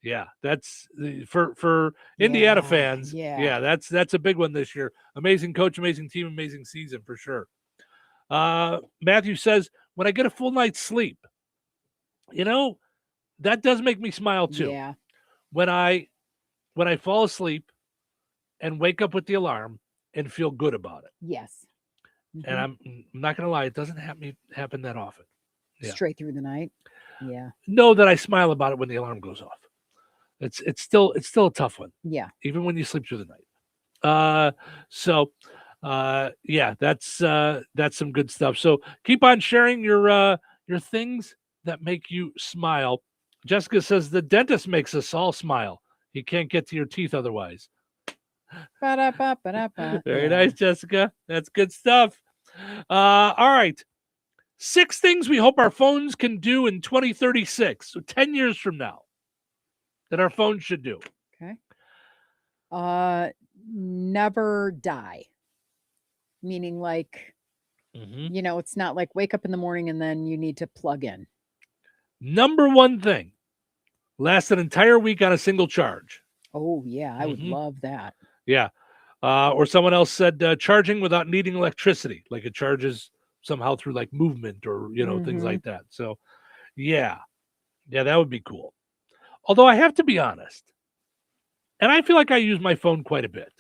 Yeah, that's for Indiana fans. Yeah, that's a big one this year. Amazing coach, amazing team, amazing season for sure. Matthew says when I get a full night's sleep, that does make me smile too. Yeah. When I fall asleep and wake up with the alarm and feel good about it. Yes. Mm-hmm. And I'm not gonna lie, it doesn't happen that often. Yeah. Straight through the night. Yeah. Know that I smile about it when the alarm goes off. It's still a tough one. Yeah. Even when you sleep through the night. Yeah, that's some good stuff. So keep on sharing your things that make you smile. Jessica says the dentist makes us all smile. He can't get to your teeth otherwise. Very nice, Jessica. That's good stuff. All right. 6 things we hope our phones can do in 2036. So 10 years from now that our phones should do. Okay. Never die. Meaning like, it's not like wake up in the morning and then you need to plug in. Number 1 thing, last an entire week on a single charge. Oh, yeah. I would love that. Yeah. Or someone else said charging without needing electricity, like it charges somehow through like movement or, things like that. So, yeah, that would be cool. Although I have to be honest, and I feel like I use my phone quite a bit.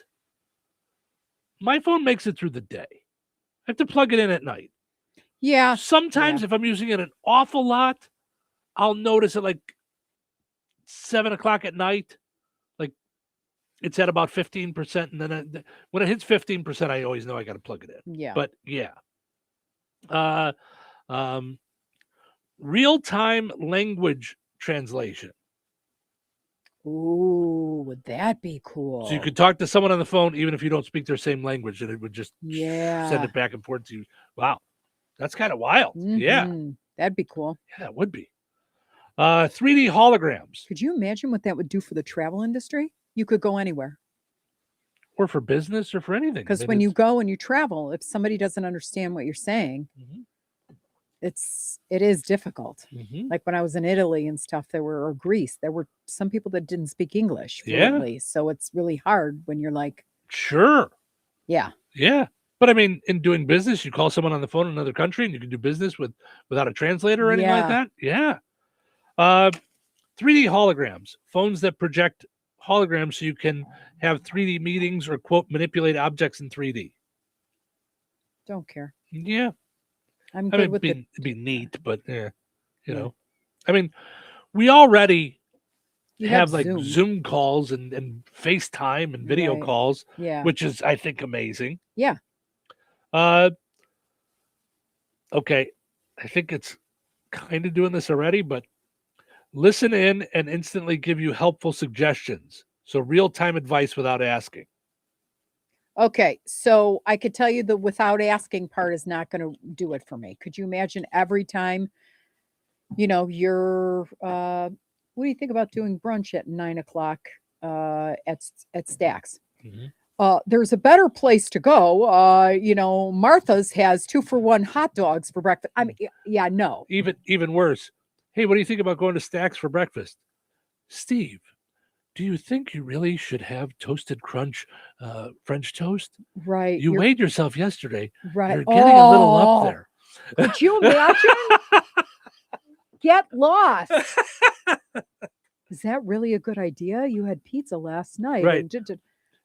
My phone makes it through the day. I have to plug it in at night. Yeah. Sometimes if I'm using it an awful lot, I'll notice it like 7 o'clock at night. Like it's at about 15%. And then when it hits 15%, I always know I got to plug it in. Yeah. But yeah. Real-time language translation. Ooh, would that be cool? So you could talk to someone on the phone, even if you don't speak their same language, and it would just send it back and forth to you. Wow. That's kind of wild. Yeah. That'd be cool. Yeah, that would be. 3D holograms. Could you imagine what that would do for the travel industry? You could go anywhere. Or for business or for anything. Because when you go and you travel, if somebody doesn't understand what you're saying, it is difficult. Like when I was in Italy and stuff, or Greece, there were some people that didn't speak English fluently. So it's really hard when you're like, sure. Yeah. Yeah. But I mean, in doing business, you call someone on the phone in another country and you can do business without a translator or anything like that. Yeah. 3D holograms, phones that project holograms so you can have 3D meetings or quote manipulate objects in 3D. Don't care. Yeah. I'm good with it'd be neat, but I mean, we already have like Zoom calls and FaceTime and video calls, which is, I think, amazing. Yeah. Okay. I think it's kind of doing this already, but listen in and instantly give you helpful suggestions. So real-time advice without asking. Okay, so I could tell you the without asking part is not going to do it for me. Could you imagine every time, you're, what do you think about doing brunch at 9 o'clock at Stack's? There's a better place to go. Martha's has 2-for-1 hot dogs for breakfast. I mean, yeah, no. Even worse. Hey, what do you think about going to Stack's for breakfast? Steve, do you think you really should have toasted crunch French toast? Right. You weighed yourself yesterday. Right. You're getting a little up there. Could you imagine? Get lost. Is that really a good idea? You had pizza last night. Right. And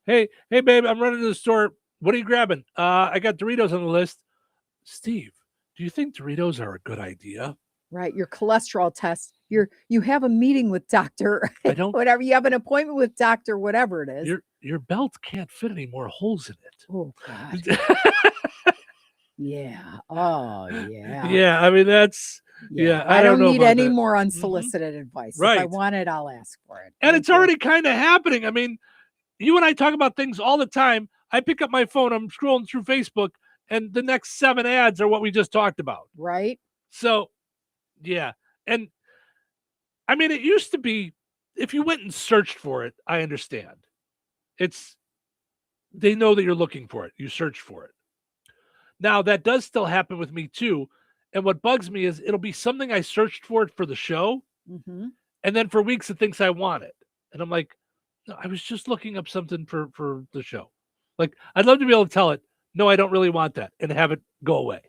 Hey, babe, I'm running to the store. What are you grabbing? I got Doritos on the list. Steve, do you think Doritos are a good idea? Right, your cholesterol test. You have a meeting with doctor. Whatever, you have an appointment with doctor, whatever it is. Your belt can't fit any more holes in it. Oh God. Yeah. Oh yeah. Yeah, I mean that's Yeah, I don't know need about any that. more unsolicited advice. If I Right. want it, I'll ask for it. And Thank it's you. already kind of happening. I mean, you and I talk about things all the time. I pick up my phone, I'm scrolling through Facebook, and the next 7 ads are what we just talked about. Right. So, yeah. And I mean, it used to be if you went and searched for it, I understand. They know that you're looking for it. You search for it. Now, that does still happen with me too. And what bugs me is it'll be something I searched for the show. Mm-hmm. And then for weeks it thinks I want it. And I'm like, no, I was just looking up something for the show. Like, I'd love to be able to tell it, no, I don't really want that, and have it go away.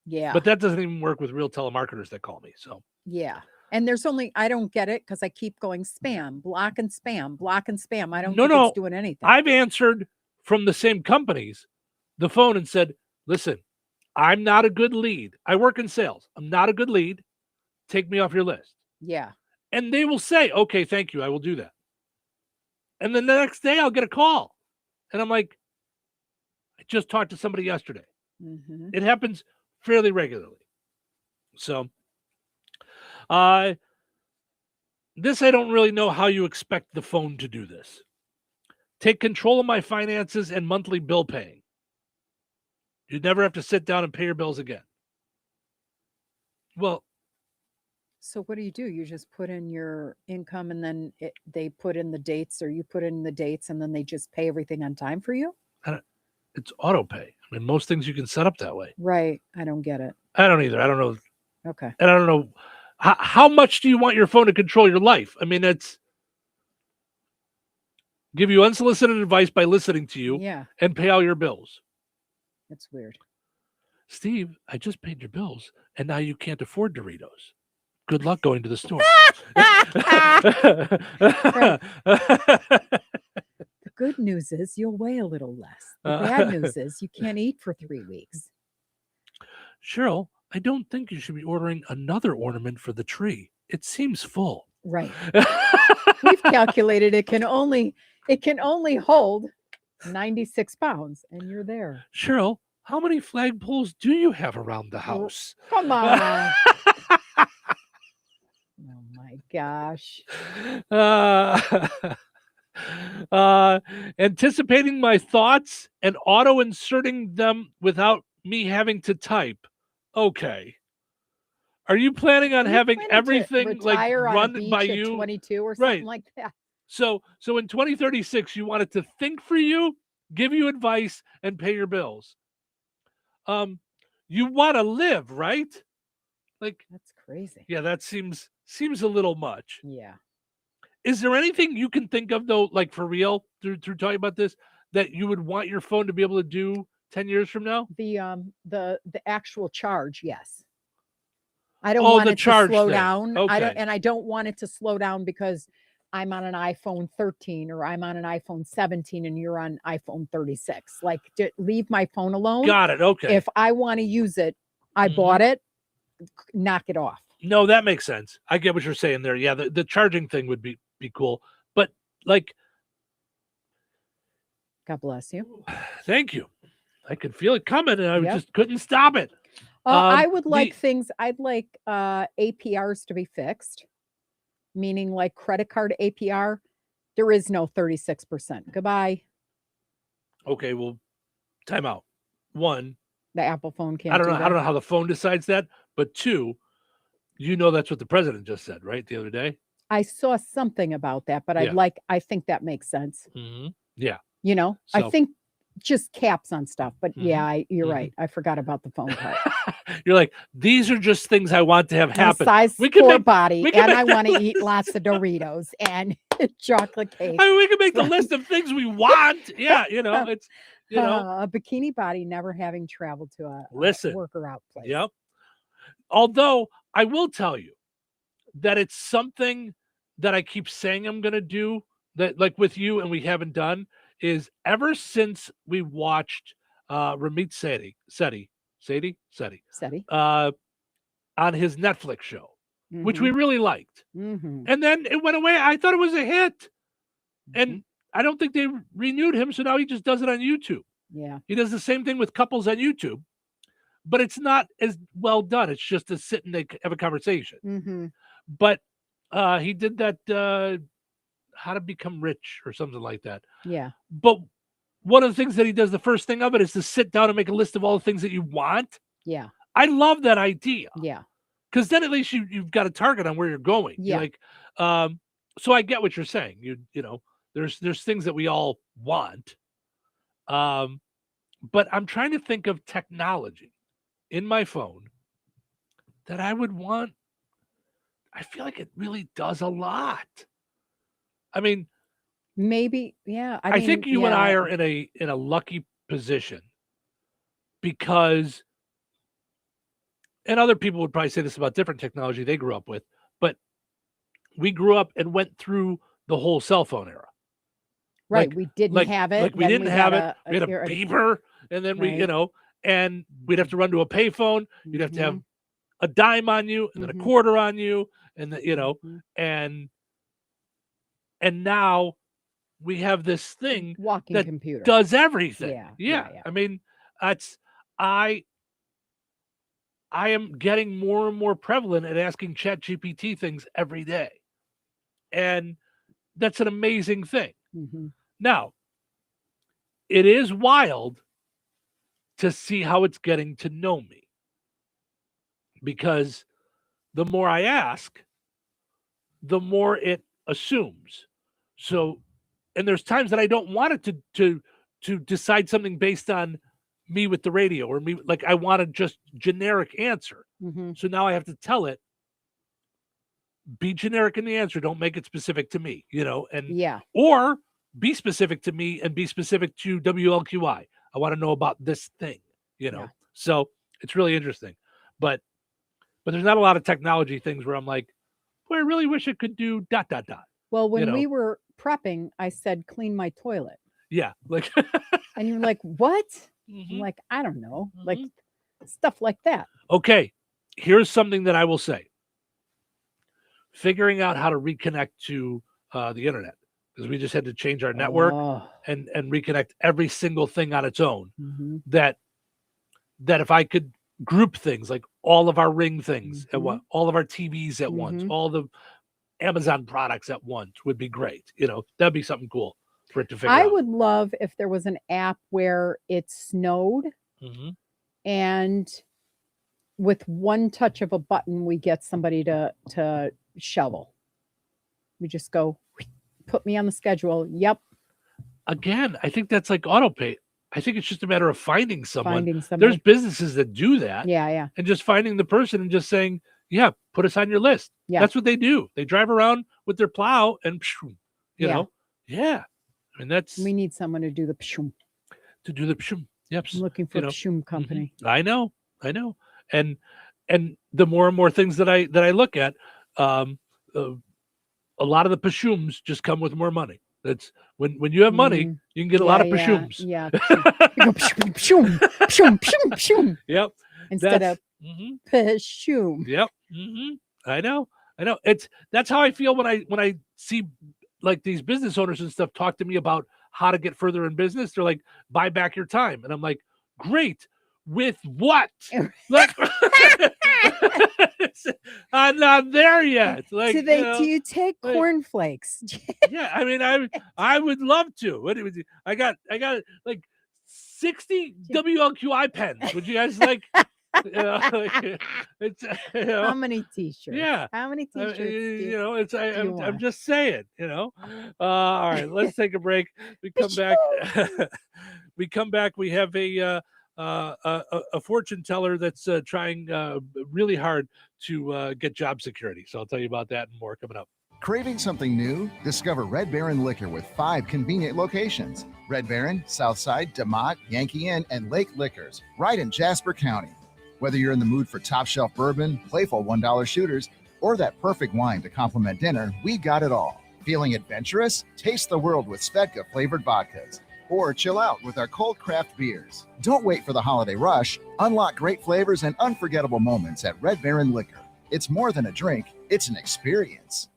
Yeah. But that doesn't even work with real telemarketers that call me. So Yeah. And I don't get it because I keep going spam, block and spam, block and spam. I don't no, think no, it's doing anything. I've answered from the same companies the phone and said, listen, I'm not a good lead. I work in sales. I'm not a good lead. Take me off your list. Yeah. And they will say, okay, thank you. I will do that. And then the next day I'll get a call. And I'm like, I just talked to somebody yesterday. Mm-hmm. It happens fairly regularly. So this, I don't really know how you expect the phone to do this. Take control of my finances and monthly bill paying. You'd never have to sit down and pay your bills again. Well, so what do? You just put in your income and then they put in the dates, or you put in the dates and then they just pay everything on time for you? It's auto pay. I mean, most things you can set up that way. Right. I don't get it. I don't either. I don't know. Okay. And I don't know. How much do you want your phone to control your life? I mean, it's give you unsolicited advice by listening to you and pay all your bills. That's weird. Steve, I just paid your bills and now you can't afford Doritos. Good luck going to the store. The good news is you'll weigh a little less. The bad news is you can't eat for 3 weeks. Cheryl, I don't think you should be ordering another ornament for the tree. It seems full. Right. We've calculated it can only hold 96 pounds, and you're there. Cheryl, how many flagpoles do you have around the house? Come on. Oh my gosh. Anticipating my thoughts and auto inserting them without me having to type. Okay. Are you planning on having everything like run by you? 22 or something like that. So in 2036, you want it to think for you, give you advice, and pay your bills. You want to live, right? Like, that's crazy. Yeah, that seems a little much. Yeah. Is there anything you can think of though, like for real, through talking about this, that you would want your phone to be able to do 10 years from now? The actual charge, yes. I don't want it to slow down. Okay. I don't want it to slow down because I'm on an iPhone 13 or I'm on an iPhone 17 and you're on iPhone 36. Like, leave my phone alone. Got it. Okay. If I want to use it, I bought it, knock it off. No, that makes sense. I get what you're saying there. Yeah, the charging thing would be cool. But like, God bless you. Thank you. I could feel it coming and I just couldn't stop it. I would like I'd like APRs to be fixed, meaning like credit card APR. There is no 36%. Goodbye. Okay, well, time out. One, the Apple phone can't. I don't know how the phone decides that, but two, that's what the president just said, right? The other day. I saw something about that, but I think that makes sense. Mm-hmm. Yeah. I think just caps on stuff, but you're right. I forgot about the phone part. You're like, these are just things I want to have happen. Size 4 body, and I want to eat lots of Doritos and chocolate cake. I mean, we can make the list of things we want. Yeah, it's a bikini body, never having traveled to a worker-out place. Yep. Although I will tell you that it's something that I keep saying I'm going to do, that like with you and we haven't done, is ever since we watched Ramit Sethi on his Netflix show, which we really liked. Mm-hmm. And then it went away. I thought it was a hit. And I don't think they renewed him, so now he just does it on YouTube. Yeah. He does the same thing with couples on YouTube. but it's not as well done. It's just to sit and have a conversation. Mm-hmm. But he did that How to Become Rich or something like that. Yeah. But one of the things that he does, the first thing of it is to sit down and make a list of all the things that you want. Yeah. I love that idea. Yeah. Because then at least you've got a target on where you're going. Yeah. You're like, so I get what you're saying. You know, there's things that we all want. But I'm trying to think of technology in my phone that I would want. I feel like it really does a lot. I mean, maybe, yeah. I think you and I are in a lucky position because, and other people would probably say this about different technology they grew up with, but we grew up and went through the whole cell phone era. Right. Like- we didn't like- have it. Like we then didn't have it. We had a here- beeper, and then we, Right. you know, and we'd have to run to a payphone. You'd have to have a dime on you, and then a quarter on you, and you know, and now we have this thing walking that computer does everything. Yeah. I mean, I am getting more and more prevalent at asking ChatGPT things every day, and that's an amazing thing. Mm-hmm. Now, it is wild to see how it's getting to know me, because the more I ask, the more it assumes. So, and there's times that I don't want it to decide something based on me with the radio, or me, like I want a just generic answer. Mm-hmm. So now I have to tell it, be generic in the answer, don't make it specific to me, you know, and Yeah. or be specific to me and be specific to WLQI. I want to know about this thing, you know. Yeah. So it's really interesting. But there's not a lot of technology things where I'm like, boy, I really wish it could do ... Well, when you know? we were prepping, I said, clean my toilet. Yeah, like And you're like, what? I'm Mhm. like, I don't know. Like stuff like that. Okay, here's something that I will say. Figuring out how to reconnect to the internet, because we just had to change our network Oh. and reconnect every single thing on its own. Mhm. That if I could group things, like all of our Ring things at once, all of our TVs at once, all the Amazon products at once would be great. You know, that'd be something cool for it to figure I out. would love if there was an app where it snowed Mhm. and with one touch of a button, we get somebody to shovel. We just go, put me on the schedule. Yep. Again, I think that's like auto pay. I think it's just a matter of finding someone. Finding somebody. There's businesses that do that. Yeah. And just finding the person and just saying, yeah, put us on your list. Yeah. That's what they do. They drive around with their plow and, you Yeah. know, yeah. I mean, that's We need someone to do the pshum. to do the pshum. Yep. I'm looking for you know. pshum company. I know. And the more and more things that I look at, a lot of the pashums just come with more money. That's when you have money, you can get a lot of pashums. Yeah. You go pshum, pshum, pshum, pshum. Yep. Instead That's- of Mhm. pshum. Yep. I know. That's how I feel when I see like these business owners and stuff talk to me about how to get further in business. They're like, buy back your time. And I'm like, great. With what? Like, I'm not there yet. Like, Do you take cornflakes? yeah, I mean, I would love to. What would you, I got like 60 WLQI pens. Would you guys like? You know, like, it's you know, How many t-shirts? Yeah. How many t-shirts? you know, it's do you I'm want? just saying. You know. All right, let's take a break. We come back. We come back. We have a fortune teller that's trying really hard to get job security. So I'll tell you about that and more coming up. Craving something new? Discover Red Baron Liquor with 5 convenient locations. Red Baron, Southside, DeMott, Yankee Inn, and Lake Liquors, right in Jasper County. Whether you're in the mood for top shelf bourbon, playful $1 shooters, or that perfect wine to complement dinner, we got it all. Feeling adventurous? Taste the world with Svedka flavored vodkas. Or chill out with our cold craft beers. Don't wait for the holiday rush. Unlock great flavors and unforgettable moments at Red Baron Liquor. It's more than a drink, it's an experience.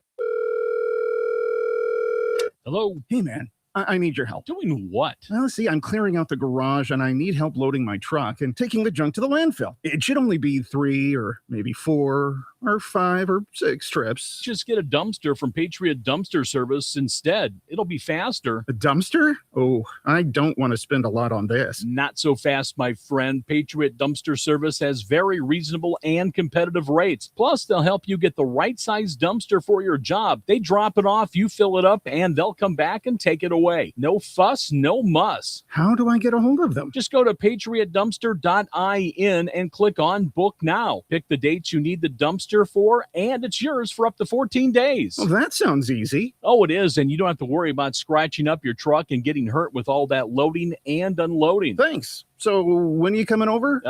Hello. Hey, man. I need your help. Doing what? Well, see, I'm clearing out the garage and I need help loading my truck and taking the junk to the landfill. It should only be 3 or maybe 4 or 5 or 6 trips. Just get a dumpster from Patriot Dumpster Service instead. It'll be faster. A dumpster? Oh, I don't want to spend a lot on this. Not so fast, my friend. Patriot Dumpster Service has very reasonable and competitive rates. Plus, they'll help you get the right size dumpster for your job. They drop it off, you fill it up, and they'll come back and take it away. No fuss, no muss. How do I get a hold of them? Just go to patriotdumpster.in and click on Book Now. Pick the dates you need the dumpster for, and it's yours for up to 14 days. Well, that sounds easy. Oh, it is, and you don't have to worry about scratching up your truck and getting hurt with all that loading and unloading. Thanks. So when are you coming over?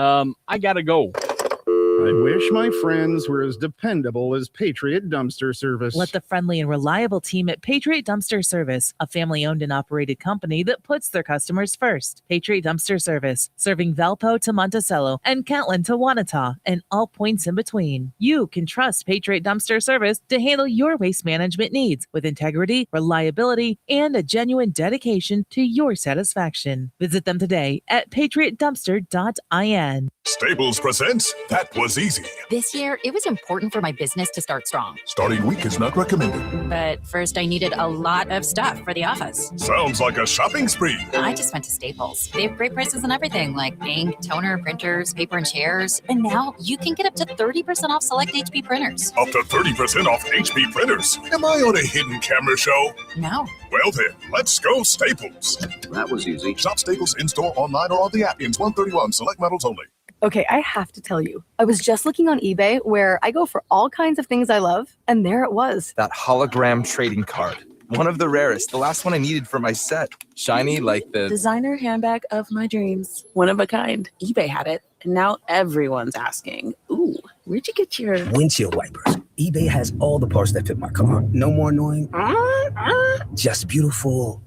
I gotta go. I wish my friends were as dependable as Patriot Dumpster Service. Let the friendly and reliable team at Patriot Dumpster Service, a family-owned and operated company that puts their customers first. Patriot Dumpster Service, serving Valpo to Monticello and Catlin to Wanata and all points in between. You can trust Patriot Dumpster Service to handle your waste management needs with integrity, reliability, and a genuine dedication to your satisfaction. Visit them today at patriotdumpster.in. Staples presents That Was Easy. This year, it was important for my business to start strong. Starting weak is not recommended. But first, I needed a lot of stuff for the office. Sounds like a shopping spree. I just went to Staples. They have great prices on everything like ink, toner, printers, paper, and chairs. And now you can get up to 30% off select HP printers. Up to 30% off HP printers. Am I on a hidden camera show? No. Well then, let's go Staples. That was easy. Shop Staples in-store, online, or on the app. Ends 131. Select models only. Okay, I have to tell you, I was just looking on eBay where I go for all kinds of things I love, and there it was. That hologram trading card. One of the rarest. The last one I needed for my set. Shiny like the designer handbag of my dreams. One of a kind. eBay had it, and now everyone's asking, ooh, where'd you get your windshield wipers? eBay has all the parts that fit my car. No more annoying. Just beautiful.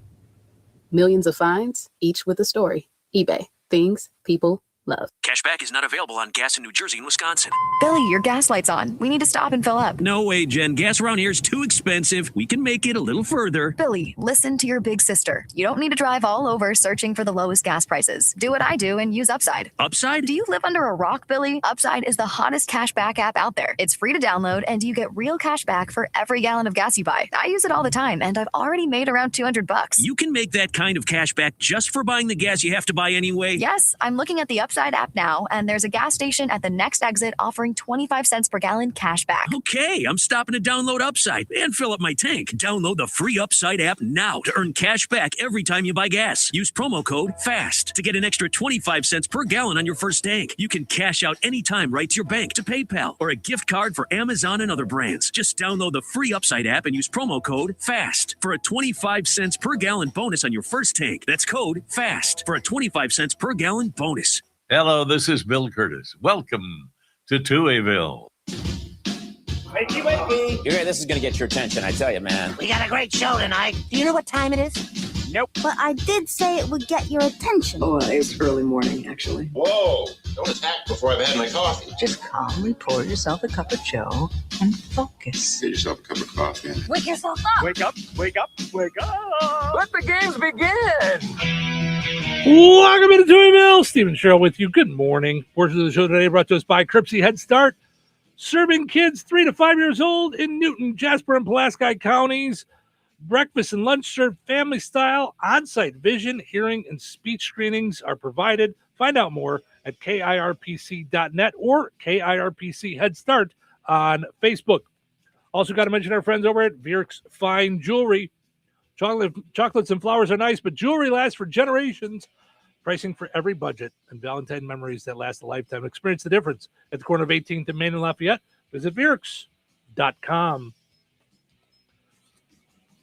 Millions of finds, each with a story. eBay. Things people love. Cashback is not available on gas in New Jersey and Wisconsin. Billy, your gas light's on. We need to stop and fill up. No way, Jen. Gas around here is too expensive. We can make it a little further. Billy, listen to your big sister. You don't need to drive all over searching for the lowest gas prices. Do what I do and use Upside. Upside? Do you live under a rock, Billy? Upside is the hottest cashback app out there. It's free to download, and you get real cash back for every gallon of gas you buy. I use it all the time, and I've already made around $200. You can make that kind of cash back just for buying the gas you have to buy anyway? Yes, I'm looking at the Upside app now, and there's a gas station at the next exit offering 25 cents per gallon cash back. Okay, I'm stopping to download Upside and fill up my tank. Download the free Upside app now to earn cash back every time you buy gas. Use promo code FAST to get an extra 25 cents per gallon on your first tank. You can cash out anytime right to your bank, to PayPal, or a gift card for Amazon and other brands. Just download the free Upside app and use promo code FAST for a 25 cents per gallon bonus on your first tank. That's code FAST for a 25 cents per gallon bonus. Hello, this is Bill Curtis. Welcome to Touhyville. Wakey, wakey. This is going to get your attention, I tell you, man. We got a great show tonight. Do you know what time it is? Nope. But I did say it would get your attention. Oh, it's early morning, actually. Whoa, don't attack before I've had my coffee. Just calmly pour yourself a cup of joe and focus. Get yourself a cup of coffee. Wake yourself up. Wake up, wake up, wake up. Let the games begin. Welcome into Touhyville. Stephen Sherrill with you. Good morning. Portion of the show today brought to us by Cripsy Head Start, serving kids 3 to 5 years old in Newton, Jasper, and Pulaski counties. Breakfast and lunch served family style. On-site vision, hearing, and speech screenings are provided. Find out more at KIRPC.net or KIRPC Head Start on Facebook. Also got to mention our friends over at Vierk's Fine Jewelry. Chocolates and flowers are nice, but jewelry lasts for generations. Pricing for every budget and Valentine memories that last a lifetime. Experience the difference at the corner of 18th and Main and Lafayette. Visit Vierks.com.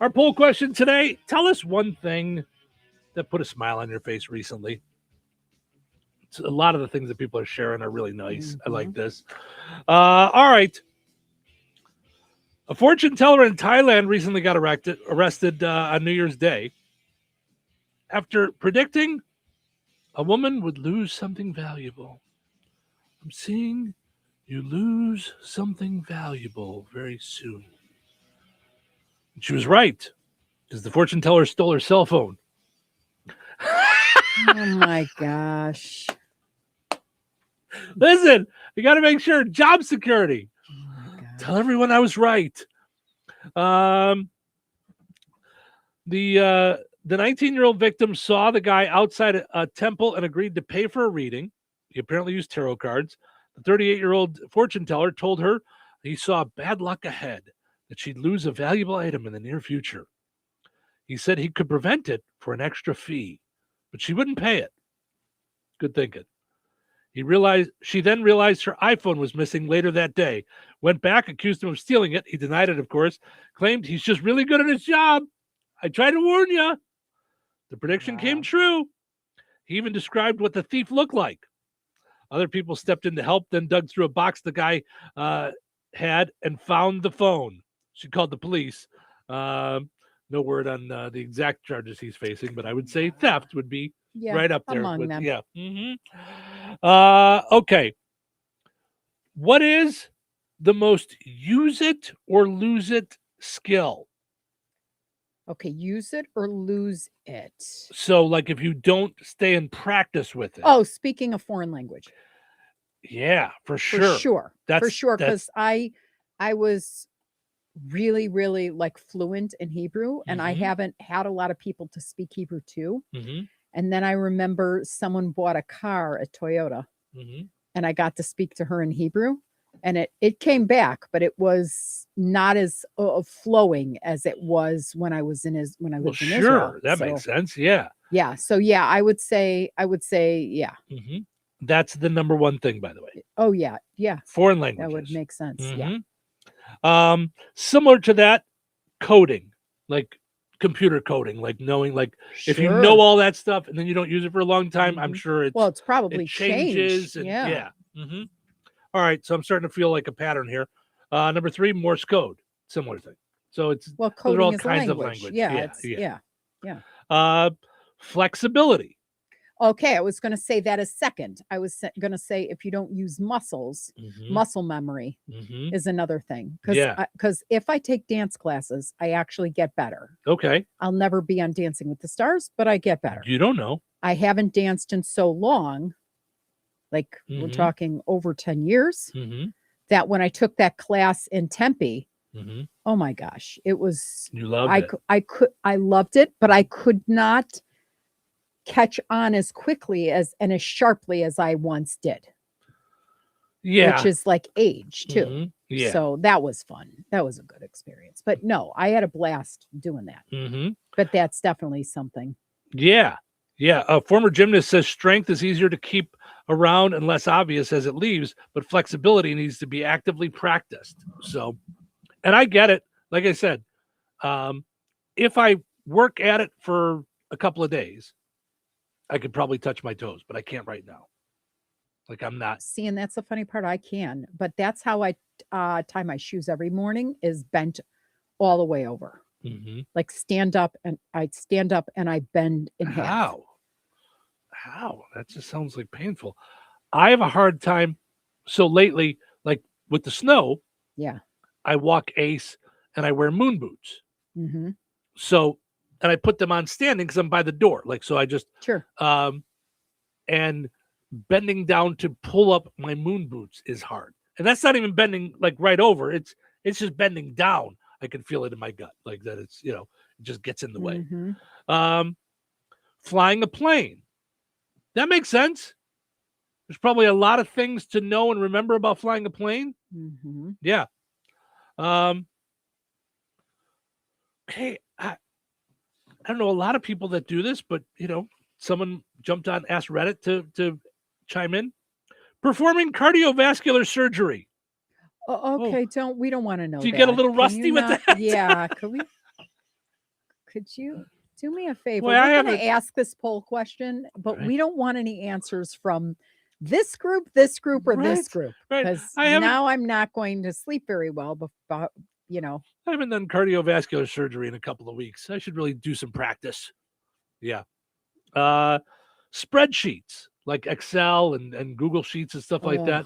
Our poll question today, tell us one thing that put a smile on your face recently. It's a lot of the things that people are sharing are really nice. I like this. All right. A fortune teller in Thailand recently got arrested on New Year's Day after predicting a woman would lose something valuable. I'm seeing you lose something valuable very soon. And she was right. because the fortune teller stole her cell phone. Oh my gosh. Listen, you got to make sure job security. Tell everyone I was right. The 19-year-old victim saw the guy outside a temple and agreed to pay for a reading. He apparently used tarot cards. The 38-year-old fortune teller told her he saw bad luck ahead, that she'd lose a valuable item in the near future. He said he could prevent it for an extra fee, but she wouldn't pay it. Good thinking. She then realized her iPhone was missing later that day. Went back, accused him of stealing it. He denied it, of course. Claimed he's just really good at his job. I tried to warn you. The prediction came true. He even described what the thief looked like. Other people stepped in to help, then dug through a box the guy had and found the phone. She called the police. No word on the exact charges he's facing, but I would say theft would be right up there. Among them. Yeah. Okay. What is the most use it or lose it skill? Okay, use it or lose it. So, like, if you don't stay in practice with it. Oh, speaking a foreign language. Yeah, for sure. For sure. For sure. Because I was really, really like fluent in Hebrew, and I haven't had a lot of people to speak Hebrew to. And then I remember someone bought a car at Toyota, and I got to speak to her in Hebrew, and it came back, but it was not as flowing as it was when I was in Israel. Sure, that makes sense. Yeah. Yeah. So yeah, I would say yeah. That's the number one thing, by the way. Oh yeah, yeah. Foreign languages. That would make sense. Yeah. Similar to that, coding, like computer coding, like knowing, like if you know all that stuff and then you don't use it for a long time, I'm sure it's probably it changes. changed. And, Yeah. All right, so I'm starting to feel like a pattern here. Number 3, Morse code, similar thing. So it's those coding are all is kinds of language. language. Yeah. Flexibility. Okay, I was going to say that as second. I was going to say if you don't use muscles, muscle memory is another thing. Because if I take dance classes, I actually get better. Okay. I'll never be on Dancing with the Stars, but I get better. You don't know. I haven't danced in so long, like we're talking over 10 years, that when I took that class in Tempe, oh my gosh, it was. You loved it. I loved it, but I could not catch on as quickly and as sharply as I once did. Yeah. Which is like age too. Yeah. So that was fun. That was a good experience. But no, I had a blast doing that. But that's definitely something. Yeah. Yeah. A former gymnast says strength is easier to keep around and less obvious as it leaves, but flexibility needs to be actively practiced. So, and I get it. Like I said, if I work at it for a couple of days, I could probably touch my toes, but I can't right now. Like I'm not. See, and that's the funny part. I can, but that's how I tie my shoes every morning, is bent all the way over. Like stand up and I bend in half. How? That just sounds like painful. I have a hard time. So lately, like with the snow, I walk ace and I wear moon boots. So, and I put them on standing because I'm by the door. Like, so I just, and bending down to pull up my moon boots is hard. And that's not even bending like right over. It's just bending down. I can feel it in my gut like that. It's, it just gets in the way. Flying a plane. That makes sense. There's probably a lot of things to know and remember about flying a plane. Yeah. Okay. I don't know a lot of people that do this, but someone jumped on, asked Reddit to chime in. Performing cardiovascular surgery. Okay, we don't want to know. Do you get a little rusty with that? Yeah. Could you do me a favor? Well, We're going to ask this poll question, but we don't want any answers from this group, or this group. Because now I'm not going to sleep very well. But I haven't done cardiovascular surgery in a couple of weeks. I should really do some practice. Yeah. Spreadsheets like Excel and Google Sheets and stuff like that.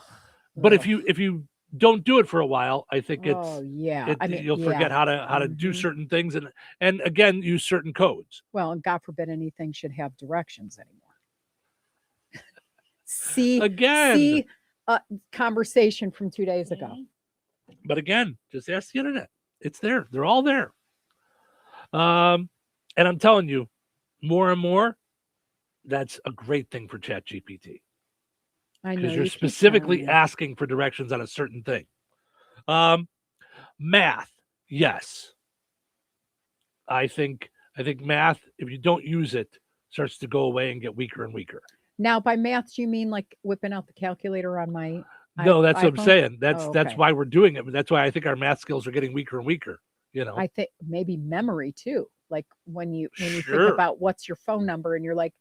But if you don't do it for a while. I think Oh, yeah. I mean, you'll forget how to do certain things and again use certain codes. Well, and God forbid anything should have directions anymore. See conversation from 2 days ago. But again, just ask the internet. It's there. They're all there. And I'm telling you, more and more, that's a great thing for ChatGPT. I know because you you're keep specifically telling me. asking for directions on a certain thing. Math, yes. I think math, if you don't use it, starts to go away and get weaker and weaker. Now, by math, do you mean like whipping out the calculator on my No, that's what I'm iPhone? saying. That's Oh, that's okay. why we're doing it. That's why I think our math skills are getting weaker and weaker. You know, I think maybe memory too. Like when you think Sure. about what's your phone number and you're like,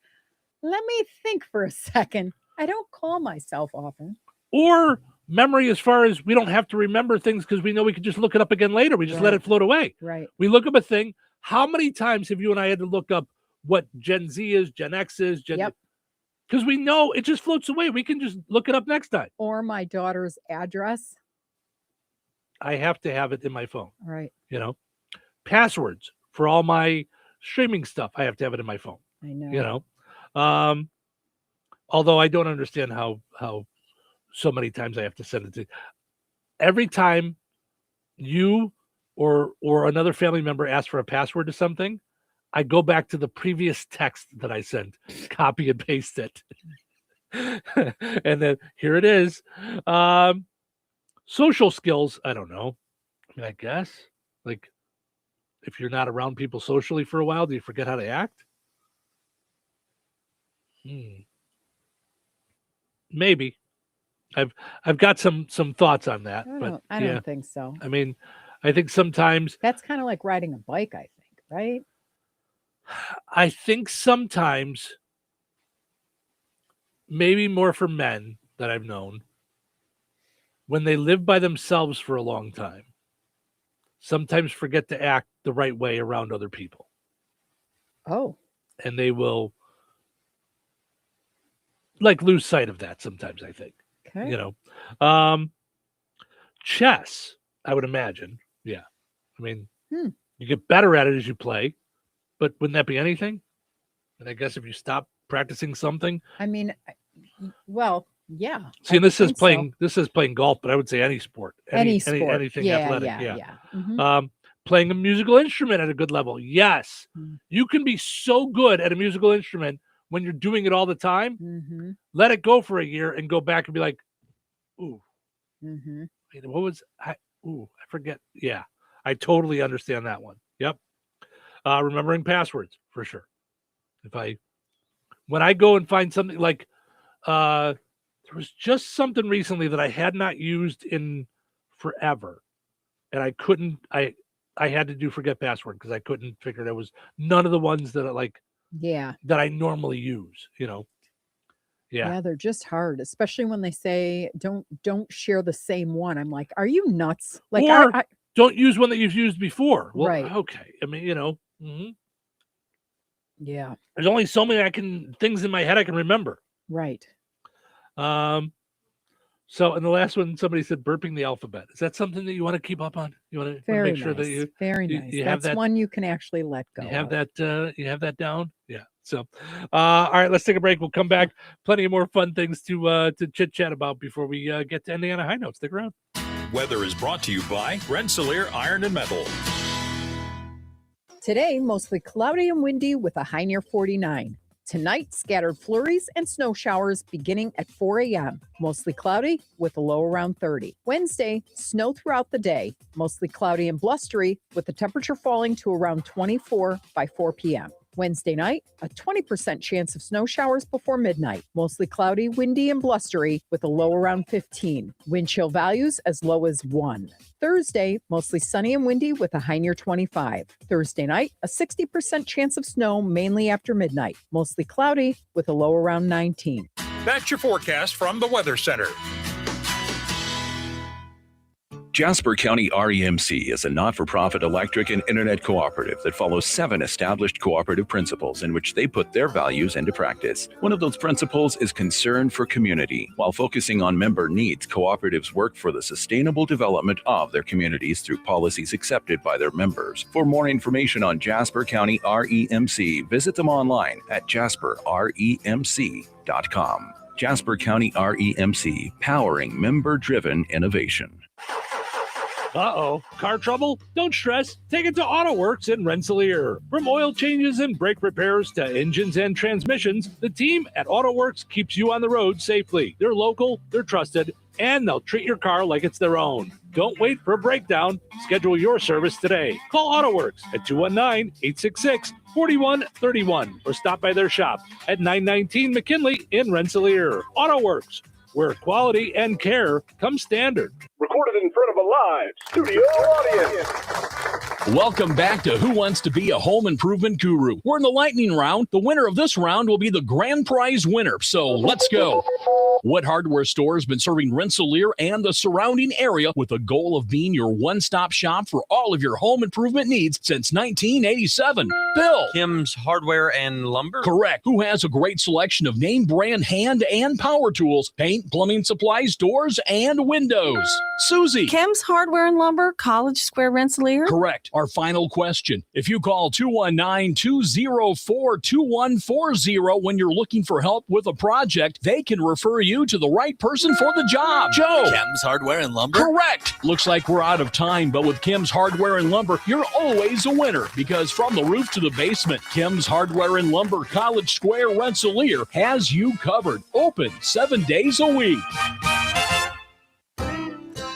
let me think for a second. I don't call myself often. or memory as far as we don't have to remember things because we know we can just look it up again later. We just let Right. it float away. Right. We look up a thing. How many times have you and I had to look up what Gen Z is, Gen X is, Yep. because we know it just floats away. We can just look it up next time. Or my daughter's address. I have to have it in my phone. Right. You know, passwords for all my streaming stuff. I have to have it in my phone. I know. You know, although I don't understand how so many times I have to send it to. Every time you or another family member asks for a password to something, I go back to the previous text that I sent, copy and paste it, and then here it is. Social skills, I don't know. I mean, I guess like if you're not around people socially for a while, do you forget how to act? Maybe. I've got some thoughts on that, but I don't think so. I mean, I think sometimes That's kind of like riding a bike, I think, right? I think sometimes maybe more for men that I've known when they live by themselves for a long time, sometimes forget to act the right way around other people. Oh. And they will like lose sight of that sometimes, I think. Okay. You know. Chess, I would imagine. Yeah. I mean, you get better at it as you play, but wouldn't that be anything? And I guess if you stop practicing something. I mean, well, yeah. See, I this is think playing so. this is playing golf, but I would say any sport. Any sport. Anything Yeah, athletic. yeah, Yeah. yeah. Mhm. Playing a musical instrument at a good level. Yes. You can be so good at a musical instrument when you're doing it all the time. Mm-hmm. Let it go for a year and go back and be like, ooh, Mm-hmm. wait, what was I forget. Yeah. I totally understand that one. Yep. Remembering passwords for sure. When I go and find something like there was just something recently that I had not used in forever. And I couldn't I had to do forget password because I couldn't figure it. It was none of the ones that that I normally use, you know. Yeah, they're just hard, especially when they say don't share the same one. I'm like, are you nuts? Like, or don't use one that you've used before. Well, Right. okay. I mean, you know, yeah, there's only so many things in my head I can remember. right. So, and the last one, somebody said burping the alphabet. Is that something that you want to keep up on? You want to Very make sure nice. that you Very you, nice. you have That's that one you can actually let go. you have of. that you have that down? Yeah. So all right, let's take a break. We'll come back. Plenty of more fun things to chit chat about before we get to ending on a high note. Stick around. Weather is brought to you by Rensselaer Iron and Metal. Today, mostly cloudy and windy with a high near 49. Tonight, scattered flurries and snow showers beginning at 4 a.m. Mostly cloudy with a low around 30. Wednesday, snow throughout the day. Mostly cloudy and blustery with the temperature falling to around 24 by 4 p.m. Wednesday night, a 20% chance of snow showers before midnight. Mostly cloudy, windy, and blustery with a low around 15. Wind chill values as low as 1. Thursday, mostly sunny and windy with a high near 25. Thursday night, a 60% chance of snow mainly after midnight. Mostly cloudy with a low around 19. That's your forecast from the Weather Center. Jasper County REMC is a not-for-profit electric and internet cooperative that follows 7 established cooperative principles in which they put their values into practice. One of those principles is concern for community. While focusing on member needs, cooperatives work for the sustainable development of their communities through policies accepted by their members. For more information on Jasper County REMC, visit them online at jasperremc.com. Jasper County REMC, powering member-driven innovation. Uh-oh, car trouble? Don't stress. Take it to AutoWorks in Rensselaer. From oil changes and brake repairs to engines and transmissions, the team at AutoWorks keeps you on the road safely. They're local, they're trusted, and they'll treat your car like it's their own. Don't wait for a breakdown. Schedule your service today. Call AutoWorks at 219-866-4131 or stop by their shop at 919 McKinley in Rensselaer. AutoWorks, where quality and care come standard. Recorded in front of a live studio audience. Welcome back to Who Wants to Be a Home Improvement Guru. We're in the lightning round. The winner of this round will be the grand prize winner. So let's go. What hardware store has been serving Rensselaer and the surrounding area with the goal of being your one-stop shop for all of your home improvement needs since 1987? Bill. Kim's Hardware and Lumber? Correct. Who has a great selection of name brand hand and power tools, paint, plumbing supplies, doors, and windows? Susie. Kim's Hardware and Lumber, College Square, Rensselaer? Correct. Our final question. If you call 219-204-2140 when you're looking for help with a project, they can refer you to the right person for the job. Joe. Kim's Hardware and Lumber? Correct. Looks like we're out of time, but with Kim's Hardware and Lumber, you're always a winner because from the roof to the basement, Kim's Hardware and Lumber, College Square, Rensselaer has you covered. Open 7 days a week.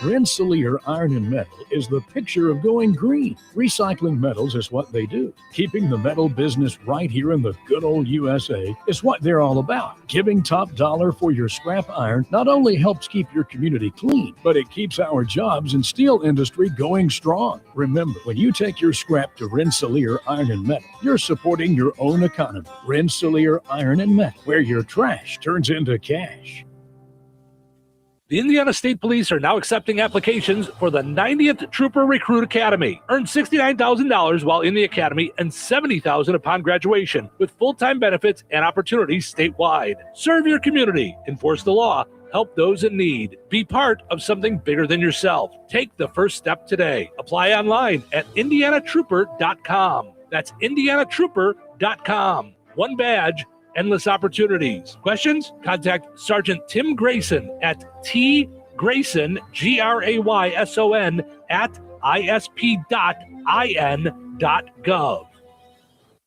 Rensselaer Iron and Metal is the picture of going green. Recycling metals is what they do. Keeping the metal business right here in the good old USA is what they're all about. Giving top dollar for your scrap iron not only helps keep your community clean, but it keeps our jobs and steel industry going strong. Remember, when you take your scrap to Rensselaer Iron and Metal, you're supporting your own economy. Rensselaer Iron and Metal, where your trash turns into cash. The Indiana State Police are now accepting applications for the 90th Trooper Recruit Academy. Earn $69,000 while in the academy and $70,000 upon graduation, with full-time benefits and opportunities statewide. Serve your community, enforce the law, help those in need. Be part of something bigger than yourself. Take the first step today. Apply online at indianatrooper.com. That's indianatrooper.com. One badge, endless opportunities. Questions? Contact Sergeant Tim Grayson at tgrayson, Grayson, at isp.in.gov.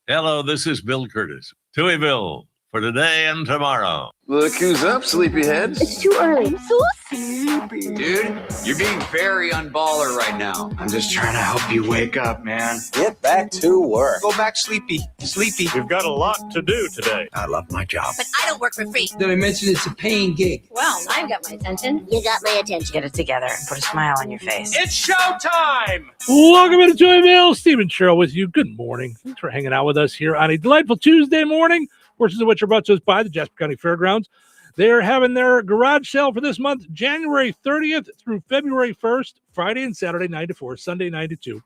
Hello, this is Bill Curtis. Touhyville for today and tomorrow. Look who's up, sleepyhead. It's too early. I'm so sleepy. Dude, you're being very unballer right now. I'm just trying to help you wake up, man. Get back to work. Go back sleepy. We've got a lot to do today. I love my job. But I don't work for free. Did I mention it's a paying gig? Well, I've got my attention. You got my attention. Get it together and put a smile on your face. It's showtime! Welcome into Touhyville. Stephen Sherrill with you. Good morning. Thanks for hanging out with us here on a delightful Tuesday morning. Portions of which are brought to us by the Jasper County Fairgrounds. They are having their garage sale for this month, January 30th through February 1st, Friday and Saturday 9 to 4, Sunday 9 to 2.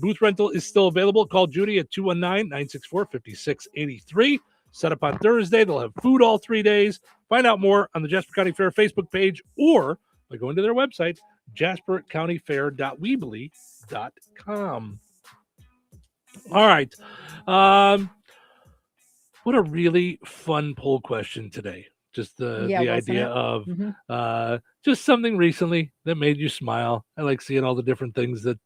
Booth rental is still available. Call Judy at 219-964-5683. Set up on Thursday. They'll have food all 3 days. Find out more on the Jasper County Fair Facebook page or by going to their website, jaspercountyfair.weebly.com. All right. What a really fun poll question today. Just the idea of just something recently that made you smile. I like seeing all the different things that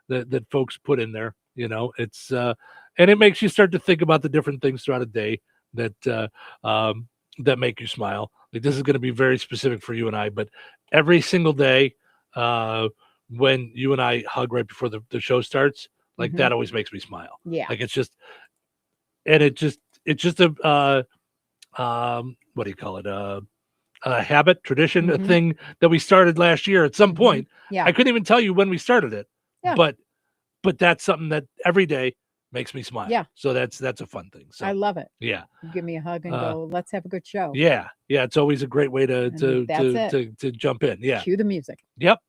that folks put in there. You know, it's and it makes you start to think about the different things throughout a day that that make you smile. Like this is going to be very specific for you and I, but every single day when you and I hug right before the show starts, like that always makes me smile. Yeah. Like it's just a what do you call it? A habit, tradition, a thing that we started last year at some point. Yeah. I couldn't even tell you when we started it. Yeah. But that's something that every day makes me smile. Yeah. So that's a fun thing. So I love it. yeah. You give me a hug and go, let's have a good show. Yeah. Yeah. It's always a great way to jump in. Yeah. Cue the music. Yep.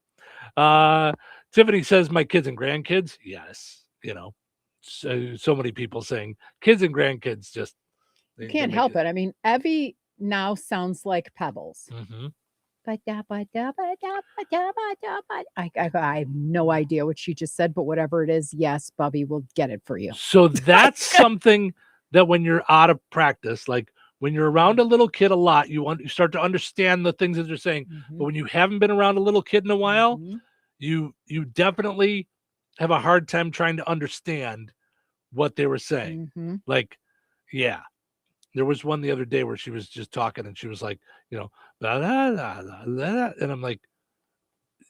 Tiffany says, my kids and grandkids. Yes. You know, so many people saying kids and grandkids just. You can't help it. I mean, Evie now sounds like Pebbles. Mm-hmm. I have no idea what she just said, but whatever it is, yes, Bubby will get it for you. So that's something that when you're out of practice, like when you're around a little kid a lot, you start to understand the things that they're saying. But when you haven't been around a little kid in a while, you definitely have a hard time trying to understand what they were saying. Like, yeah. There was one the other day where she was just talking and she was like, you know, blah, blah, blah, blah, blah. And I'm like,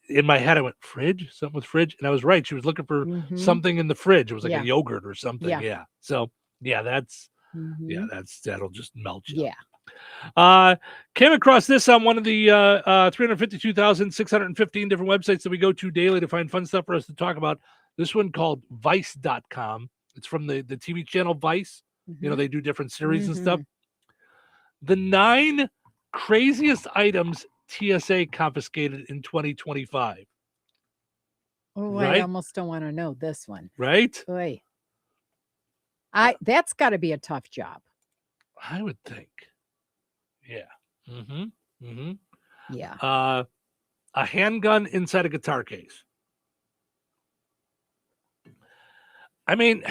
in my head, I went, fridge, something with fridge. And I was right. She was looking for something in the fridge. It was like a yogurt or something. Yeah. So yeah, that'll just melt you. Yeah. Came across this on one of the 352,615 different websites that we go to daily to find fun stuff for us to talk about. This one called Vice.com. It's from the TV channel Vice. You know, they do different series and stuff. The 9 craziest items TSA confiscated in 2025. Oh, right? I almost don't want to know this one. Right? Oy. That's got to be a tough job. I would think. Yeah. Yeah. A handgun inside a guitar case. I mean,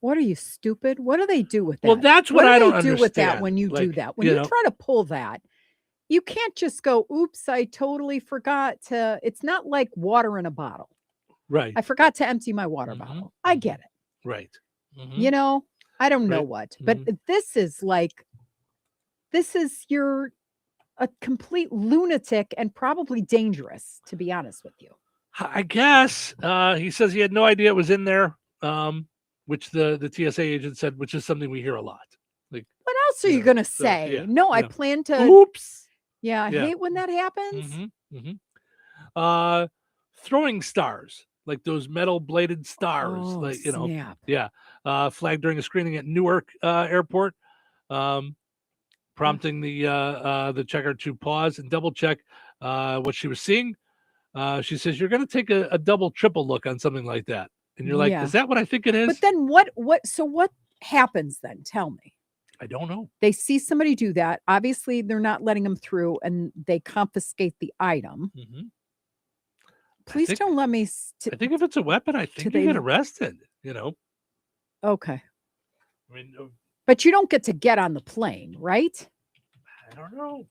what are you, stupid? What do they do with that? Well, that's what I don't do understand. with that when you do that? When you try to pull that, you can't just go, oops, I totally forgot to. It's not like water in a bottle. Right. I forgot to empty my water bottle. I get it. Right. You know, I don't know what, but this is you're a complete lunatic and probably dangerous, to be honest with you. I guess he says he had no idea it was in there. Which the TSA agent said, which is something we hear a lot. Like, what else are you going to say? I plan to. Oops. Yeah, I hate when that happens. Throwing stars, like those metal bladed stars, like snap. Flagged during a screening at Newark Airport, prompting the checker to pause and double check what she was seeing. She says, "You're going to take a double, triple look on something like that." And you're like, is that what I think it is? But then so what happens then? Tell me. I don't know. They see somebody do that. Obviously, they're not letting them through and they confiscate the item. Please don't let me. I think if it's a weapon, I think you get arrested, you know? Okay. I mean, but you don't get to get on the plane, right? I don't know.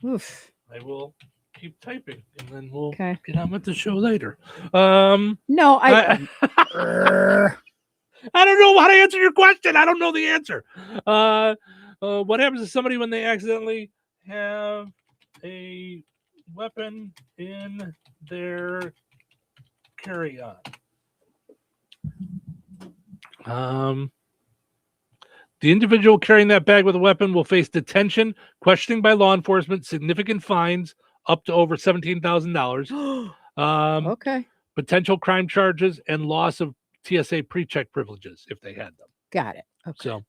Oof. I will keep typing and then we'll get on with the show later. No, I don't know how to answer your question. I don't know the answer. What happens to somebody when they accidentally have a weapon in their carry-on? The individual carrying that bag with a weapon will face detention, questioning by law enforcement, significant fines up to over $17,000. Okay. Potential crime charges and loss of TSA pre-check privileges if they had them. Got it. Okay. So,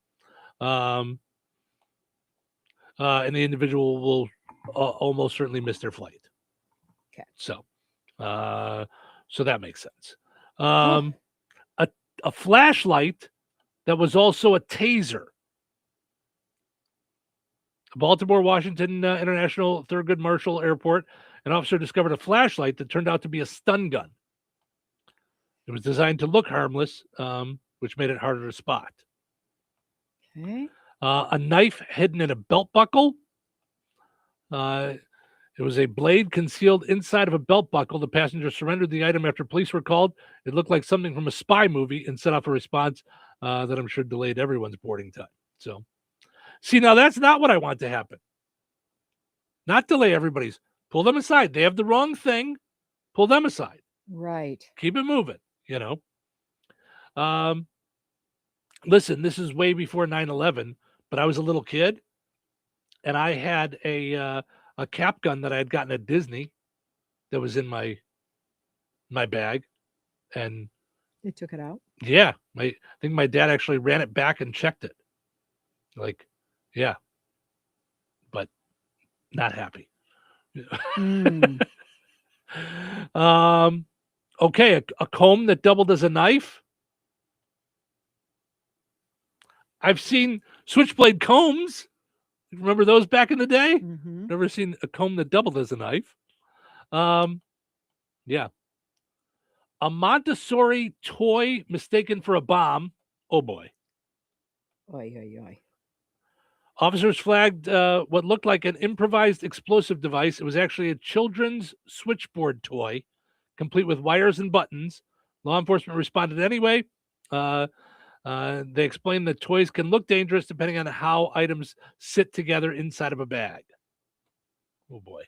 and the individual will almost certainly miss their flight. Okay. So that makes sense. A flashlight that was also a taser. Baltimore, Washington International Thurgood Marshall Airport, an officer discovered a flashlight that turned out to be a stun gun. It was designed to look harmless, which made it harder to spot. Okay. A knife hidden in a belt buckle. It was a blade concealed inside of a belt buckle. The passenger surrendered the item after police were called. It looked like something from a spy movie and set off a response that I'm sure delayed everyone's boarding time. So, see, now that's not what I want to happen. Not delay everybody's. Pull them aside. They have the wrong thing. Pull them aside. Right. Keep it moving, you know. Listen, this is way before 9/11, but I was a little kid, and I had a cap gun that I had gotten at Disney that was in my bag, and they took it out. Yeah, I think my dad actually ran it back and checked it. Like, yeah, but Not happy. Mm. Okay, a comb that doubled as a knife. I've seen switchblade combs. Remember those back in the day? Mhm. Never seen a comb that doubled as a knife. Yeah. A Montessori toy mistaken for a bomb. Oh boy. Oy, oy, oy. Officers flagged what looked like an improvised explosive device. It was actually a children's switchboard toy, complete with wires and buttons. Law enforcement responded anyway. They explained that toys can look dangerous depending on how items sit together inside of a bag. Oh boy.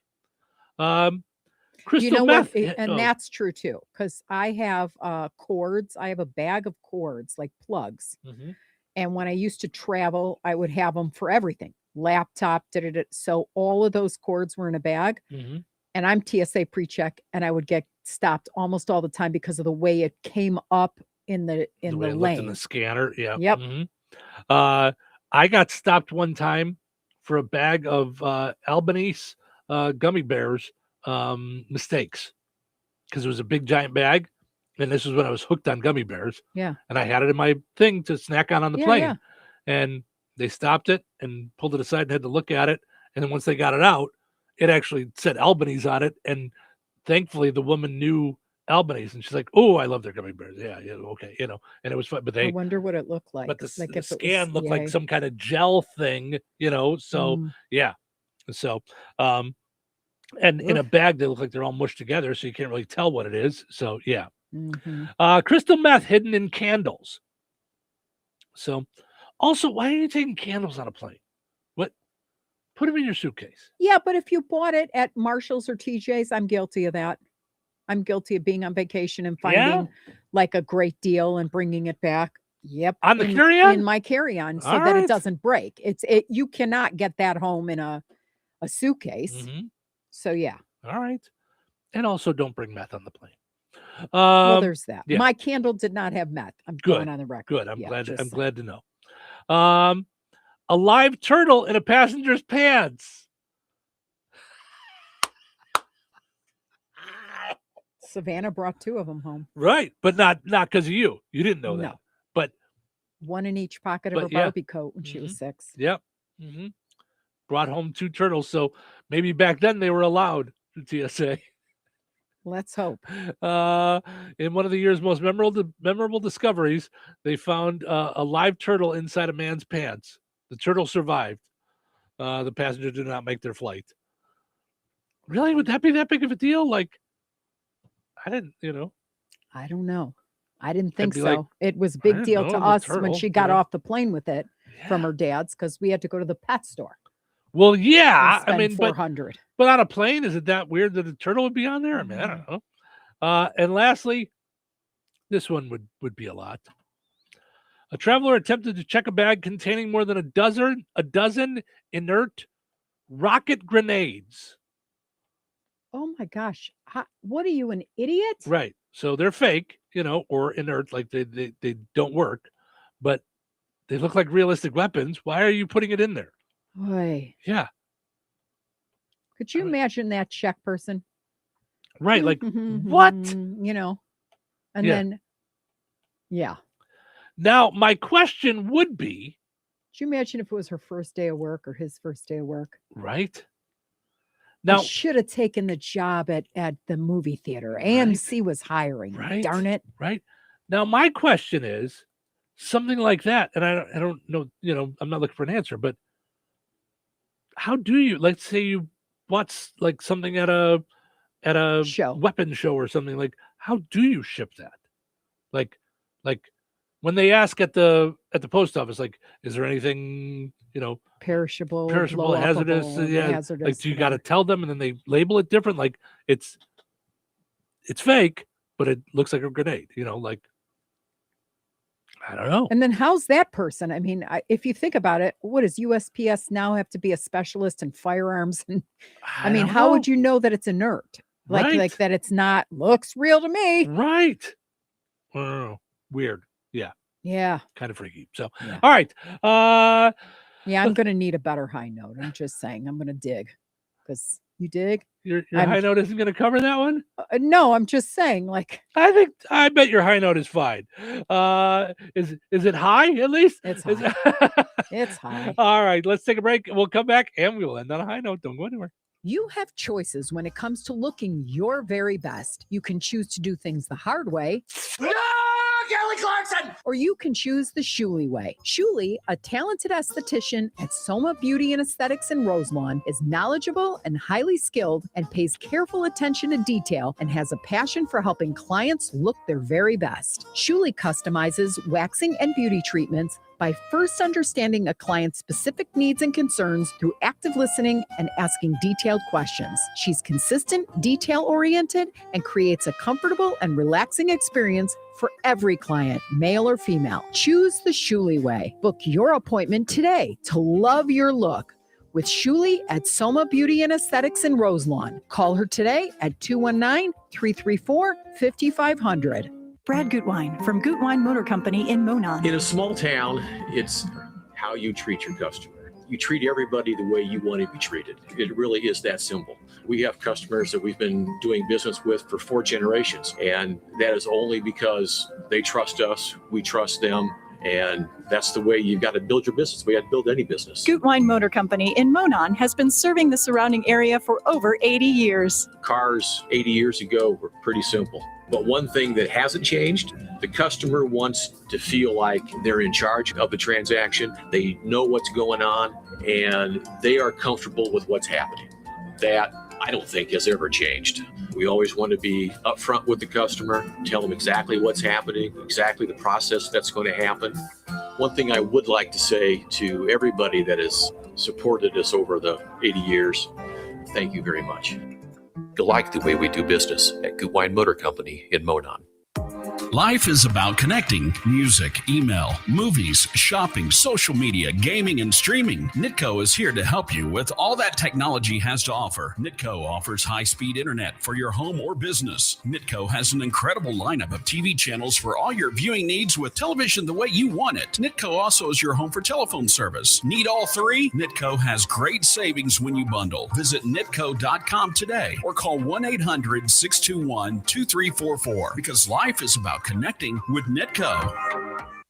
Crystal You know meth. what? And that's true too, because I have cords. I have a bag of cords, like plugs. Mhm. And when I used to travel, I would have them for everything. Laptop, so all of those cords were in a bag. Mhm. And I'm TSA pre-check, and I would get stopped almost all the time because of the way it came up in the way it looked lane. in the scanner. Yeah. Yep. I got stopped one time for a bag of Albanese gummy bears mistakes, because it was a big giant bag, and this was when I was hooked on gummy bears. Yeah. And I had it in my thing to snack on the Yeah, plane. yeah. And they stopped it and pulled it aside and had to look at it. And then once they got it out, it actually said Albanese on it. And thankfully the woman knew Albanese, and she's like, "Oh, I love their gummy bears." Yeah, okay, and it was fun. But I they, wonder what it looked like. but the like if it scan was, looked like some kind of gel thing, So Mm. yeah, so and in a bag they look like they're all mushed together, so you can't really tell what it is. So yeah. Mhm. Crystal meth hidden in candles. So, also, why are you taking candles on a plane? What? Put them in your suitcase. Yeah, but if you bought it at Marshall's or TJ's, I'm guilty of that. I'm guilty of being on vacation and finding like a great deal and bringing it back. Yep. On the carry-on? In my carry-on, so All that right. it doesn't break. You cannot get that home in a suitcase. Mhm. So yeah. All right. And also, don't bring meth on the plane. Well, there's that. yeah. My candle did not have meth. I'm going on the record. Good. I'm Yeah, glad. just I'm saying. glad to know. A live turtle in a passenger's pants. Savannah brought 2 of them home. Right, but not because of you. You didn't know that. No. But One in each pocket of her But yeah. Barbie coat when she was 6. yep. Brought home 2 turtles, so maybe back then they were allowed to TSA. Let's hope. In one of the year's most memorable discoveries, they found a live turtle inside a man's pants. The turtle survived. The passenger did not make their flight. Really? Would that be that big of a deal? Like, I didn't, I don't know. I didn't think be so. like, It was a I big didn't deal know to the us turtle, when she got you know? off the plane with it from her dad's, because we had to go to the pet store. Well, yeah. and I mean, spend $400. but on a plane, is it that weird that a turtle would be on there? I mean, I don't know. And lastly, this one would be a lot. A traveler attempted to check a bag containing more than a dozen inert rocket grenades. Oh my gosh. What are you, an idiot? Right. So they're fake, or inert, like they don't work, but they look like realistic weapons. Why are you putting it in there? Boy. Yeah. Could you imagine that check person? Right. Like, what? And Yeah. then, yeah. Now, my question would be, Could you imagine if it was her first day of work or his first day of work? right? Now, Now, should have taken the job at the movie theater. AMC was hiring. Right. Darn it. Right. Now, my question is something like that, and I don't know, I'm not looking for an answer, but how do you, let's say you bought like something at a Show. weapon show or something, like, how do you ship that? Like when they ask at the post office, like, is there anything, Perishable, hazardous? blow-upable, Yeah. hazardous, Like, do you got to whatever. tell them, and then they label it different? Like, it's fake, but it looks like a grenade, like, I don't know. And then how's that person? I mean, if you think about it, what does USPS now have to be a specialist in firearms? And I mean, don't how know. would you know that it's inert? Like Right. that it's not, looks real to me. Right. I don't know. Weird. Yeah. Yeah. Kind of freaky. So, Yeah. all right. Yeah, I'm going to need a better high note. I'm just saying, I'm going to dig. because you dig. Your high note isn't going to cover that one? No, I'm just saying, like, I bet your high note is fine. Is it high at least? It's high. It's high. All right, let's take a break. We'll come back and we will end on a high note. Don't go anywhere. You have choices when it comes to looking your very best. You can choose to do things the hard way. No, Kelly Clarkson! Or you can choose the Shuley way. Shuley, a talented esthetician at Soma Beauty and Aesthetics in Roselawn, is knowledgeable and highly skilled and pays careful attention to detail and has a passion for helping clients look their very best. Shuley customizes waxing and beauty treatments by first understanding a client's specific needs and concerns through active listening and asking detailed questions. She's consistent, detail-oriented, and creates a comfortable and relaxing experience for every client, male or female. Choose the Shuley way. Book your appointment today to love your look with Shuley at Soma Beauty and Aesthetics in Roselawn. Call her today at 219-334-5500. Brad Gutwein from Gutwein Motor Company in Monon. In a small town, it's how you treat your customer. You treat everybody the way you want to be treated. It really is that simple. We have customers that we've been doing business with for 4 generations, and that is only because they trust us, we trust them, and that's the way you've got to build your business. We got to build any business. Gutwein Motor Company in Monon has been serving the surrounding area for over 80 years. Cars 80 years ago were pretty simple. But one thing that hasn't changed, the customer wants to feel like they're in charge of the transaction. They know what's going on and they are comfortable with what's happening. That I don't think has ever changed. We always want to be upfront with the customer, tell them exactly what's happening, exactly the process that's going to happen. One thing I would like to say to everybody that has supported us over the 80 years, thank you very much. You'll like the way we do business at Gutwein Motor Company in Monon. Life is about connecting. Music, email, movies, shopping, social media, gaming, and streaming. Nitco is here to help you with all that technology has to offer. Nitco offers high-speed internet for your home or business. Nitco has an incredible lineup of TV channels for all your viewing needs with television the way you want it. Nitco also is your home for telephone service. Need all 3? Nitco has great savings when you bundle. Visit nitco.com today or call 1-800-621-2344 because life is about connecting with Nitco.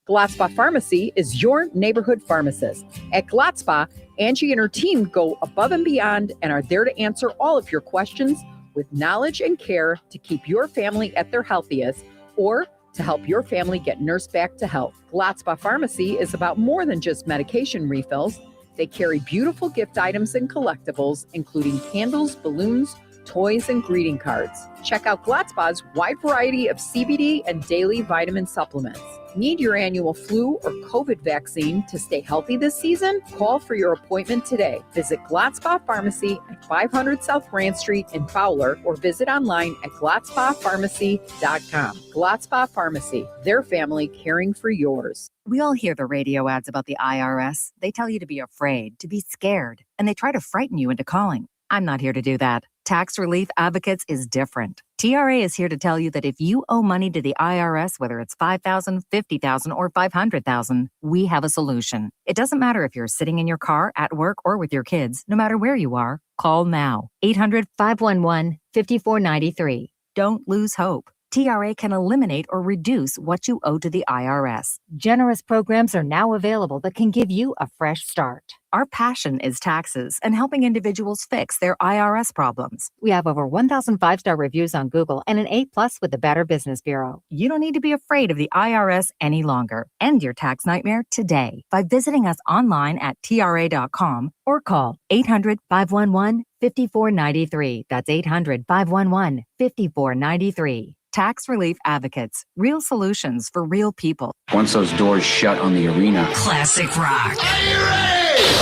Glatzpa Pharmacy is your neighborhood pharmacist. At Glatzpa, Angie and her team go above and beyond and are there to answer all of your questions with knowledge and care to keep your family at their healthiest or to help your family get nursed back to health. Glatzpa Pharmacy is about more than just medication refills. They carry beautiful gift items and collectibles, including candles, balloons, toys, and greeting cards. Check out Glatzpa's wide variety of CBD and daily vitamin supplements. Need your annual flu or COVID vaccine to stay healthy this season? Call for your appointment today. Visit Glatzpa Pharmacy at 500 South Grand Street in Fowler or visit online at glatzpapharmacy.com. Glatzpa Pharmacy, their family caring for yours. We all hear the radio ads about the IRS. They tell you to be afraid, to be scared, and they try to frighten you into calling. I'm not here to do that. Tax Relief Advocates is different. TRA is here to tell you that if you owe money to the IRS, whether it's $5,000, $50,000, or $500,000, we have a solution. It doesn't matter if you're sitting in your car, at work, or with your kids. No matter where you are, call now. 800-511-5493. Don't lose hope. TRA can eliminate or reduce what you owe to the IRS. Generous programs are now available that can give you a fresh start. Our passion is taxes and helping individuals fix their IRS problems. We have over 1,000 5-star reviews on Google and an A+ with the Better Business Bureau. You don't need to be afraid of the IRS any longer. End your tax nightmare today by visiting us online at TRA.com or call 800-511-5493. That's 800-511-5493. Tax Relief Advocates. Real solutions for real people. Once those doors shut on the arena. Classic rock.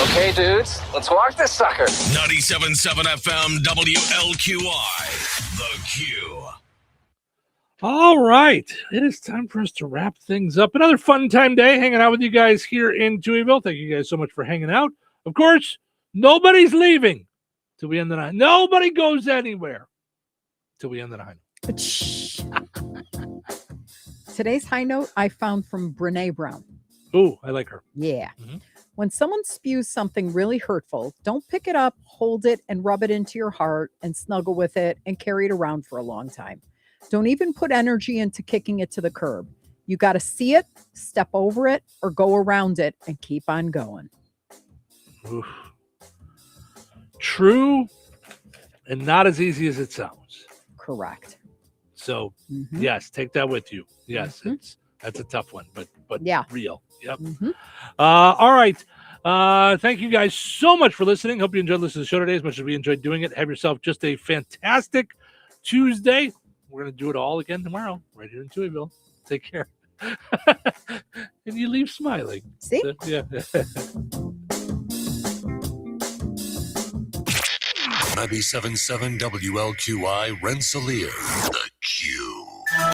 Okay, dudes, let's walk this sucker. 97.7 FM WLQI. The Q. All right. It is time for us to wrap things up. Another fun time day hanging out with you guys here in Touhyville. Thank you guys so much for hanging out. Of course, nobody's leaving till we end the night. Nobody goes anywhere till we end the night. Today's high note I found from Brene Brown. Ooh, I like her. Yeah. When someone spews something really hurtful, don't pick it up, hold it, and rub it into your heart and snuggle with it and carry it around for a long time. Don't even put energy into kicking it to the curb. You got to see it, step over it, or go around it and keep on going. Oof. True, and not as easy as it sounds. Correct. So, yes, take that with you. Yes, that's a tough one, but yeah, real. Yep. All right. Thank you guys so much for listening. Hope you enjoyed listening to the show today as much as we enjoyed doing it. Have yourself just a fantastic Tuesday. We're going to do it all again tomorrow, right here in Touhyville. Take care. And you leave smiling. See? So, yeah. 97.7 WLQI Rensselaer, the